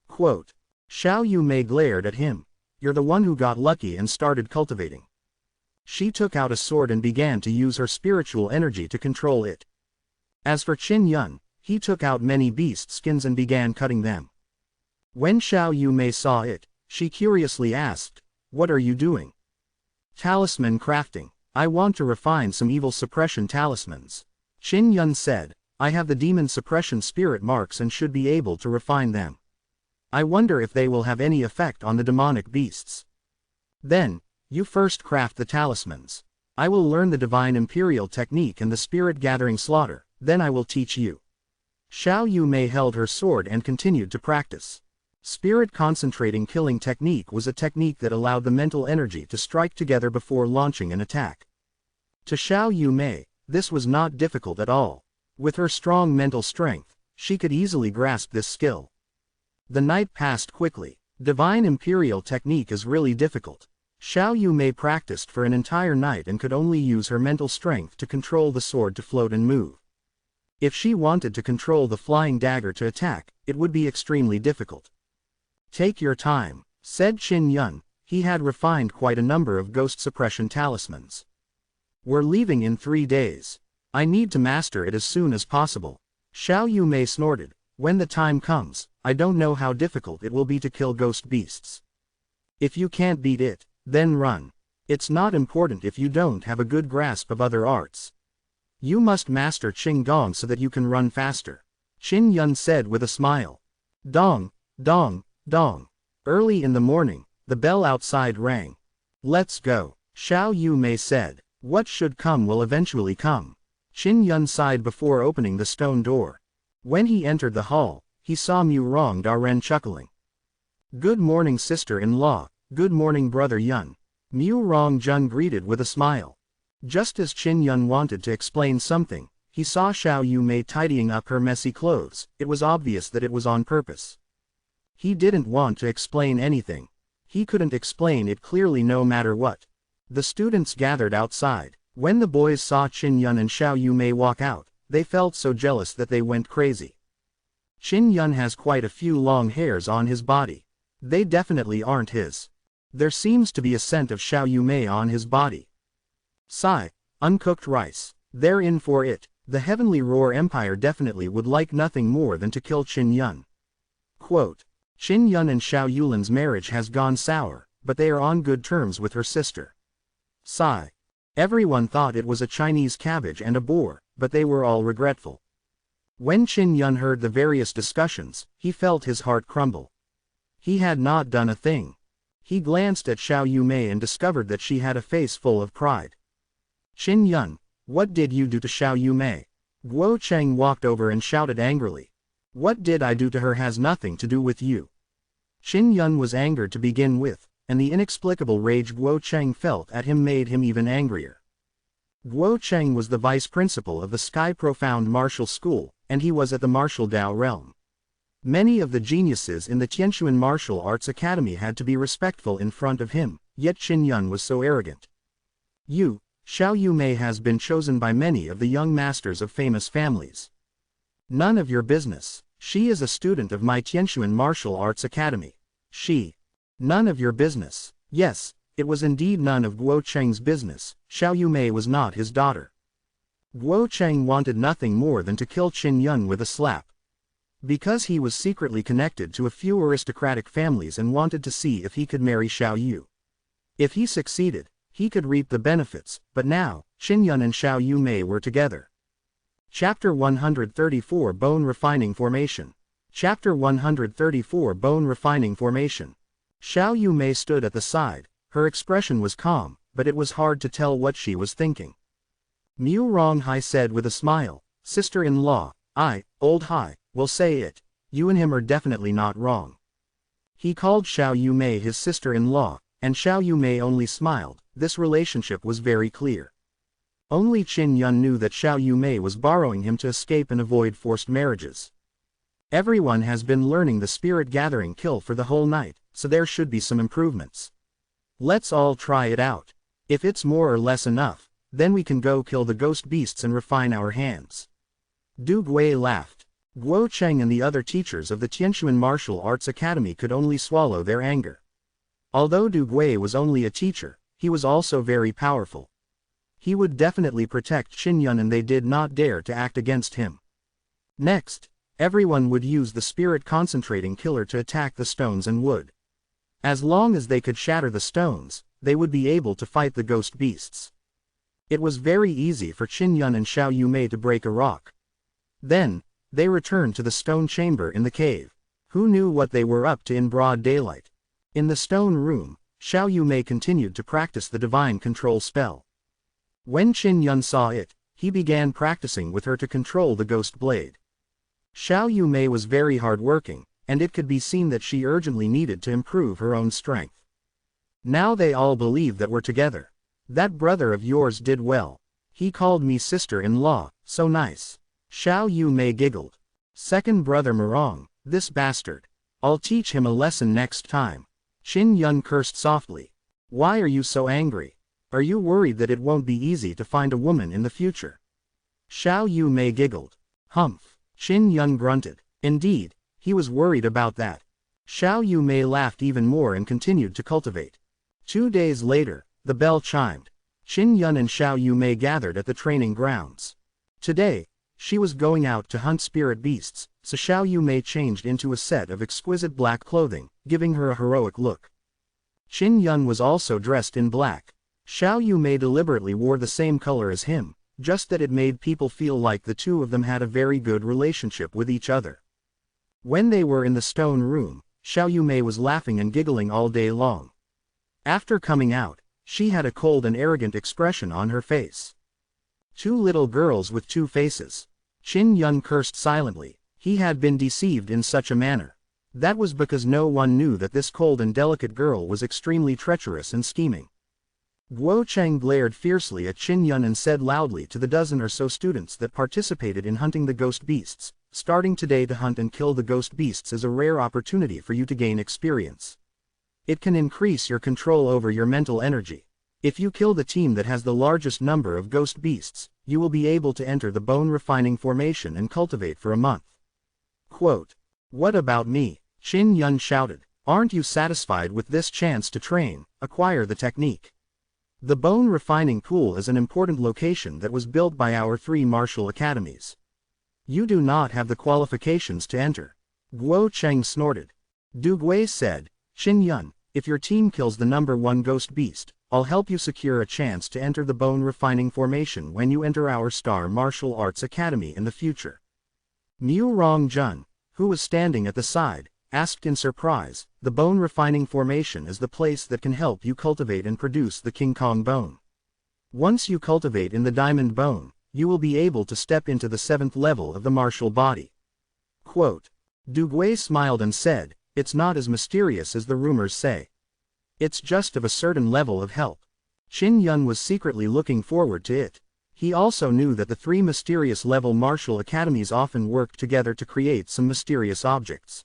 Quote. Xiao Yu Mei glared at him. You're the one who got lucky and started cultivating. She took out a sword and began to use her spiritual energy to control it. As for Qin Yun, he took out many beast skins and began cutting them. When Xiao Yu Mei saw it, she curiously asked, what are you doing? Talisman crafting. I want to refine some evil suppression talismans. Qin Yun said, I have the demon suppression spirit marks and should be able to refine them. I wonder if they will have any effect on the demonic beasts. Then, you first craft the talismans. I will learn the divine imperial technique and the spirit gathering slaughter, then I will teach you. Xiao Yu Mei held her sword and continued to practice. Spirit concentrating killing technique was a technique that allowed the mental energy to strike together before launching an attack. To Xiao Yu Mei, this was not difficult at all. With her strong mental strength, she could easily grasp this skill. The night passed quickly. Divine imperial technique is really difficult. Xiao Yu Mei practiced for an entire night and could only use her mental strength to control the sword to float and move. If she wanted to control the flying dagger to attack, it would be extremely difficult. Take your time, said Qin Yun. He had refined quite a number of ghost suppression talismans. We're leaving in 3 days. I need to master it as soon as possible. Xiao Yumei snorted. When the time comes, I don't know how difficult it will be to kill ghost beasts. If you can't beat it, then run. It's not important if you don't have a good grasp of other arts. You must master Qinggong so that you can run faster. Qin Yun said with a smile. Dong, dong, dong. Early in the morning, the bell outside rang. Let's go, Xiao Yumei said. What should come will eventually come. Qin Yun sighed before opening the stone door. When he entered the hall, he saw Mu Rong Daren chuckling. Good morning, sister-in-law. Good morning, brother Yun. Mu Rong Jun greeted with a smile. Just as Qin Yun wanted to explain something, he saw Xiao Yumei tidying up her messy clothes. It was obvious that it was on purpose. He didn't want to explain anything. He couldn't explain it clearly no matter what. The students gathered outside. When the boys saw Qin Yun and Xiao Yumei walk out, they felt so jealous that they went crazy. Qin Yun has quite a few long hairs on his body. They definitely aren't his. There seems to be a scent of Xiao Yumei on his body. Sigh, uncooked rice. They're in for it. The Heavenly Roar Empire definitely would like nothing more than to kill Qin Yun. Quote, Qin Yun and Xiao Yulin's marriage has gone sour, but they are on good terms with her sister. Sigh. Everyone thought it was a Chinese cabbage and a boar, but they were all regretful. When Qin Yun heard the various discussions, he felt his heart crumble. He had not done a thing. He glanced at Xiao Yumei and discovered that she had a face full of pride. Qin Yun, what did you do to Xiao Yumei? Guo Cheng walked over and shouted angrily. What did I do to her has nothing to do with you. Qin Yun was angered to begin with, and the inexplicable rage Guo Cheng felt at him made him even angrier. Guo Cheng was the vice principal of the Sky Profound Martial School, and he was at the Martial Dao realm. Many of the geniuses in the Tianquan Martial Arts Academy had to be respectful in front of him, yet Qin Yun was so arrogant. You, Xiao Yumei has been chosen by many of the young masters of famous families. None of your business. She is a student of my Tianquan Martial Arts Academy. She. None of your business. Yes, it was indeed none of Guo Cheng's business. Xiao Yumei was not his daughter. Guo Cheng wanted nothing more than to kill Qin Yun with a slap. Because he was secretly connected to a few aristocratic families and wanted to see if he could marry Xiao Yu. If he succeeded, he could reap the benefits, but now, Qin Yun and Xiao Yumei were together. Chapter 134 Bone Refining Formation. Chapter 134 Bone Refining Formation. Xiao Yumei stood at the side. Her expression was calm, but it was hard to tell what she was thinking. Mu Ronghai said with a smile, Sister-in-law, Old Hai, will say it. You and him are definitely not wrong. He called Xiao Yumei his sister-in-law, and Xiao Yumei only smiled. This relationship was very clear. Only Qin Yun knew that Xiao Yumei was borrowing him to escape and avoid forced marriages. Everyone has been learning the spirit gathering kill for the whole night, so there should be some improvements. Let's all try it out. If it's more or less enough, then we can go kill the ghost beasts and refine our hands. Du Gui laughed. Guo Cheng and the other teachers of the Tianquan Martial Arts Academy could only swallow their anger. Although Du Gui was only a teacher, he was also very powerful. He would definitely protect Qin Yun and they did not dare to act against him. Next, everyone would use the spirit concentrating killer to attack the stones and wood. As long as they could shatter the stones, they would be able to fight the ghost beasts. It was very easy for Qin Yun and Xiao Yumei to break a rock. Then, they returned to the stone chamber in the cave. Who knew what they were up to in broad daylight? In the stone room, Xiao Yumei continued to practice the divine control spell. When Qin Yun saw it, he began practicing with her to control the ghost blade. Xiao Yumei was very hard-working, and it could be seen that she urgently needed to improve her own strength. Now they all believe that we're together. That brother of yours did well. He called me sister-in-law, so nice. Xiao Yumei giggled. Second brother Murong, this bastard. I'll teach him a lesson next time. Qin Yun cursed softly. Why are you so angry? Are you worried that it won't be easy to find a woman in the future? Xiao Yumei giggled. Humph. Qin Yun grunted. Indeed, he was worried about that. Xiao Yumei laughed even more and continued to cultivate. 2 days later, the bell chimed. Qin Yun and Xiao Yumei gathered at the training grounds. Today, she was going out to hunt spirit beasts, so Xiao Yumei changed into a set of exquisite black clothing, giving her a heroic look. Qin Yun was also dressed in black. Xiao Yumei deliberately wore the same color as him, just that it made people feel like the two of them had a very good relationship with each other. When they were in the stone room, Xiao Yumei was laughing and giggling all day long. After coming out, she had a cold and arrogant expression on her face. 2 little girls with 2 faces. Qin Yun cursed silently. He had been deceived in such a manner. That was because no one knew that this cold and delicate girl was extremely treacherous and scheming. Guo Cheng glared fiercely at Qin Yun and said loudly to the dozen or so students that participated in hunting the ghost beasts, "Starting today to hunt and kill the ghost beasts is a rare opportunity for you to gain experience. It can increase your control over your mental energy. If you kill the team that has the largest number of ghost beasts, you will be able to enter the bone refining formation and cultivate for a month." Quote, "What about me?" Qin Yun shouted. "Aren't you satisfied with this chance to train, acquire the technique? The bone refining pool is an important location that was built by our 3 martial academies. You do not have the qualifications to enter." Guo Cheng snorted. Du Gui said, "Qin Yun, if your team kills the number 1 ghost beast, I'll help you secure a chance to enter the bone refining formation when you enter our Star Martial Arts Academy in the future." Mu Rongjun, who was standing at the side, asked in surprise, "The bone refining formation is the place that can help you cultivate and produce the King Kong bone. Once you cultivate in the diamond bone, you will be able to step into the 7th level of the martial body." Quote, Du Gui smiled and said, "It's not as mysterious as the rumors say. It's just of a certain level of help." Qin Yun was secretly looking forward to it. He also knew that the 3 mysterious level martial academies often worked together to create some mysterious objects.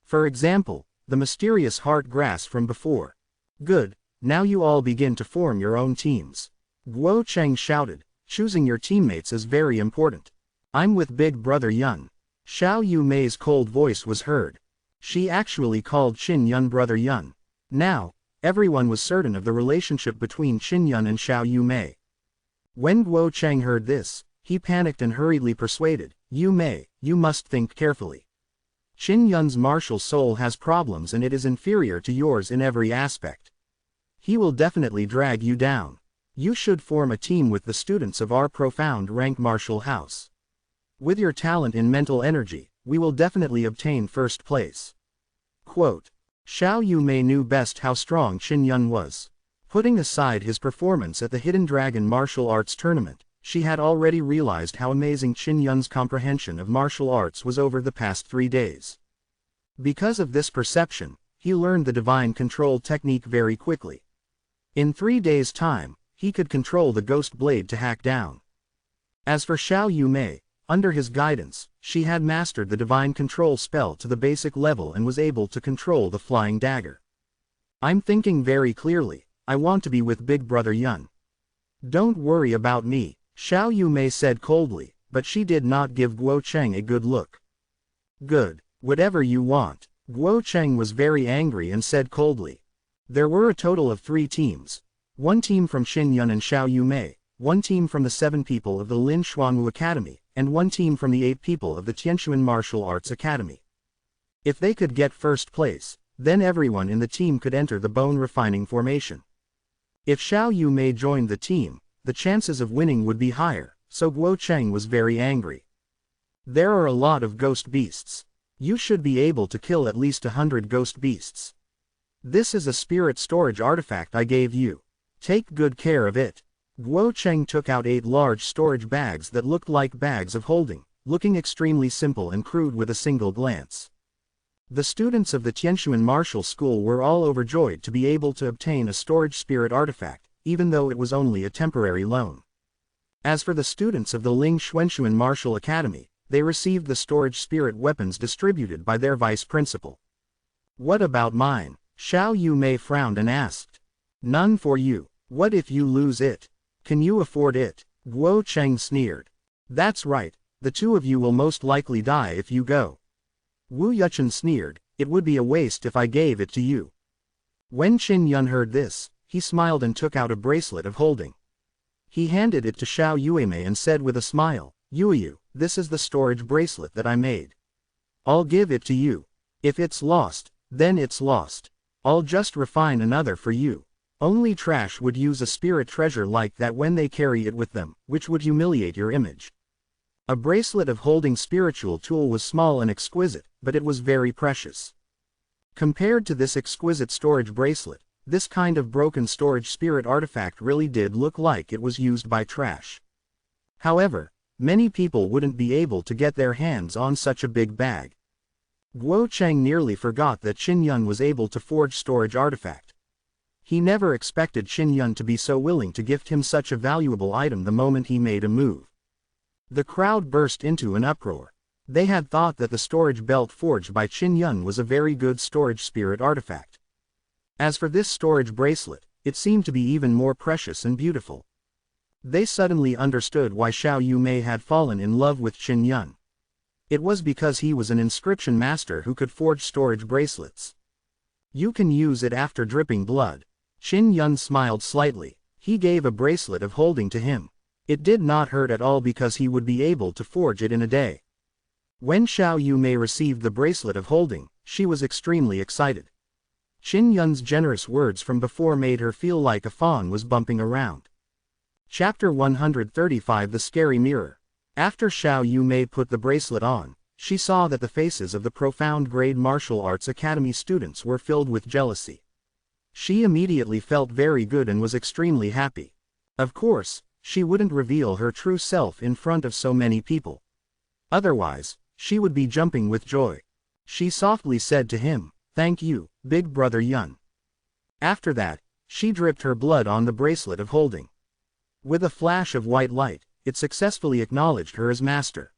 For example, the mysterious heart grass from before. "Good, now you all begin to form your own teams." Guo Cheng shouted, "Choosing your teammates is very important. I'm with Big Brother Yun." Xiao Yumei's cold voice was heard. She actually called Qin Yun Brother Yun. Now, everyone was certain of the relationship between Qin Yun and Xiao Yumei. When Guo Cheng heard this, he panicked and hurriedly persuaded, "Yumei, you must think carefully. Qin Yun's martial soul has problems and it is inferior to yours in every aspect. He will definitely drag you down. You should form a team with the students of our profound rank martial house. With your talent in mental energy, we will definitely obtain first place." Quote, Xiao Yumei knew best how strong Qin Yun was. Putting aside his performance at the Hidden Dragon Martial Arts Tournament, she had already realized how amazing Qin Yun's comprehension of martial arts was over the past 3 days. Because of this perception, he learned the divine control technique very quickly. In 3 days' time, he could control the ghost blade to hack down. As for Xiao Yumei, under his guidance, she had mastered the divine control spell to the basic level and was able to control the flying dagger. "I'm thinking very clearly. I want to be with Big Brother Yun. Don't worry about me," Xiao Yumei said coldly, but she did not give Guo Cheng a good look. "Good, whatever you want." Guo Cheng was very angry and said coldly. There were a total of 3 teams. 1 team from Qin Yun and Xiao Yumei, 1 team from the 7 people of the Lin Xuanwu Academy, and 1 team from the 8 people of the Tianquan Martial Arts Academy. If they could get first place, then everyone in the team could enter the bone refining formation. If Xiao Yumei joined the team, the chances of winning would be higher, so Guo Cheng was very angry. "There are a lot of ghost beasts. You should be able to kill at least 100 ghost beasts. This is a spirit storage artifact I gave you. Take good care of it." Guo Cheng took out 8 large storage bags that looked like bags of holding, looking extremely simple and crude with a single glance. The students of the Tianquan Martial School were all overjoyed to be able to obtain a storage spirit artifact, even though it was only a temporary loan. As for the students of the Ling Xuanxuan Martial Academy, they received the storage spirit weapons distributed by their vice principal. "What about mine?" Xiao Yumei frowned and asked. "None for you. What if you lose it? Can you afford it?" Guo Cheng sneered. "That's right, The two of you will most likely die if you go. Wu Yuchen sneered, it would be a waste if I gave it to you. When Qin Yun heard this, he smiled and took out a bracelet of holding. He handed it to Xiao Yuemei and said with a smile, Yuyu, this is the storage bracelet that I made. I'll give it to you. If it's lost, then it's lost. I'll just refine another for you. Only trash would use a spirit treasure like that when they carry it with them, which would humiliate your image. A bracelet of holding spiritual tool was small and exquisite, but it was very precious. Compared to this exquisite storage bracelet, this kind of broken storage spirit artifact really did look like it was used by trash. However, many people wouldn't be able to get their hands on such a big bag. Guo Cheng nearly forgot that Qin Yun was able to forge storage artifact. He never expected Qin Yun to be so willing to gift him such a valuable item the moment he made a move. The crowd burst into an uproar. They had thought that the storage belt forged by Qin Yun was a very good storage spirit artifact. As for this storage bracelet, it seemed to be even more precious and beautiful. They suddenly understood why Xiao Yuemei had fallen in love with Qin Yun. It was because he was an inscription master who could forge storage bracelets. You can use it after dripping blood. Qin Yun smiled slightly. He gave a bracelet of holding to him. It did not hurt at all because he would be able to forge it in a day. When Xiao Yuemei received the bracelet of holding, she was extremely excited. Qin Yun's generous words from before made her feel like a fawn was bumping around. Chapter 135 The Scary Mirror. After Xiao Yuemei put the bracelet on, she saw that the faces of the profound grade martial arts academy students were filled with jealousy. She immediately felt very good and was extremely happy. Of course, she wouldn't reveal her true self in front of so many people. Otherwise, she would be jumping with joy. She softly said to him, "Thank you, big brother Yun." After that, she dripped her blood on the bracelet of holding. With a flash of white light, it successfully acknowledged her as master.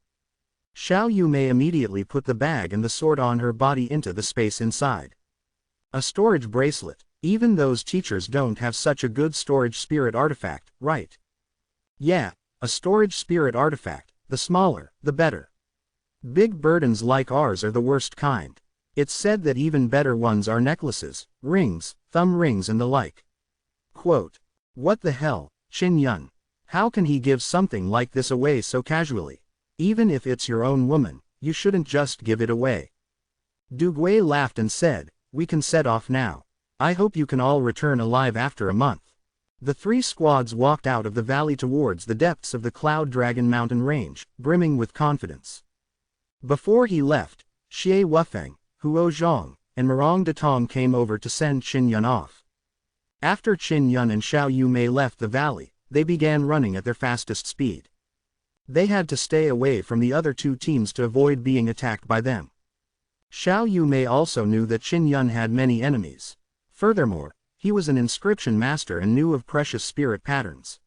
Xiao Yuemei immediately put the bag and the sword on her body into the space inside. A storage bracelet. Even those teachers don't have such a good storage spirit artifact, right? Yeah, a storage spirit artifact, the smaller, the better. Big burdens like ours are the worst kind. It's said that even better ones are necklaces, rings, thumb rings and the like. Quote, what the hell, Qin Yun? How can he give something like this away so casually? Even if it's your own woman, you shouldn't just give it away. Du Gui laughed and said, we can set off now. I hope you can all return alive after a month. The three squads walked out of the valley towards the depths of the Cloud Dragon Mountain range, brimming with confidence. Before he left, Xie Wufeng, Huo Zhong, and Murong Datong came over to send Qin Yun off. After Qin Yun and Xiao Yuemei left the valley, they began running at their fastest speed. They had to stay away from the other two teams to avoid being attacked by them. Xiao Yuemei also knew that Qin Yun had many enemies. Furthermore, he was an inscription master and knew of precious spirit patterns.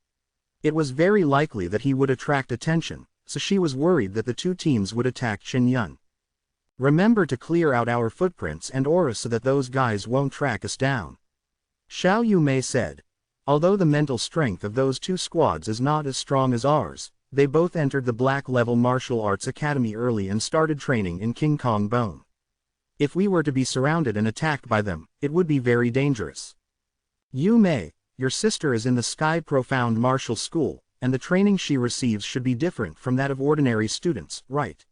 It was very likely that he would attract attention, so she was worried that the two teams would attack Qin Yun. Remember to clear out our footprints and aura so that those guys won't track us down. Xiao Yuemei said. Although the mental strength of those two squads is not as strong as ours, they both entered the Black Level Martial Arts Academy early and started training in King Kong Bone. If we were to be surrounded and attacked by them, it would be very dangerous. Yuemei, your sister is in the Sky Profound Martial School, and the training she receives should be different from that of ordinary students, right?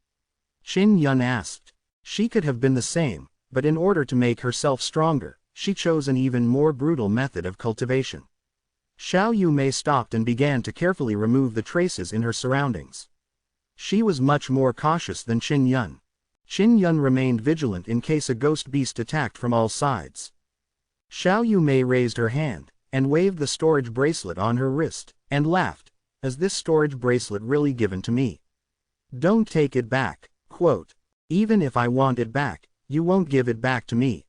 Qin Yun asked. She could have been the same, but in order to make herself stronger, she chose an even more brutal method of cultivation. Xiao Yuemei stopped and began to carefully remove the traces in her surroundings. She was much more cautious than Qin Yun. Qin Yun remained vigilant in case a ghost beast attacked from all sides. Xiao Yuemei raised her hand, and waved the storage bracelet on her wrist, and laughed. Is this storage bracelet really given to me? Don't take it back. Quote, even if I want it back, you won't give it back to me.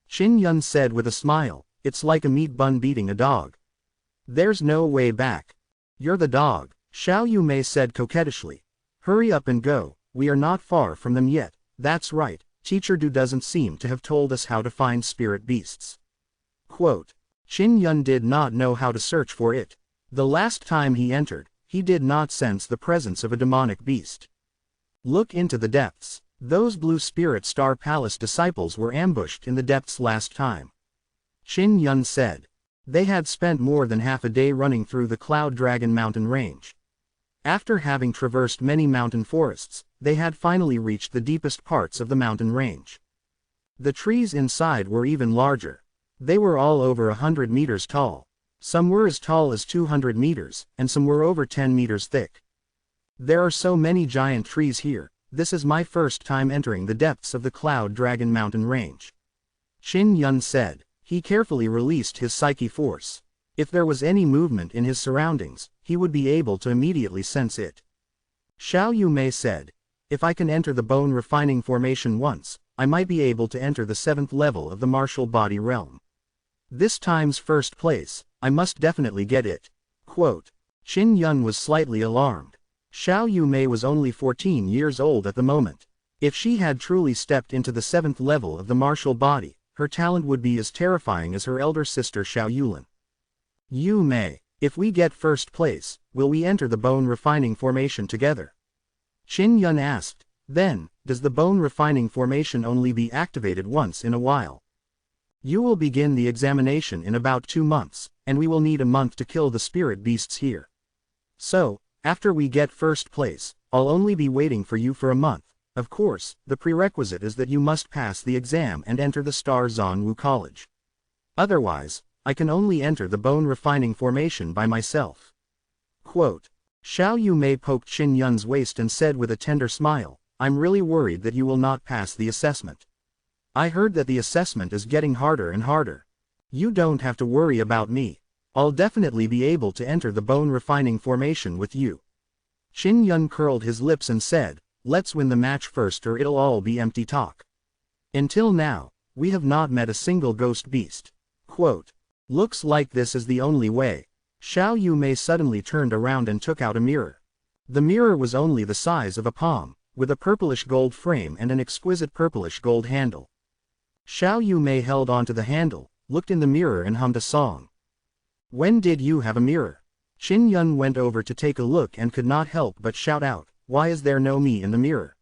Qin Yun said with a smile, it's like a meat bun beating a dog. There's no way back. You're the dog, Xiao Yuemei said coquettishly. Hurry up and go, we are not far from them yet. That's right, Teacher Du doesn't seem to have told us how to find spirit beasts. Quote, Qin Yun did not know how to search for it. The last time he entered, He did not sense the presence of a demonic beast. Look into the depths. Those Blue Spirit Star Palace disciples were ambushed in the depths last time. Qin Yun said. They had spent more than half a day running through the Cloud Dragon mountain range. After having traversed many mountain forests, they had finally reached the deepest parts of the mountain range. The trees inside were even larger. They were all over 100 meters tall. Some were as tall as 200 meters, and some were over 10 meters thick. There are so many giant trees here. This is my first time entering the depths of the Cloud Dragon mountain range. Qin Yun said. He carefully released his psyche force. If there was any movement in his surroundings, he would be able to immediately sense it. Xiao Yumei said. If I can enter the bone refining formation once, I might be able to enter the 7th level of the martial body realm. This time's first place, I must definitely get it. Quote. Qin Yun was slightly alarmed. Xiao Yumei was only 14 years old at the moment. If she had truly stepped into the 7th level of the martial body, her talent would be as terrifying as her elder sister Xiao Yulin. Yumei, if we get first place, will we enter the bone refining formation together? Qin Yun asked. Then, does the bone refining formation only be activated once in a while? You will begin the examination in about 2 months, and we will need a month to kill the spirit beasts here. So, after we get first place, I'll only be waiting for you for a month. Of course, the prerequisite is that you must pass the exam and enter the Star Zanwu College. Otherwise, I can only enter the bone refining formation by myself. Quote. Xiao Yumei poked Qin Yun's waist and said with a tender smile, I'm really worried that you will not pass the assessment. I heard that the assessment is getting harder and harder. You don't have to worry about me. I'll definitely be able to enter the bone refining formation with you. Qin Yun curled his lips and said, let's win the match first or it'll all be empty talk. Until now, we have not met a single ghost beast. Quote. Looks like this is the only way. Xiao Yumei suddenly turned around and took out a mirror. The mirror was only the size of a palm, with a purplish gold frame and an exquisite purplish gold handle. Xiao Yumei held onto the handle, looked in the mirror and hummed a song. When did you have a mirror? Qin Yun went over to take a look and could not help but shout out, why is there no me in the mirror?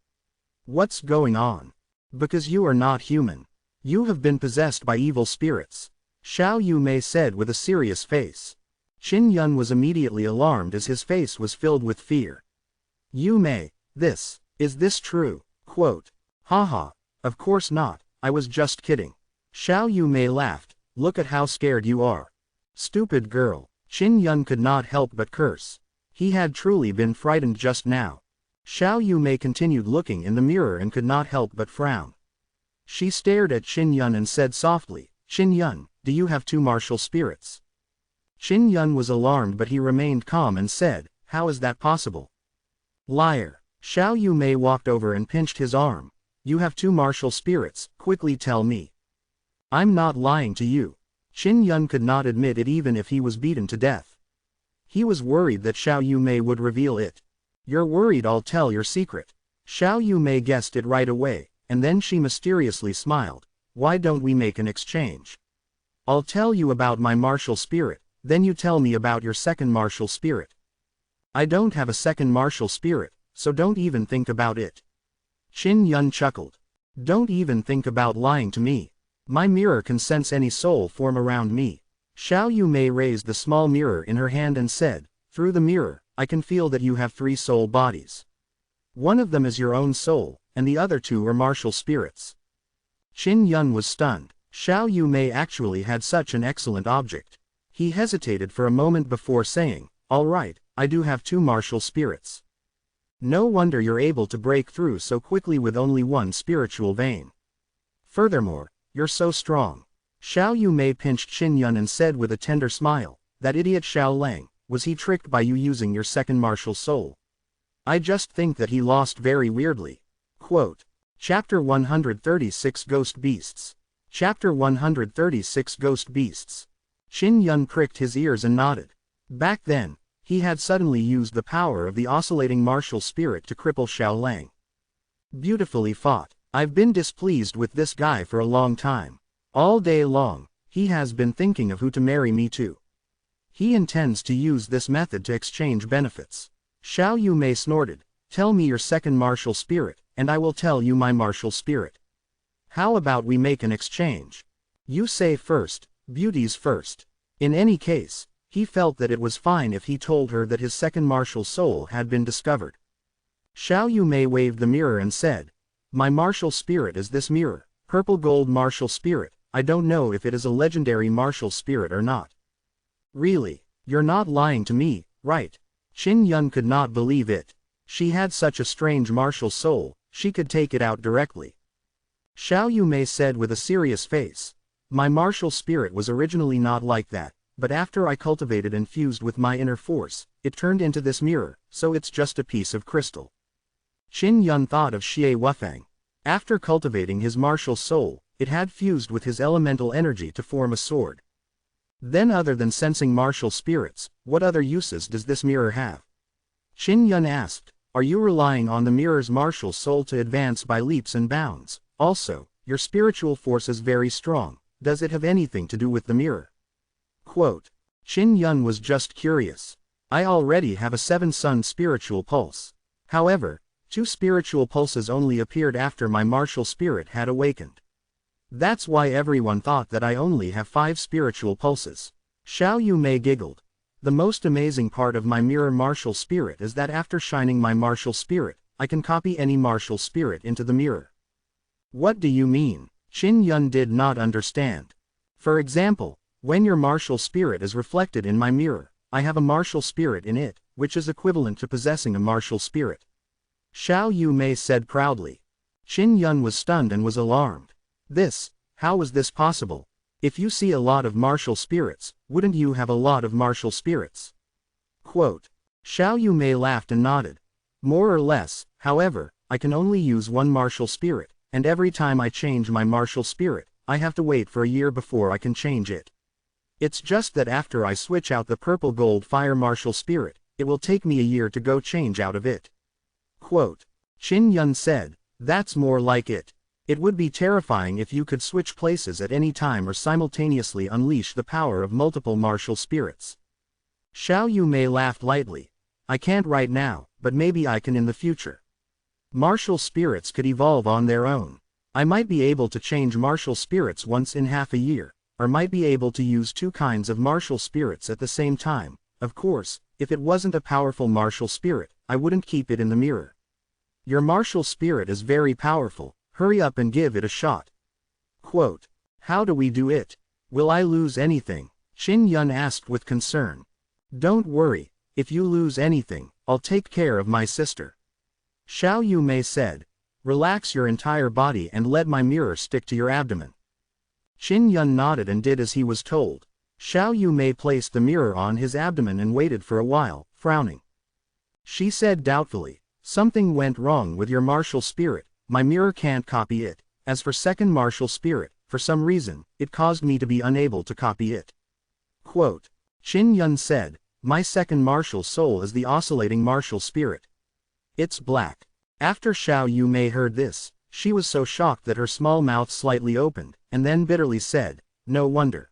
What's going on? Because you are not human. You have been possessed by evil spirits. Xiao Yumei said with a serious face. Qin Yun was immediately alarmed as his face was filled with fear. Yumei, is this true? Quote. Haha, of course not, I was just kidding. Xiao Yumei laughed, look at how scared you are. Stupid girl. Qin Yun could not help but curse. He had truly been frightened just now. Xiao Yumei continued looking in the mirror and could not help but frown. She stared at Qin Yun and said softly, Qin Yun, do you have 2 martial spirits? Qin Yun was alarmed but he remained calm and said, how is that possible? Liar. Xiao Yumei walked over and pinched his arm. You have 2 martial spirits, quickly tell me. I'm not lying to you. Qin Yun could not admit it even if he was beaten to death. He was worried that Xiao Yumei would reveal it. You're worried I'll tell your secret. Xiao Yumei guessed it right away, and then she mysteriously smiled. Why don't we make an exchange? I'll tell you about my martial spirit, then you tell me about your second martial spirit. I don't have a second martial spirit, so don't even think about it. Qin Yun chuckled. Don't even think about lying to me. My mirror can sense any soul form around me. Xiao Yumei raised the small mirror in her hand and said, through the mirror, I can feel that you have 3 soul bodies. One of them is your own soul, and the other 2 are martial spirits. Qin Yun was stunned. Xiao Yumei actually had such an excellent object. He hesitated for a moment before saying, all right, I do have 2 martial spirits. No wonder you're able to break through so quickly with only 1 spiritual vein. Furthermore, you're so strong. Xiao Yumei pinched Qin Yun and said with a tender smile, that idiot Xiao Lang, was he tricked by you using your second martial soul? I just think that he lost very weirdly. Quote. Chapter 136 Ghost Beasts. Chapter 136 Ghost Beasts. Qin Yun pricked his ears and nodded. Back then, he had suddenly used the power of the oscillating martial spirit to cripple Xiao Lang. Beautifully fought. I've been displeased with this guy for a long time. All day long, he has been thinking of who to marry me to. He intends to use this method to exchange benefits. Xiao Yumei snorted. Tell me your second martial spirit, and I will tell you my martial spirit. How about we make an exchange? You say first, beauties first. In any case, he felt that it was fine if he told her that his second martial soul had been discovered. Xiao Yumei waved the mirror and said, my martial spirit is this mirror, purple gold martial spirit. I don't know if it is a legendary martial spirit or not. Really, you're not lying to me, right? Qin Yun could not believe it. She had such a strange martial soul, she could take it out directly. Xiao Yumei said with a serious face, my martial spirit was originally not like that, but after I cultivated and fused with my inner force, it turned into this mirror, so it's just a piece of crystal. Qin Yun thought of Xie Wufang. After cultivating his martial soul, it had fused with his elemental energy to form a sword. Then other than sensing martial spirits, what other uses does this mirror have? Qin Yun asked, are you relying on the mirror's martial soul to advance by leaps and bounds? Also, your spiritual force is very strong, does it have anything to do with the mirror? Quote. Qin Yun was just curious. I already have a 7-sun spiritual pulse. However, 2 spiritual pulses only appeared after my martial spirit had awakened. That's why everyone thought that I only have 5 spiritual pulses. Xiao Yumei giggled. The most amazing part of my mirror martial spirit is that after shining my martial spirit, I can copy any martial spirit into the mirror. What do you mean? Qin Yun did not understand. For example, when your martial spirit is reflected in my mirror, I have a martial spirit in it, which is equivalent to possessing a martial spirit. Xiao Yumei said proudly. Qin Yun was stunned and was alarmed. How was this possible? If you see a lot of martial spirits, wouldn't you have a lot of martial spirits? Quote. Xiao Yumei laughed and nodded. More or less, however, I can only use one martial spirit, and every time I change my martial spirit, I have to wait for a year before I can change it. It's just that after I switch out the purple gold fire martial spirit, it will take me a year to go change out of it. Quote. Qin Yun said, that's more like it. It would be terrifying if you could switch places at any time or simultaneously unleash the power of multiple martial spirits. Xiao Yumei laughed lightly. I can't right now, but maybe I can in the future. Martial spirits could evolve on their own. I might be able to change martial spirits once in half a year, or might be able to use 2 kinds of martial spirits at the same time. Of course, if it wasn't a powerful martial spirit, I wouldn't keep it in the mirror. Your martial spirit is very powerful, hurry up and give it a shot. Quote. How do we do it? Will I lose anything? Qin Yun asked with concern. Don't worry, if you lose anything, I'll take care of my sister. Xiao Yumei said. Relax your entire body and let my mirror stick to your abdomen. Qin Yun nodded and did as he was told. Xiao Yumei placed the mirror on his abdomen and waited for a while, frowning. She said doubtfully, something went wrong with your martial spirit, my mirror can't copy it. As for second martial spirit, for some reason, it caused me to be unable to copy it. Quote. Qin Yun said, my second martial soul is the oscillating martial spirit. It's black. After Xiao Yumei heard this, she was so shocked that her small mouth slightly opened, and then bitterly said, no wonder.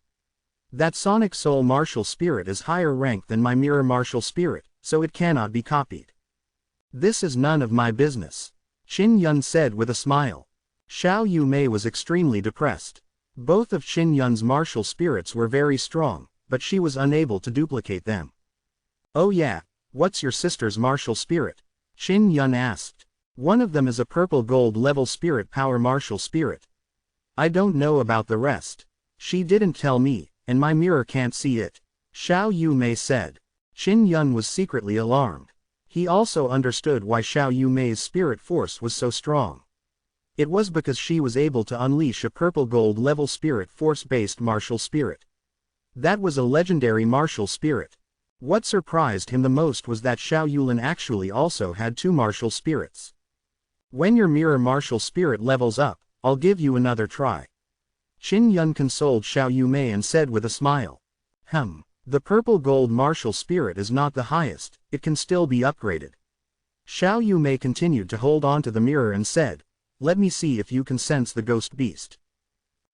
That sonic soul martial spirit is higher ranked than my mirror martial spirit, so it cannot be copied. This is none of my business. Qin Yun said with a smile. Xiao Yumei was extremely depressed. Both of Qin Yun's martial spirits were very strong, but she was unable to duplicate them. Oh yeah, what's your sister's martial spirit? Qin Yun asked. One of them is a purple gold level spirit power martial spirit. I don't know about the rest. She didn't tell me, and my mirror can't see it. Xiao Yumei said. Qin Yun was secretly alarmed. He also understood why Xiao Yumei's spirit force was so strong. It was because she was able to unleash a purple gold level spirit force-based martial spirit. That was a legendary martial spirit. What surprised him the most was that Xiao Yulin actually also had 2 martial spirits. When your mirror martial spirit levels up, I'll give you another try. Qin Yun consoled Xiao Yumei and said with a smile. The purple gold martial spirit is not the highest, it can still be upgraded. Xiao Yumei continued to hold on to the mirror and said, let me see if you can sense the ghost beast.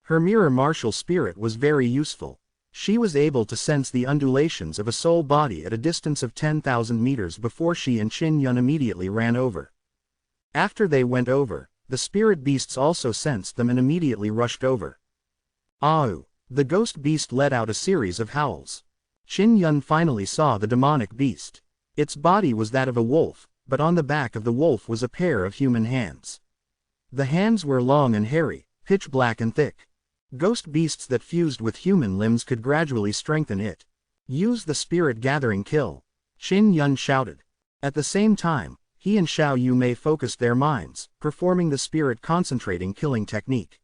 Her mirror martial spirit was very useful. She was able to sense the undulations of a soul body at a distance of 10,000 meters before she and Qin Yun immediately ran over. After they went over, the spirit beasts also sensed them and immediately rushed over. Aau! The ghost beast let out a series of howls. Qin Yun finally saw the demonic beast. Its body was that of a wolf, but on the back of the wolf was a pair of human hands. The hands were long and hairy, pitch black and thick. Ghost beasts that fused with human limbs could gradually strengthen it. Use the spirit gathering kill. Qin Yun shouted. At the same time, he and Xiao Yumei focused their minds, performing the spirit concentrating killing technique.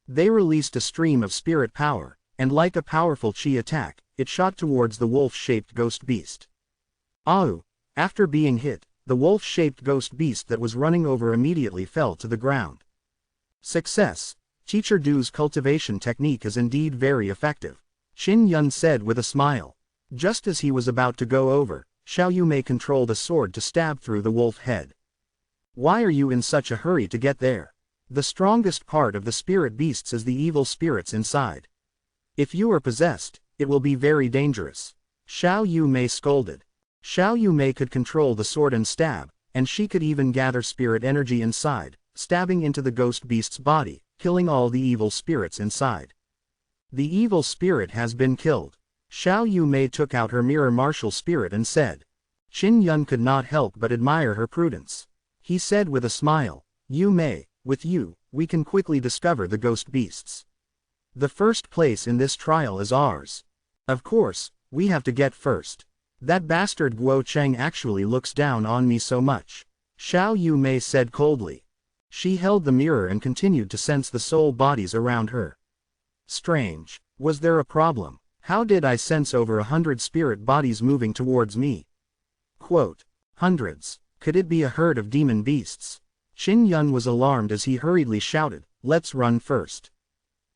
They released a stream of spirit power, and like a powerful chi attack, it shot towards the wolf-shaped ghost beast. Aau! After being hit, the wolf-shaped ghost beast that was running over immediately fell to the ground. Success! Teacher Du's cultivation technique is indeed very effective, Qin Yun said with a smile. Just as he was about to go over, Xiao Yumei controlled a sword to stab through the wolf head. Why are you in such a hurry to get there? The strongest part of the spirit beasts is the evil spirits inside. If you are possessed, it will be very dangerous. Xiao Yumei scolded. Xiao Yumei could control the sword and stab, and she could even gather spirit energy inside, stabbing into the ghost beast's body, killing all the evil spirits inside. The evil spirit has been killed. Xiao Yumei took out her mirror martial spirit and said. Qin Yun could not help but admire her prudence. He said with a smile, Yumei, with you, we can quickly discover the ghost beasts. The first place in this trial is ours. Of course, we have to get first. That bastard Guo Cheng actually looks down on me so much. Xiao Yumei said coldly. She held the mirror and continued to sense the soul bodies around her. Strange. Was there a problem? How did I sense over 100 spirit bodies moving towards me? Quote. Hundreds. Could it be a herd of demon beasts? Qin Yun was alarmed as he hurriedly shouted, let's run first.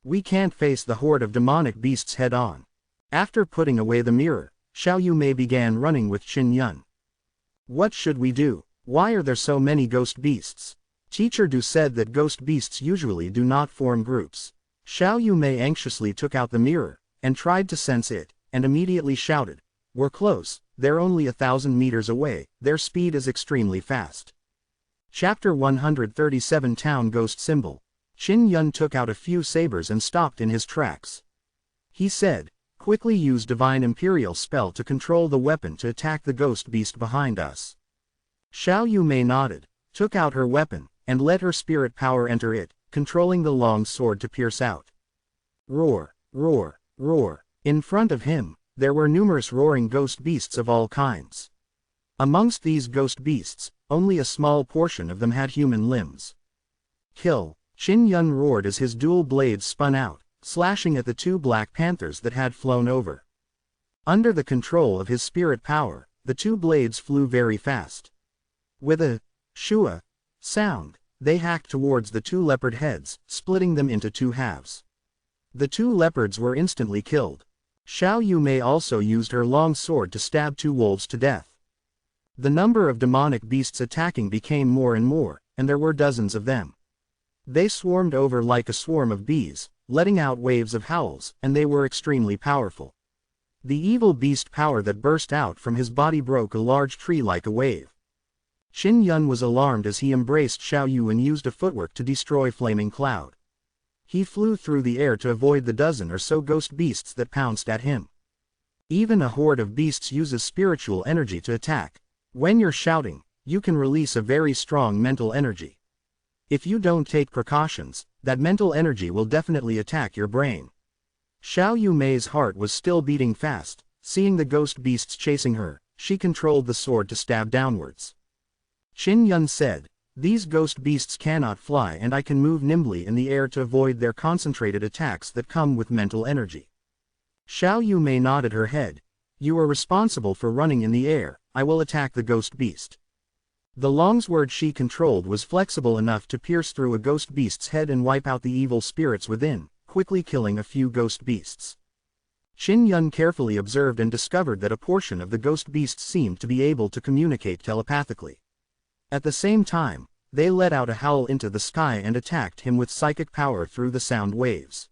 We can't face the horde of demonic beasts head on. After putting away the mirror, Xiao Yumei began running with Qin Yun. What should we do? Why are there so many ghost beasts? Teacher Du said that ghost beasts usually do not form groups. Xiao Yumei anxiously took out the mirror, and tried to sense it, and immediately shouted, we're close, they're only 1,000 meters away, their speed is extremely fast. Chapter 137 Town Ghost Symbol. Qin Yun took out a few sabers and stopped in his tracks. He said, quickly use Divine Imperial spell to control the weapon to attack the ghost beast behind us. Xiao Yumei nodded, took out her weapon, and let her spirit power enter it, controlling the long sword to pierce out. Roar, roar, roar. In front of him, there were numerous roaring ghost beasts of all kinds. Amongst these ghost beasts, only a small portion of them had human limbs. Kill! Qin Yun roared as his dual blades spun out, slashing at the two black panthers that had flown over. Under the control of his spirit power, the two blades flew very fast. With a shua sound, they hacked towards the two leopard heads, splitting them into two halves. The two leopards were instantly killed. Xiao Yumei also used her long sword to stab two wolves to death. The number of demonic beasts attacking became more and more, and there were dozens of them. They swarmed over like a swarm of bees, letting out waves of howls, and they were extremely powerful. The evil beast power that burst out from his body broke a large tree like a wave. Qin Yun was alarmed as he embraced Xiao Yu and used a footwork to destroy Flaming Cloud. He flew through the air to avoid the dozen or so ghost beasts that pounced at him. Even a horde of beasts uses spiritual energy to attack. When you're shouting, you can release a very strong mental energy. If you don't take precautions, that mental energy will definitely attack your brain. Xiao Yumei's heart was still beating fast. Seeing the ghost beasts chasing her, she controlled the sword to stab downwards. Qin Yun said, these ghost beasts cannot fly and I can move nimbly in the air to avoid their concentrated attacks that come with mental energy. Xiao Yumei nodded her head. You are responsible for running in the air, I will attack the ghost beast. The longsword she controlled was flexible enough to pierce through a ghost beast's head and wipe out the evil spirits within, quickly killing a few ghost beasts. Qin Yun carefully observed and discovered that a portion of the ghost beasts seemed to be able to communicate telepathically. At the same time, they let out a howl into the sky and attacked him with psychic power through the sound waves.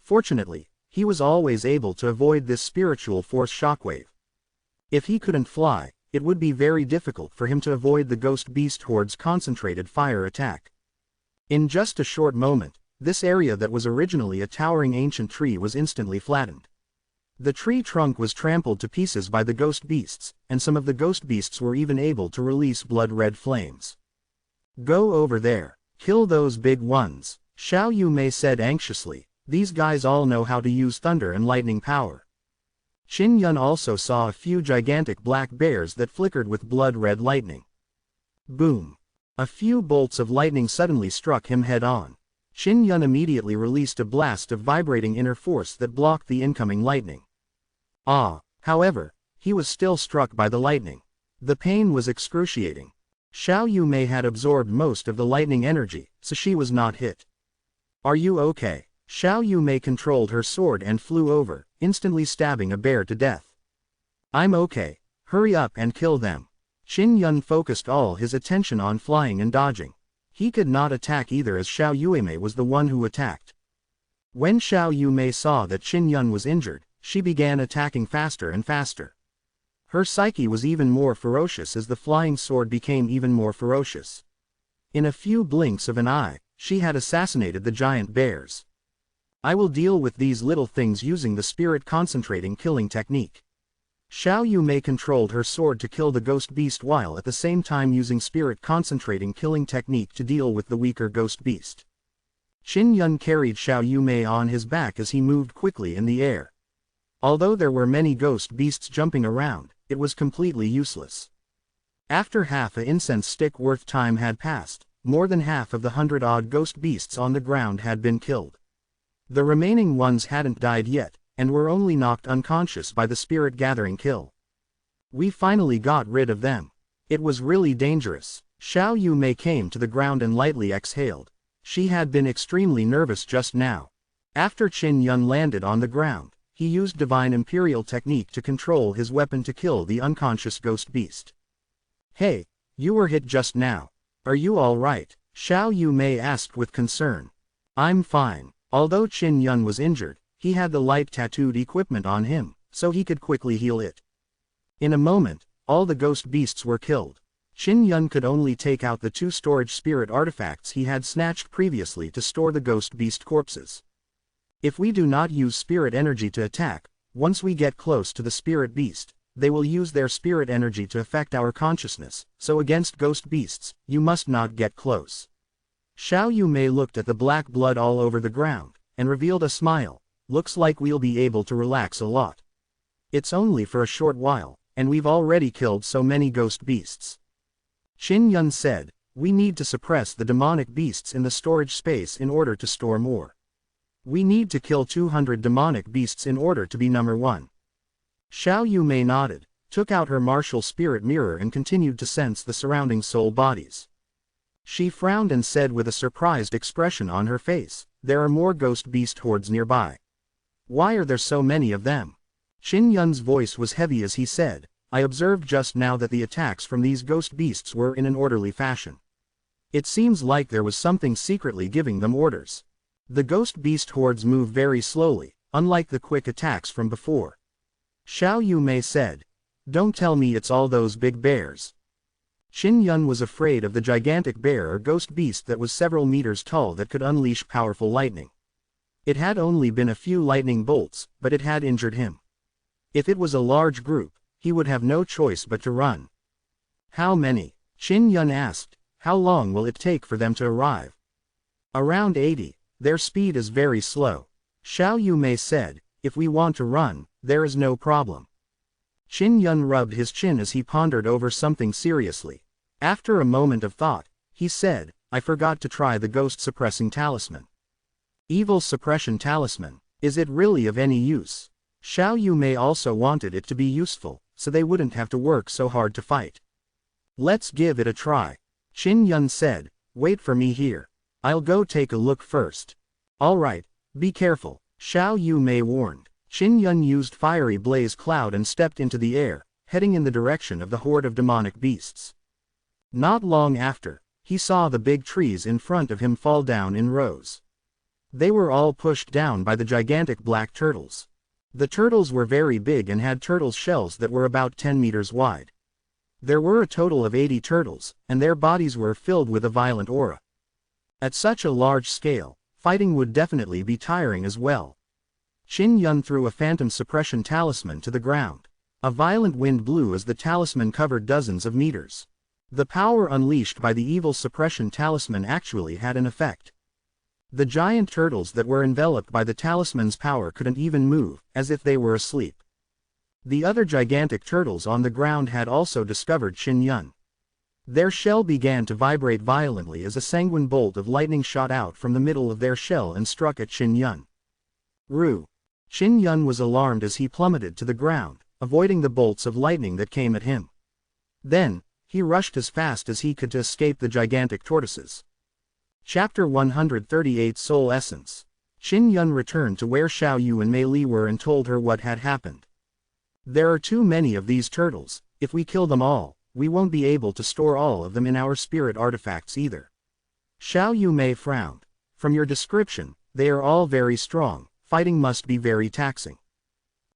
Fortunately, He was always able to avoid this spiritual force shockwave. If he couldn't fly, it would be very difficult for him to avoid the ghost beast horde's concentrated fire attack. In just a short moment, this area that was originally a towering ancient tree was instantly flattened. The tree trunk was trampled to pieces by the ghost beasts, and some of the ghost beasts were even able to release blood-red flames. "Go over there. Kill those big ones," Xiao Yumei said anxiously. "These guys all know how to use thunder and lightning power." Qin Yun also saw a few gigantic black bears that flickered with blood-red lightning. Boom! A few bolts of lightning suddenly struck him head-on. Qin Yun immediately released a blast of vibrating inner force that blocked the incoming lightning. However, he was still struck by the lightning. The pain was excruciating. Xiao Yumei had absorbed most of the lightning energy, so she was not hit. "Are you okay?" Xiao Yumei controlled her sword and flew over, instantly stabbing a bear to death. "I'm okay. Hurry up and kill them." Qin Yun focused all his attention on flying and dodging. He could not attack either as Xiao Yumei was the one who attacked. When Xiao Yumei saw that Qin Yun was injured, she began attacking faster and faster. Her psyche was even more ferocious as the flying sword became even more ferocious. In a few blinks of an eye, she had assassinated the giant bears. "I will deal with these little things using the spirit concentrating killing technique." Xiao Yumei controlled her sword to kill the ghost beast while at the same time using spirit concentrating killing technique to deal with the weaker ghost beast. Qin Yun carried Xiao Yumei on his back as he moved quickly in the air. Although there were many ghost beasts jumping around, it was completely useless. After half an incense stick worth time had passed, more than half of the 100-odd ghost beasts on the ground had been killed. The remaining ones hadn't died yet, and were only knocked unconscious by the spirit gathering kill. "We finally got rid of them. It was really dangerous." Xiao Yumei came to the ground and lightly exhaled. She had been extremely nervous just now. After Qin Yun landed on the ground, he used Divine Imperial technique to control his weapon to kill the unconscious ghost beast. "Hey, you were hit just now. Are you all right?" Xiao Yumei asked with concern. "I'm fine." Although Qin Yun was injured, he had the light tattooed equipment on him, so he could quickly heal it. In a moment, all the ghost beasts were killed. Qin Yun could only take out the 2 storage spirit artifacts he had snatched previously to store the ghost beast corpses. "If we do not use spirit energy to attack, once we get close to the spirit beast, they will use their spirit energy to affect our consciousness, so against ghost beasts, you must not get close." Xiao Yumei looked at the black blood all over the ground, and revealed a smile. "Looks like we'll be able to relax a lot. It's only for a short while, and we've already killed so many ghost beasts." Qin Yun said, "We need to suppress the demonic beasts in the storage space in order to store more. We need to kill 200 demonic beasts in order to be number 1. Xiao Yumei nodded, took out her martial spirit mirror and continued to sense the surrounding soul bodies. She frowned and said with a surprised expression on her face, "There are more ghost beast hordes nearby. Why are there so many of them?" Qin Yun's voice was heavy as he said, "I observed just now that the attacks from these ghost beasts were in an orderly fashion. It seems like there was something secretly giving them orders. The ghost beast hordes move very slowly, unlike the quick attacks from before." Xiao Yumei said, "Don't tell me it's all those big bears." Qin Yun was afraid of the gigantic bear or ghost beast that was several meters tall that could unleash powerful lightning. It had only been a few lightning bolts, but it had injured him. If it was a large group, he would have no choice but to run. "How many?" Qin Yun asked. "How long will it take for them to arrive?" "Around 80, their speed is very slow." Xiao Yumei said, "If we want to run, there is no problem." Qin Yun rubbed his chin as he pondered over something seriously. After a moment of thought, he said, "I forgot to try the ghost suppressing talisman." "Evil suppression talisman, is it really of any use?" Xiao Yumei also wanted it to be useful, so they wouldn't have to work so hard to fight. "Let's give it a try." Qin Yun said, "Wait for me here. I'll go take a look first." "All right, be careful," Xiao Yumei warned. Qin Yun used fiery blaze cloud and stepped into the air, heading in the direction of the horde of demonic beasts. Not long after, he saw the big trees in front of him fall down in rows. They were all pushed down by the gigantic black turtles. The turtles were very big and had turtles' shells that were about 10 meters wide. There were a total of 80 turtles, and their bodies were filled with a violent aura. At such a large scale, fighting would definitely be tiring as well. Qin Yun threw a phantom suppression talisman to the ground. A violent wind blew as the talisman covered dozens of meters. The power unleashed by the evil suppression talisman actually had an effect. The giant turtles that were enveloped by the talisman's power couldn't even move, as if they were asleep. The other gigantic turtles on the ground had also discovered Qin Yun. Their shell began to vibrate violently as a sanguine bolt of lightning shot out from the middle of their shell and struck at Qin Yun. Ru! Qin Yun was alarmed as he plummeted to the ground, avoiding the bolts of lightning that came at him. Then, he rushed as fast as he could to escape the gigantic tortoises. Chapter 138 Soul Essence. Qin Yun returned to where Xiao Yu and Mei Li were and told her what had happened. There are too many of these turtles. If we kill them all, we won't be able to store all of them in our spirit artifacts either. Xiao Yu Mei frowned. From your description, they are all very strong. Fighting must be very taxing.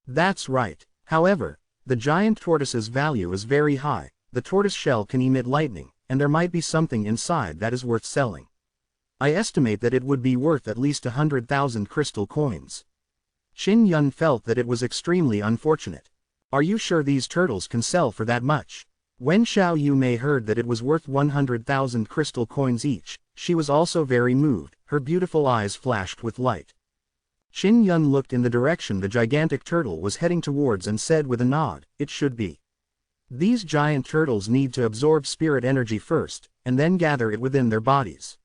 That's right. However, the giant tortoise's value is very high. The tortoise shell can emit lightning, and there might be something inside that is worth selling. I estimate that it would be worth at least 100,000 crystal coins. Qin Yun felt that it was extremely unfortunate. Are you sure these turtles can sell for that much? When Xiao Yu Mei heard that it was worth 100,000 crystal coins each, she was also very moved. Her beautiful eyes flashed with light. Qin Yun looked in the direction the gigantic turtle was heading towards and said with a nod, it should be. These giant turtles need to absorb spirit energy first, and then gather it within their bodies.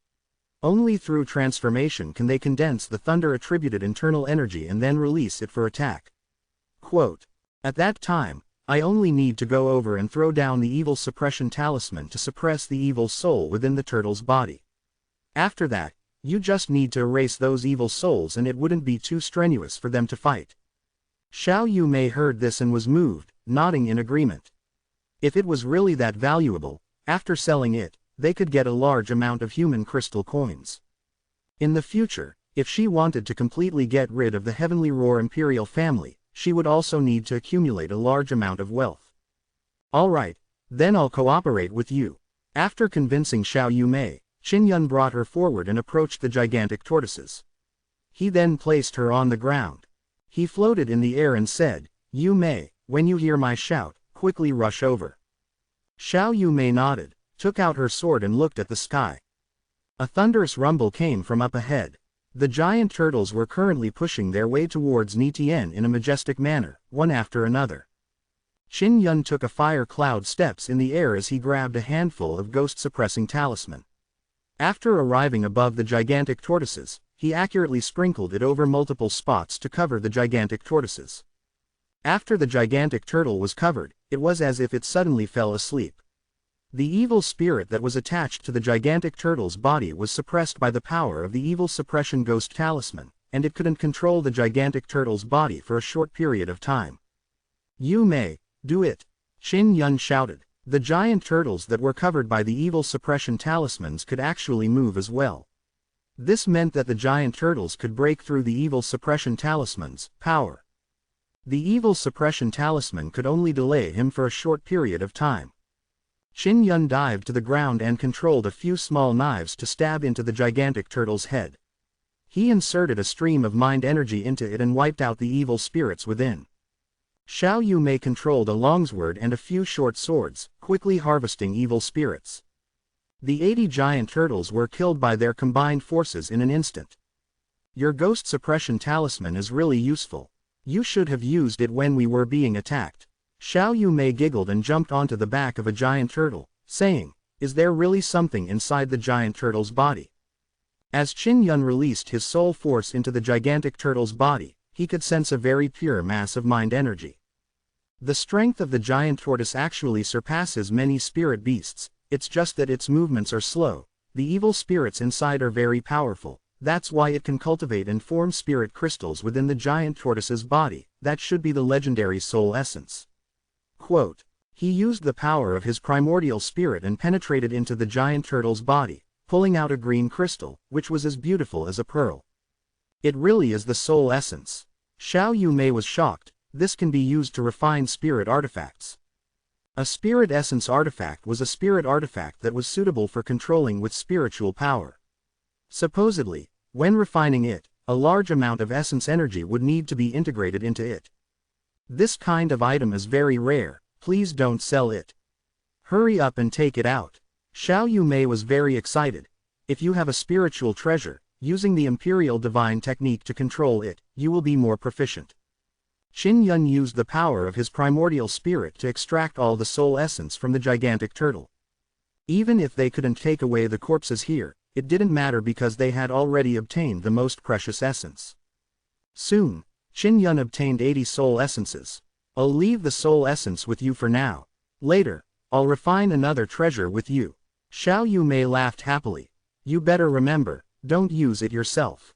Only through transformation can they condense the thunder-attributed internal energy and then release it for attack. Quote, at that time, I only need to go over and throw down the evil suppression talisman to suppress the evil soul within the turtle's body. After that, you just need to erase those evil souls and it wouldn't be too strenuous for them to fight. Xiao Yu Mei heard this and was moved, nodding in agreement. If it was really that valuable, after selling it, they could get a large amount of human crystal coins. In the future, if she wanted to completely get rid of the Heavenly Roar imperial family, she would also need to accumulate a large amount of wealth. Alright, then I'll cooperate with you. After convincing Xiao Yu Mei, Qin Yun brought her forward and approached the gigantic tortoises. He then placed her on the ground. He floated in the air and said, Yu Mei, when you hear my shout, quickly rush over. Xiao Yu Mei nodded, took out her sword and looked at the sky. A thunderous rumble came from up ahead. The giant turtles were currently pushing their way towards Nitian in a majestic manner, one after another. Qin Yun took a fire cloud steps in the air as he grabbed a handful of ghost-suppressing talisman. After arriving above the gigantic tortoises, he accurately sprinkled it over multiple spots to cover the gigantic tortoises. After the gigantic turtle was covered, it was as if it suddenly fell asleep. The evil spirit that was attached to the gigantic turtle's body was suppressed by the power of the evil suppression ghost talisman, and it couldn't control the gigantic turtle's body for a short period of time. You Mei, do it! Qin Yun shouted. The giant turtles that were covered by the evil suppression talismans could actually move as well. This meant that the giant turtles could break through the evil suppression talisman's power. The evil suppression talisman could only delay him for a short period of time. Qin Yun dived to the ground and controlled a few small knives to stab into the gigantic turtle's head. He inserted a stream of mind energy into it and wiped out the evil spirits within. Xiao Yu Mei controlled a longsword and a few short swords, quickly harvesting evil spirits. The 80 giant turtles were killed by their combined forces in an instant. Your ghost suppression talisman is really useful. You should have used it when we were being attacked. Xiao Yu Mei giggled and jumped onto the back of a giant turtle, saying, is there really something inside the giant turtle's body? As Qin Yun released his soul force into the gigantic turtle's body, he could sense a very pure mass of mind energy. The strength of the giant tortoise actually surpasses many spirit beasts, it's just that its movements are slow. The evil spirits inside are very powerful, that's why it can cultivate and form spirit crystals within the giant tortoise's body. That should be the legendary soul essence. Quote, he used the power of his primordial spirit and penetrated into the giant turtle's body, pulling out a green crystal, which was as beautiful as a pearl. It really is the soul essence. Xiao Yumei was shocked. This can be used to refine spirit artifacts. A spirit essence artifact was a spirit artifact that was suitable for controlling with spiritual power. Supposedly, when refining it, a large amount of essence energy would need to be integrated into it. This kind of item is very rare, please don't sell it. Hurry up and take it out. Xiao Yumei was very excited. If you have a spiritual treasure, using the Imperial Divine technique to control it, you will be more proficient. Qin Yun used the power of his primordial spirit to extract all the soul essence from the gigantic turtle. Even if they couldn't take away the corpses here, it didn't matter because they had already obtained the most precious essence. Soon, Qin Yun obtained 80 soul essences. I'll leave the soul essence with you for now. Later, I'll refine another treasure with you. Xiao Yumei laughed happily. You better remember, don't use it yourself.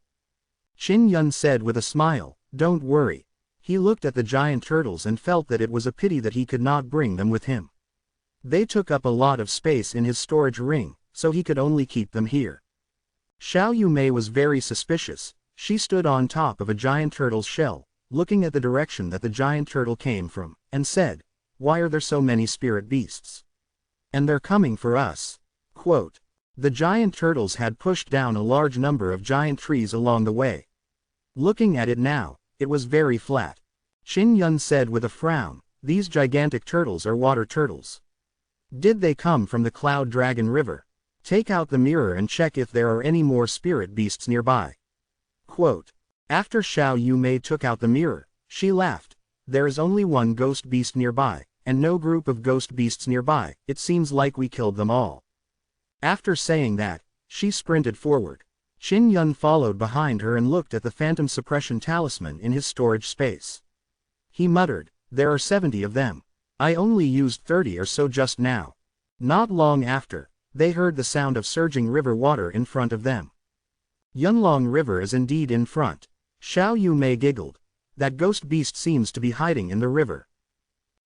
Qin Yun said with a smile, don't worry. He looked at the giant turtles and felt that it was a pity that he could not bring them with him. They took up a lot of space in his storage ring, so he could only keep them here. Xiao Yumei was very suspicious. She stood on top of a giant turtle's shell, looking at the direction that the giant turtle came from, and said, why are there so many spirit beasts? And they're coming for us. Quote, the giant turtles had pushed down a large number of giant trees along the way. Looking at it now, it was very flat. Qin Yun said with a frown, these gigantic turtles are water turtles. Did they come from the Cloud Dragon River? Take out the mirror and check if there are any more spirit beasts nearby. Quote, after Xiao Yumei took out the mirror, she laughed. There is only one ghost beast nearby, and no group of ghost beasts nearby. It seems like we killed them all. After saying that, she sprinted forward. Qin Yun followed behind her and looked at the phantom suppression talisman in his storage space. He muttered, there are 70 of them. I only used 30 or so just now. Not long after, they heard the sound of surging river water in front of them. Yunlong River is indeed in front. Xiao Yumei giggled. That ghost beast seems to be hiding in the river.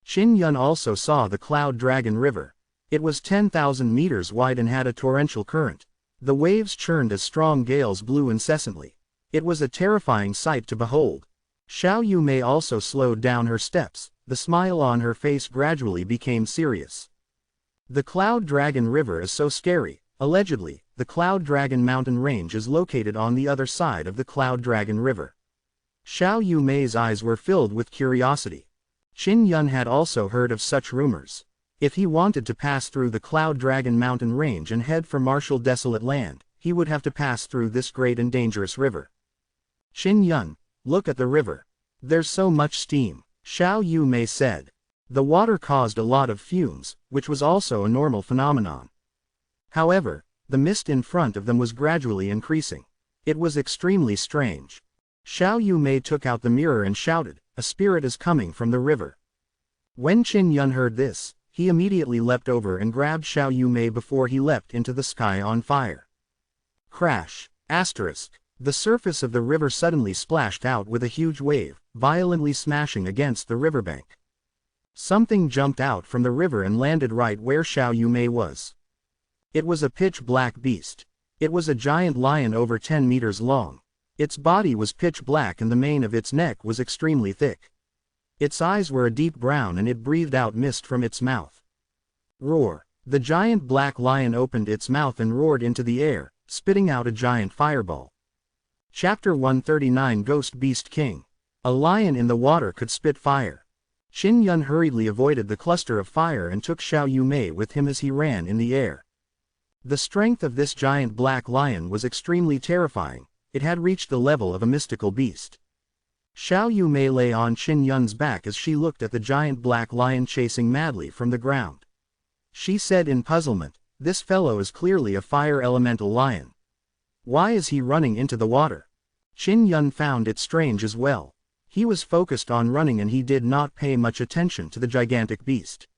Qin Yun also saw the Cloud Dragon River. It was 10,000 meters wide and had a torrential current. The waves churned as strong gales blew incessantly. It was a terrifying sight to behold. Xiao Yumei also slowed down her steps. The smile on her face gradually became serious. The Cloud Dragon River is so scary. Allegedly, the Cloud Dragon mountain range is located on the other side of the Cloud Dragon River. Xiao Yumei's eyes were filled with curiosity. Qin Yun had also heard of such rumors. If he wanted to pass through the Cloud Dragon mountain range and head for Martial Desolate Land, he would have to pass through this great and dangerous river. Qin Yun, look at the river. There's so much steam, Xiao Yumei said. The water caused a lot of fumes, which was also a normal phenomenon. However, the mist in front of them was gradually increasing. It was extremely strange. Xiao Yumei took out the mirror and shouted, a spirit is coming from the river. When Qin Yun heard this, he immediately leapt over and grabbed Xiao Yumei before he leapt into the sky on fire. Crash! Asterisk. The surface of the river suddenly splashed out with a huge wave, violently smashing against the riverbank. Something jumped out from the river and landed right where Xiao Yumei was. It was a pitch-black beast. It was a giant lion over 10 meters long. Its body was pitch black and the mane of its neck was extremely thick. Its eyes were a deep brown and it breathed out mist from its mouth. Roar! The giant black lion opened its mouth and roared into the air, spitting out a giant fireball. Chapter 139 Ghost Beast King. A lion in the water could spit fire. Qin Yun hurriedly avoided the cluster of fire and took Xiao Yumei with him as he ran in the air. The strength of this giant black lion was extremely terrifying. It had reached the level of a mystical beast. Xiao Yumei lay on Qin Yun's back as she looked at the giant black lion chasing madly from the ground. She said in puzzlement, this fellow is clearly a fire elemental lion. Why is he running into the water? Qin Yun found it strange as well. He was focused on running and he did not pay much attention to the gigantic beast.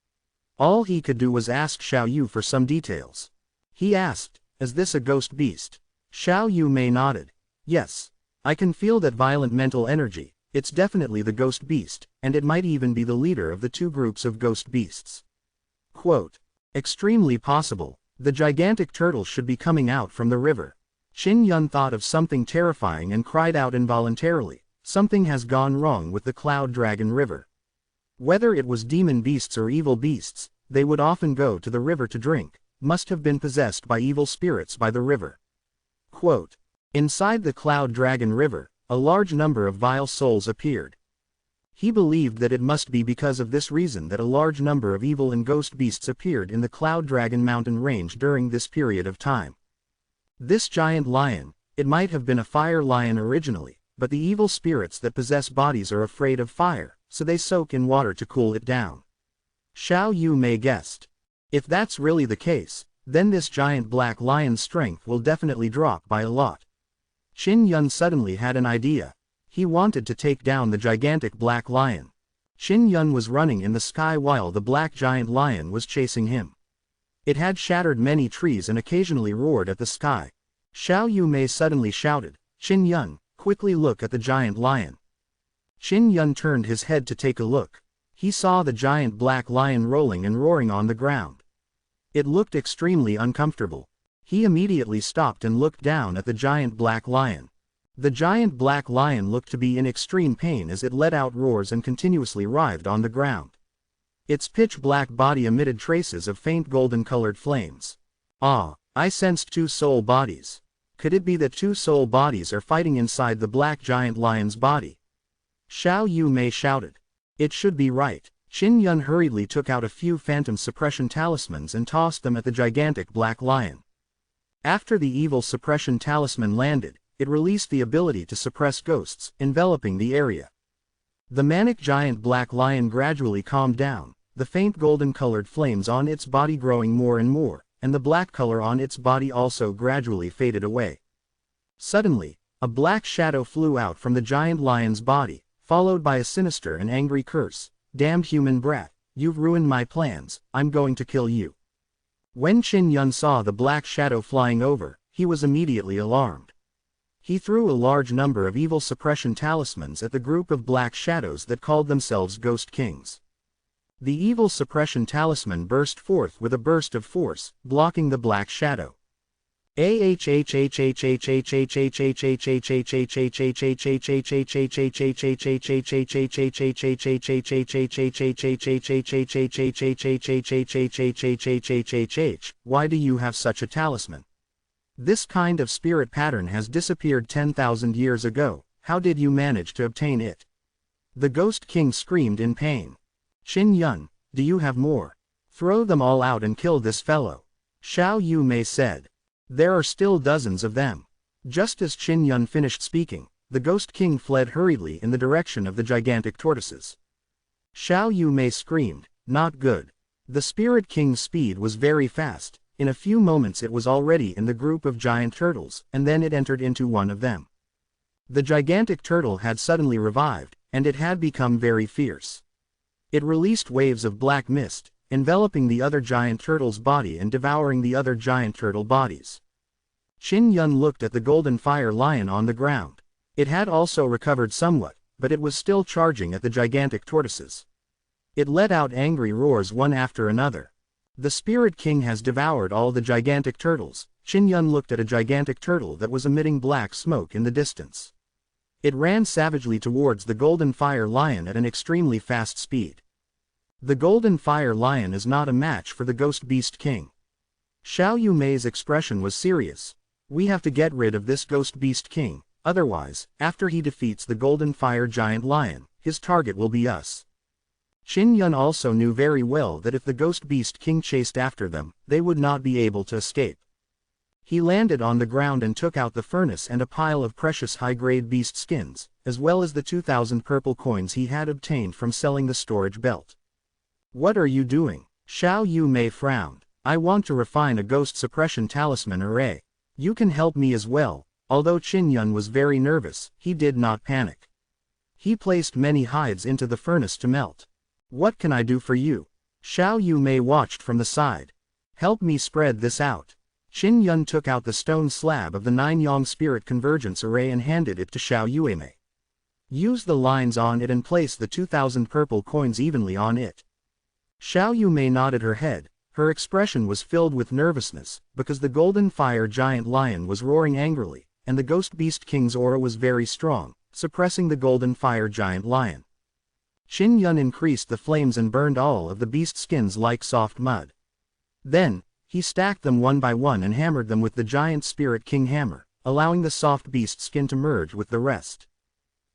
All he could do was ask Xiao Yu for some details. He asked, is this a ghost beast? Xiao Yumei nodded. Yes. I can feel that violent mental energy. It's definitely the ghost beast, and it might even be the leader of the two groups of ghost beasts. Quote, extremely possible. The gigantic turtle should be coming out from the river. Qin Yun thought of something terrifying and cried out involuntarily, "Something has gone wrong with the Cloud Dragon River." Whether it was demon beasts or evil beasts, they would often go to the river to drink, must have been possessed by evil spirits by the river. Quote, "Inside the Cloud Dragon River, a large number of vile souls appeared. He believed that it must be because of this reason that a large number of evil and ghost beasts appeared in the Cloud Dragon mountain range during this period of time. This giant lion, it might have been a fire lion originally, but the evil spirits that possess bodies are afraid of fire, so they soak in water to cool it down." Xiao Yu Mei guessed. If that's really the case, then this giant black lion's strength will definitely drop by a lot. Qin Yun suddenly had an idea. He wanted to take down the gigantic black lion. Qin Yun was running in the sky while the black giant lion was chasing him. It had shattered many trees and occasionally roared at the sky. Xiao Yu Mei suddenly shouted, "Qin Yun, quickly look at the giant lion." Qin Yun turned his head to take a look. He saw the giant black lion rolling and roaring on the ground. It looked extremely uncomfortable. He immediately stopped and looked down at the giant black lion. The giant black lion looked to be in extreme pain as it let out roars and continuously writhed on the ground. Its pitch-black body emitted traces of faint golden-colored flames. Ah, I sensed two soul bodies. Could it be that two soul bodies are fighting inside the black giant lion's body? Xiao Yu Mei shouted. It should be right. Qin Yun hurriedly took out a few phantom suppression talismans and tossed them at the gigantic black lion. After the evil suppression talisman landed, it released the ability to suppress ghosts, enveloping the area. The manic giant black lion gradually calmed down, the faint golden-colored flames on its body growing more and more, and the black color on its body also gradually faded away. Suddenly, a black shadow flew out from the giant lion's body, followed by a sinister and angry curse. "Damned human brat, you've ruined my plans, I'm going to kill you." When Qin Yun saw the black shadow flying over, he was immediately alarmed. He threw a large number of evil suppression talismans at the group of black shadows that called themselves Ghost Kings. The evil suppression talisman burst forth with a burst of force, blocking the black shadow. Why do you have such a talisman? This kind of spirit pattern has disappeared 10,000 years ago, how did you manage to obtain it? The Ghost King screamed in pain. Qin Yun, do you have more? Throw them all out and kill this fellow. Xiao Yu Mei said. There are still dozens of them. Just as Qin Yun finished speaking, the Ghost King fled hurriedly in the direction of the gigantic tortoises. Xiao Yu Mei screamed, not good. The Spirit King's speed was very fast. In a few moments it was already in the group of giant turtles, and then it entered into one of them. The gigantic turtle had suddenly revived, and it had become very fierce. It released waves of black mist, enveloping the other giant turtle's body and devouring the other giant turtle bodies. Qin Yun looked at the golden fire lion on the ground. It had also recovered somewhat, but it was still charging at the gigantic tortoises. It let out angry roars one after another. The Spirit King has devoured all the gigantic turtles. Qin Yun looked at a gigantic turtle that was emitting black smoke in the distance. It ran savagely towards the golden fire lion at an extremely fast speed. The golden fire lion is not a match for the Ghost Beast King. Xiao Yu Mei's expression was serious. We have to get rid of this Ghost Beast King, otherwise, after he defeats the golden fire giant lion, his target will be us. Qin Yun also knew very well that if the Ghost Beast King chased after them, they would not be able to escape. He landed on the ground and took out the furnace and a pile of precious high-grade beast skins, as well as the 2,000 purple coins he had obtained from selling the storage belt. What are you doing? Xiao Yu Mei frowned. I want to refine a ghost suppression talisman array. You can help me as well. Although Qin Yun was very nervous, he did not panic. He placed many hides into the furnace to melt. What can I do for you? Xiao Yu Mei watched from the side. Help me spread this out. Qin Yun took out the stone slab of the 9-yang spirit convergence array and handed it to Xiao Yu Mei. Use the lines on it and place the 2,000 purple coins evenly on it. Xiao Yu Mei nodded her head. Her expression was filled with nervousness, because the golden fire giant lion was roaring angrily, and the ghost beast king's aura was very strong, suppressing the golden fire giant lion. Qin Yun increased the flames and burned all of the beast skins like soft mud. Then, he stacked them one by one and hammered them with the giant spirit king hammer, allowing the soft beast skin to merge with the rest.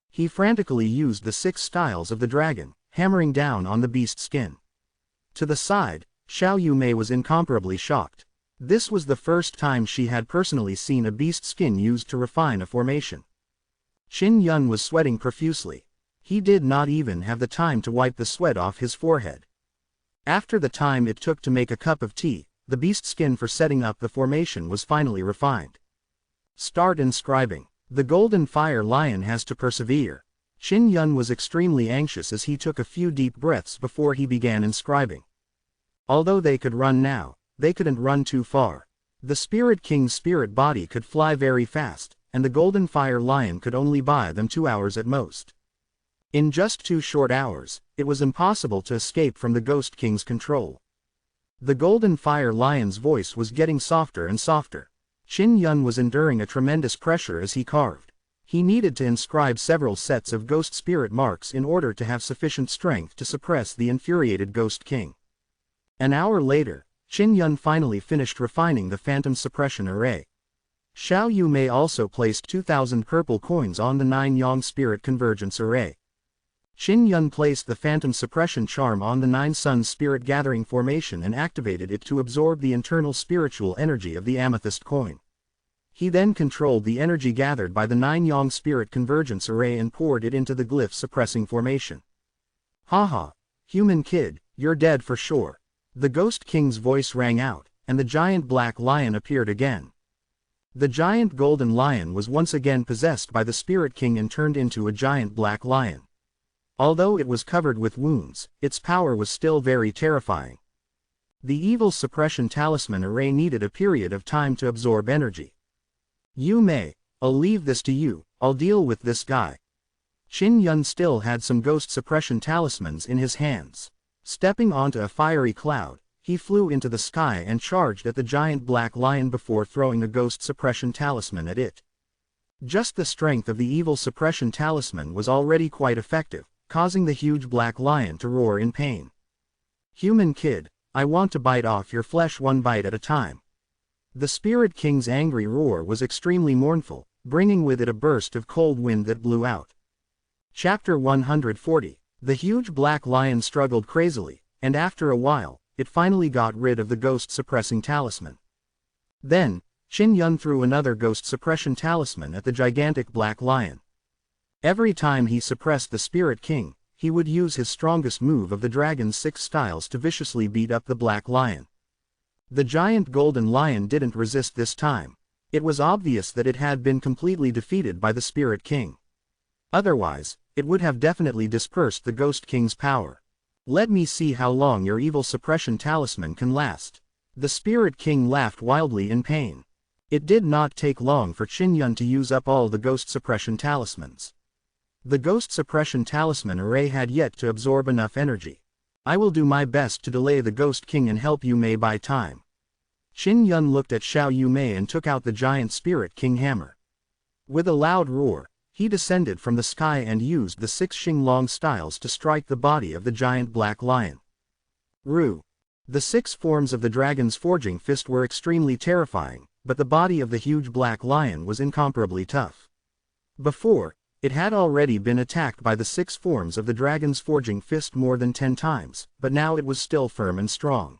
He frantically used the 6 styles of the dragon, hammering down on the beast skin. To the side, Xiao Yumei was incomparably shocked. This was the first time she had personally seen a beast skin used to refine a formation. Qin Yun was sweating profusely. He did not even have the time to wipe the sweat off his forehead. After the time it took to make a cup of tea, the beast skin for setting up the formation was finally refined. Start inscribing. The golden fire lion has to persevere. Qin Yun was extremely anxious as he took a few deep breaths before he began inscribing. Although they could run now, they couldn't run too far. The Spirit King's spirit body could fly very fast, and the golden fire lion could only buy them 2 hours at most. In just 2 short hours, it was impossible to escape from the Ghost King's control. The golden fire lion's voice was getting softer and softer. Qin Yun was enduring a tremendous pressure as he carved. He needed to inscribe several sets of ghost spirit marks in order to have sufficient strength to suppress the infuriated Ghost King. An hour later, Qin Yun finally finished refining the phantom suppression array. Xiao Yumei also placed 2,000 purple coins on the 9 yang spirit convergence array. Qin Yun placed the phantom suppression charm on the 9 sun spirit gathering formation and activated it to absorb the internal spiritual energy of the amethyst coin. He then controlled the energy gathered by the 9 yang spirit convergence array and poured it into the glyph suppressing formation. Haha, human kid, you're dead for sure. The Ghost King's voice rang out, and the giant black lion appeared again. The giant golden lion was once again possessed by the Spirit King and turned into a giant black lion. Although it was covered with wounds, its power was still very terrifying. The evil suppression talisman array needed a period of time to absorb energy. You may, I'll leave this to you, I'll deal with this guy. Qin Yun still had some ghost suppression talismans in his hands. Stepping onto a fiery cloud, he flew into the sky and charged at the giant black lion before throwing a ghost suppression talisman at it. Just the strength of the evil suppression talisman was already quite effective, causing the huge black lion to roar in pain. Human kid, I want to bite off your flesh one bite at a time. The Spirit King's angry roar was extremely mournful, bringing with it a burst of cold wind that blew out. Chapter 140. The huge black lion struggled crazily, and after a while, it finally got rid of the ghost suppressing talisman. Then, Qin Yun threw another ghost suppression talisman at the gigantic black lion. Every time he suppressed the Spirit King, he would use his strongest move of the dragon's 6 styles to viciously beat up the black lion. The giant golden lion didn't resist this time. It was obvious that it had been completely defeated by the Spirit King. Otherwise, it would have definitely dispersed the Ghost King's power. Let me see how long your evil suppression talisman can last. The Spirit King laughed wildly in pain. It did not take long for Qin Yun to use up all the ghost suppression talismans. The ghost suppression talisman array had yet to absorb enough energy. I will do my best to delay the Ghost King and help you Mei buy time. Qin Yun looked at Xiao Yumei and took out the giant Spirit King hammer. With a loud roar, he descended from the sky and used the 6 Xinglong styles to strike the body of the giant black lion. Ru. The 6 forms of the dragon's forging fist were extremely terrifying, but the body of the huge black lion was incomparably tough. Before, it had already been attacked by the 6 forms of the dragon's forging fist more than 10 times, but now it was still firm and strong.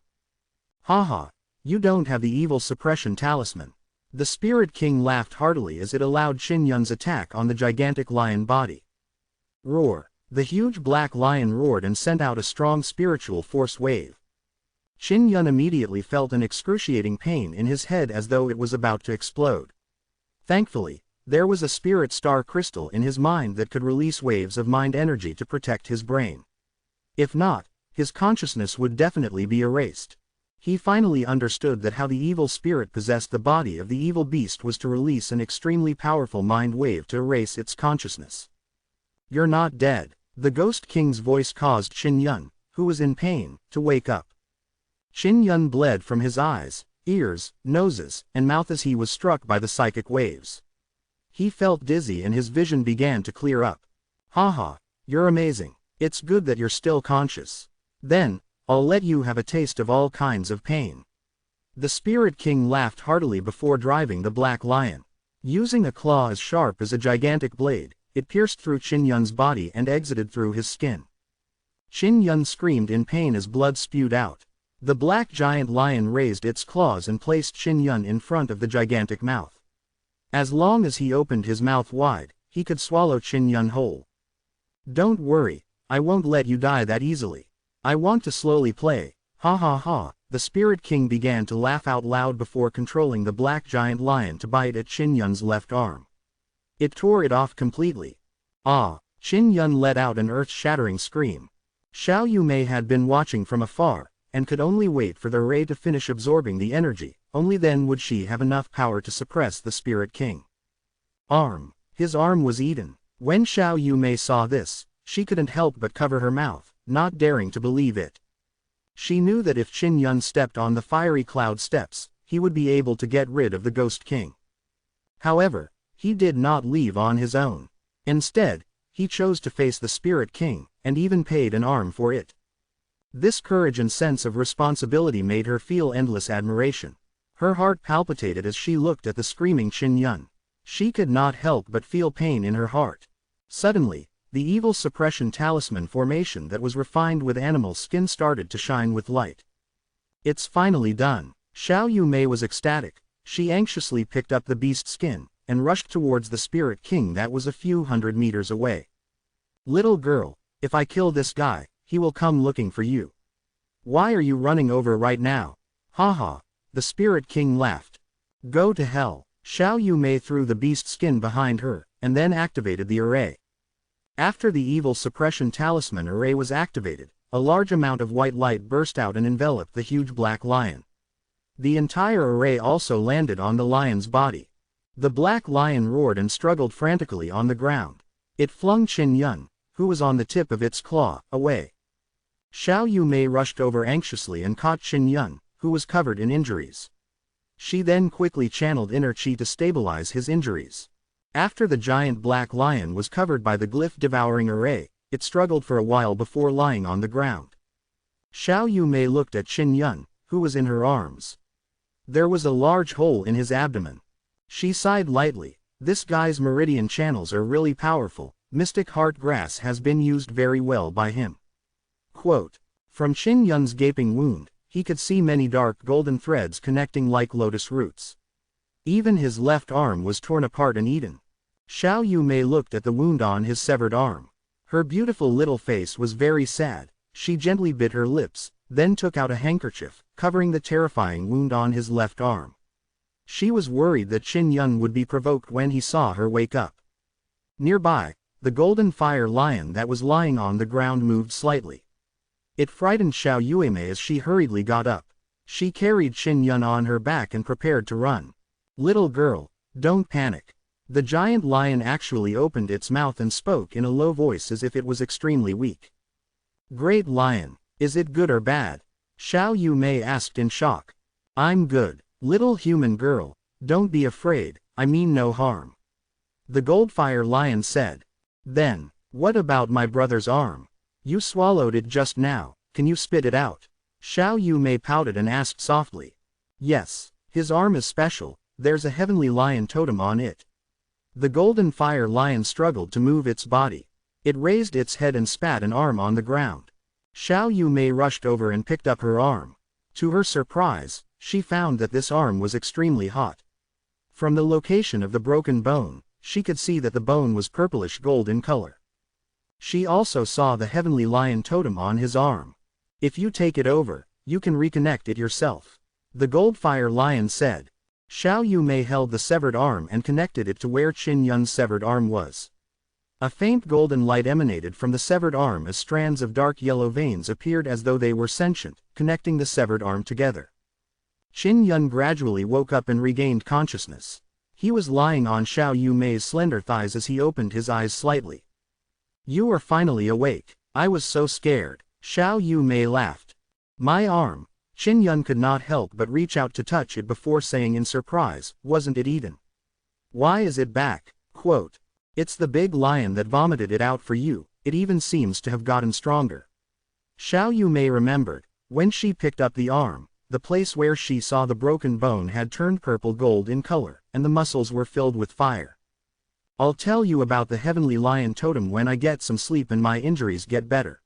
Haha, you don't have the evil suppression talisman. The Spirit King laughed heartily as it allowed Qin Yun's attack on the gigantic lion body. Roar. The huge black lion roared and sent out a strong spiritual force wave. Qin Yun immediately felt an excruciating pain in his head as though it was about to explode. Thankfully, there was a spirit star crystal in his mind that could release waves of mind energy to protect his brain. If not, his consciousness would definitely be erased. He finally understood that how the evil spirit possessed the body of the evil beast was to release an extremely powerful mind wave to erase its consciousness. You're not dead. The Ghost King's voice caused Qin Yun, who was in pain, to wake up. Qin Yun bled from his eyes, ears, noses, and mouth as he was struck by the psychic waves. He felt dizzy and his vision began to clear up. Haha, you're amazing. It's good that you're still conscious. Then, I'll let you have a taste of all kinds of pain. The Spirit King laughed heartily before driving the black lion. Using a claw as sharp as a gigantic blade, it pierced through Qin Yun's body and exited through his skin. Qin Yun screamed in pain as blood spewed out. The black giant lion raised its claws and placed Qin Yun in front of the gigantic mouth. As long as he opened his mouth wide, he could swallow Qin Yun whole. Don't worry, I won't let you die that easily. I want to slowly play. Ha ha ha. The Spirit King began to laugh out loud before controlling the black giant lion to bite at Qin Yun's left arm. It tore it off completely. Ah! Qin Yun let out an earth-shattering scream. Xiao Yumei had been watching from afar, and could only wait for the ray to finish absorbing the energy, only then would she have enough power to suppress the Spirit King. Arm. His arm was eaten. When Xiao Yumei saw this, she couldn't help but cover her mouth, not daring to believe it. She knew that if Qin Yun stepped on the fiery cloud steps, he would be able to get rid of the Ghost King. However, he did not leave on his own. Instead, he chose to face the Spirit King, and even paid an arm for it. This courage and sense of responsibility made her feel endless admiration. Her heart palpitated as she looked at the screaming Qin Yun. She could not help but feel pain in her heart. Suddenly, the evil suppression talisman formation that was refined with animal skin started to shine with light. It's finally done. Xiao Yumei was ecstatic. She anxiously picked up the beast skin, and rushed towards the Spirit King that was a few hundred meters away. Little girl, if I kill this guy, he will come looking for you. Why are you running over right now? Haha, the Spirit King laughed. Go to hell. Xiao Yumei threw the beast skin behind her, and then activated the array. After the evil suppression talisman array was activated, a large amount of white light burst out and enveloped the huge black lion. The entire array also landed on the lion's body. The black lion roared and struggled frantically on the ground. It flung Qin Yun, who was on the tip of its claw, away. Xiao Yumei rushed over anxiously and caught Qin Yun, who was covered in injuries. She then quickly channeled inner chi to stabilize his injuries. After the giant black lion was covered by the glyph-devouring array, it struggled for a while before lying on the ground. Xiao Yumei looked at Qin Yun, who was in her arms. There was a large hole in his abdomen. She sighed lightly. This guy's meridian channels are really powerful. Mystic heart grass has been used very well by him. Quote. From Qin Yun's gaping wound, he could see many dark golden threads connecting like lotus roots. Even his left arm was torn apart and eaten. Xiao Yumei looked at the wound on his severed arm. Her beautiful little face was very sad. She gently bit her lips, then took out a handkerchief, covering the terrifying wound on his left arm. She was worried that Qin Yun would be provoked when he saw her wake up. Nearby, the golden fire lion that was lying on the ground moved slightly. It frightened Xiao Yumei as she hurriedly got up. She carried Qin Yun on her back and prepared to run. Little girl, don't panic. The giant lion actually opened its mouth and spoke in a low voice as if it was extremely weak. Great lion, is it good or bad? Xiao Yumei asked in shock. I'm good. Little human girl, don't be afraid, I mean no harm. The goldfire lion said. Then, what about my brother's arm? You swallowed it just now, can you spit it out? Xiao Yumei pouted and asked softly. Yes, his arm is special, there's a heavenly lion totem on it. The golden fire lion struggled to move its body. It raised its head and spat an arm on the ground. Xiao Yumei rushed over and picked up her arm. To her surprise, she found that this arm was extremely hot. From the location of the broken bone, she could see that the bone was purplish gold in color. She also saw the heavenly lion totem on his arm. If you take it over, you can reconnect it yourself. The goldfire lion said. Xiao Yumei held the severed arm and connected it to where Qin Yun's severed arm was. A faint golden light emanated from the severed arm as strands of dark yellow veins appeared as though they were sentient, connecting the severed arm together. Qin Yun gradually woke up and regained consciousness. He was lying on Xiao Yumei's slender thighs as he opened his eyes slightly. You are finally awake. I was so scared. Xiao Yumei laughed. My arm. Qin Yun could not help but reach out to touch it before saying in surprise, "Wasn't it eaten? Why is it back?" Quote, "It's the big lion that vomited it out for you, it even seems to have gotten stronger." Xiao Yumei remembered, when she picked up the arm, the place where she saw the broken bone had turned purple gold in color, and the muscles were filled with fire. "I'll tell you about the heavenly lion totem when I get some sleep and my injuries get better."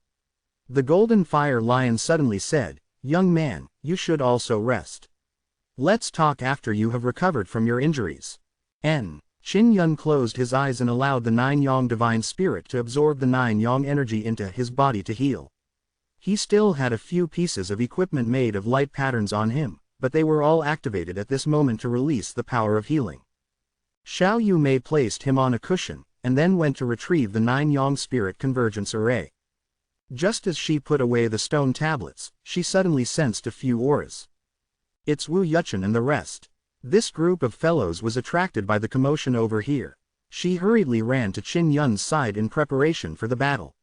The golden fire lion suddenly said, "Young man, you should also rest. Let's talk after you have recovered from your injuries." Qin Yun closed his eyes and allowed the 9-yang divine spirit to absorb the 9-yang energy into his body to heal. He still had a few pieces of equipment made of light patterns on him, but they were all activated at this moment to release the power of healing. Xiao Yumei placed him on a cushion, and then went to retrieve the 9-yang spirit convergence array. Just as she put away the stone tablets, she suddenly sensed a few auras. "It's Wu Yuchen and the rest." This group of fellows was attracted by the commotion over here. She hurriedly ran to Qin Yun's side in preparation for the battle.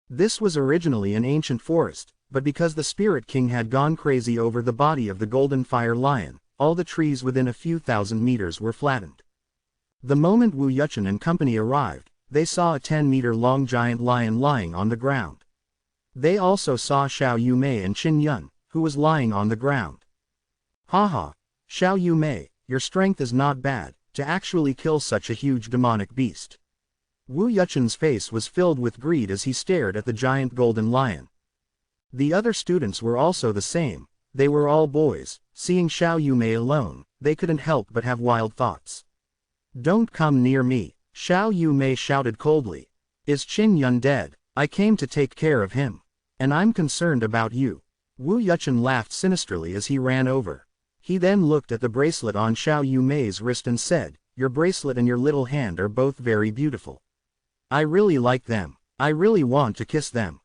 This was originally an ancient forest, but because the Spirit King had gone crazy over the body of the Golden Fire Lion, all the trees within a few thousand meters were flattened. The moment Wu Yuchen and company arrived, they saw a 10-meter-long giant lion lying on the ground. They also saw Xiao Yumei and Qin Yun, who was lying on the ground. "Haha, Xiao Yumei, your strength is not bad, to actually kill such a huge demonic beast." Wu Yuchen's face was filled with greed as he stared at the giant golden lion. The other students were also the same, they were all boys. Seeing Xiao Yumei alone, they couldn't help but have wild thoughts. "Don't come near me," Xiao Yumei shouted coldly. "Is Qin Yun dead? I came to take care of him. And I'm concerned about you." Wu Yuchen laughed sinisterly as he ran over. He then looked at the bracelet on Xiao Yumei's wrist and said, "Your bracelet and your little hand are both very beautiful. I really like them. I really want to kiss them."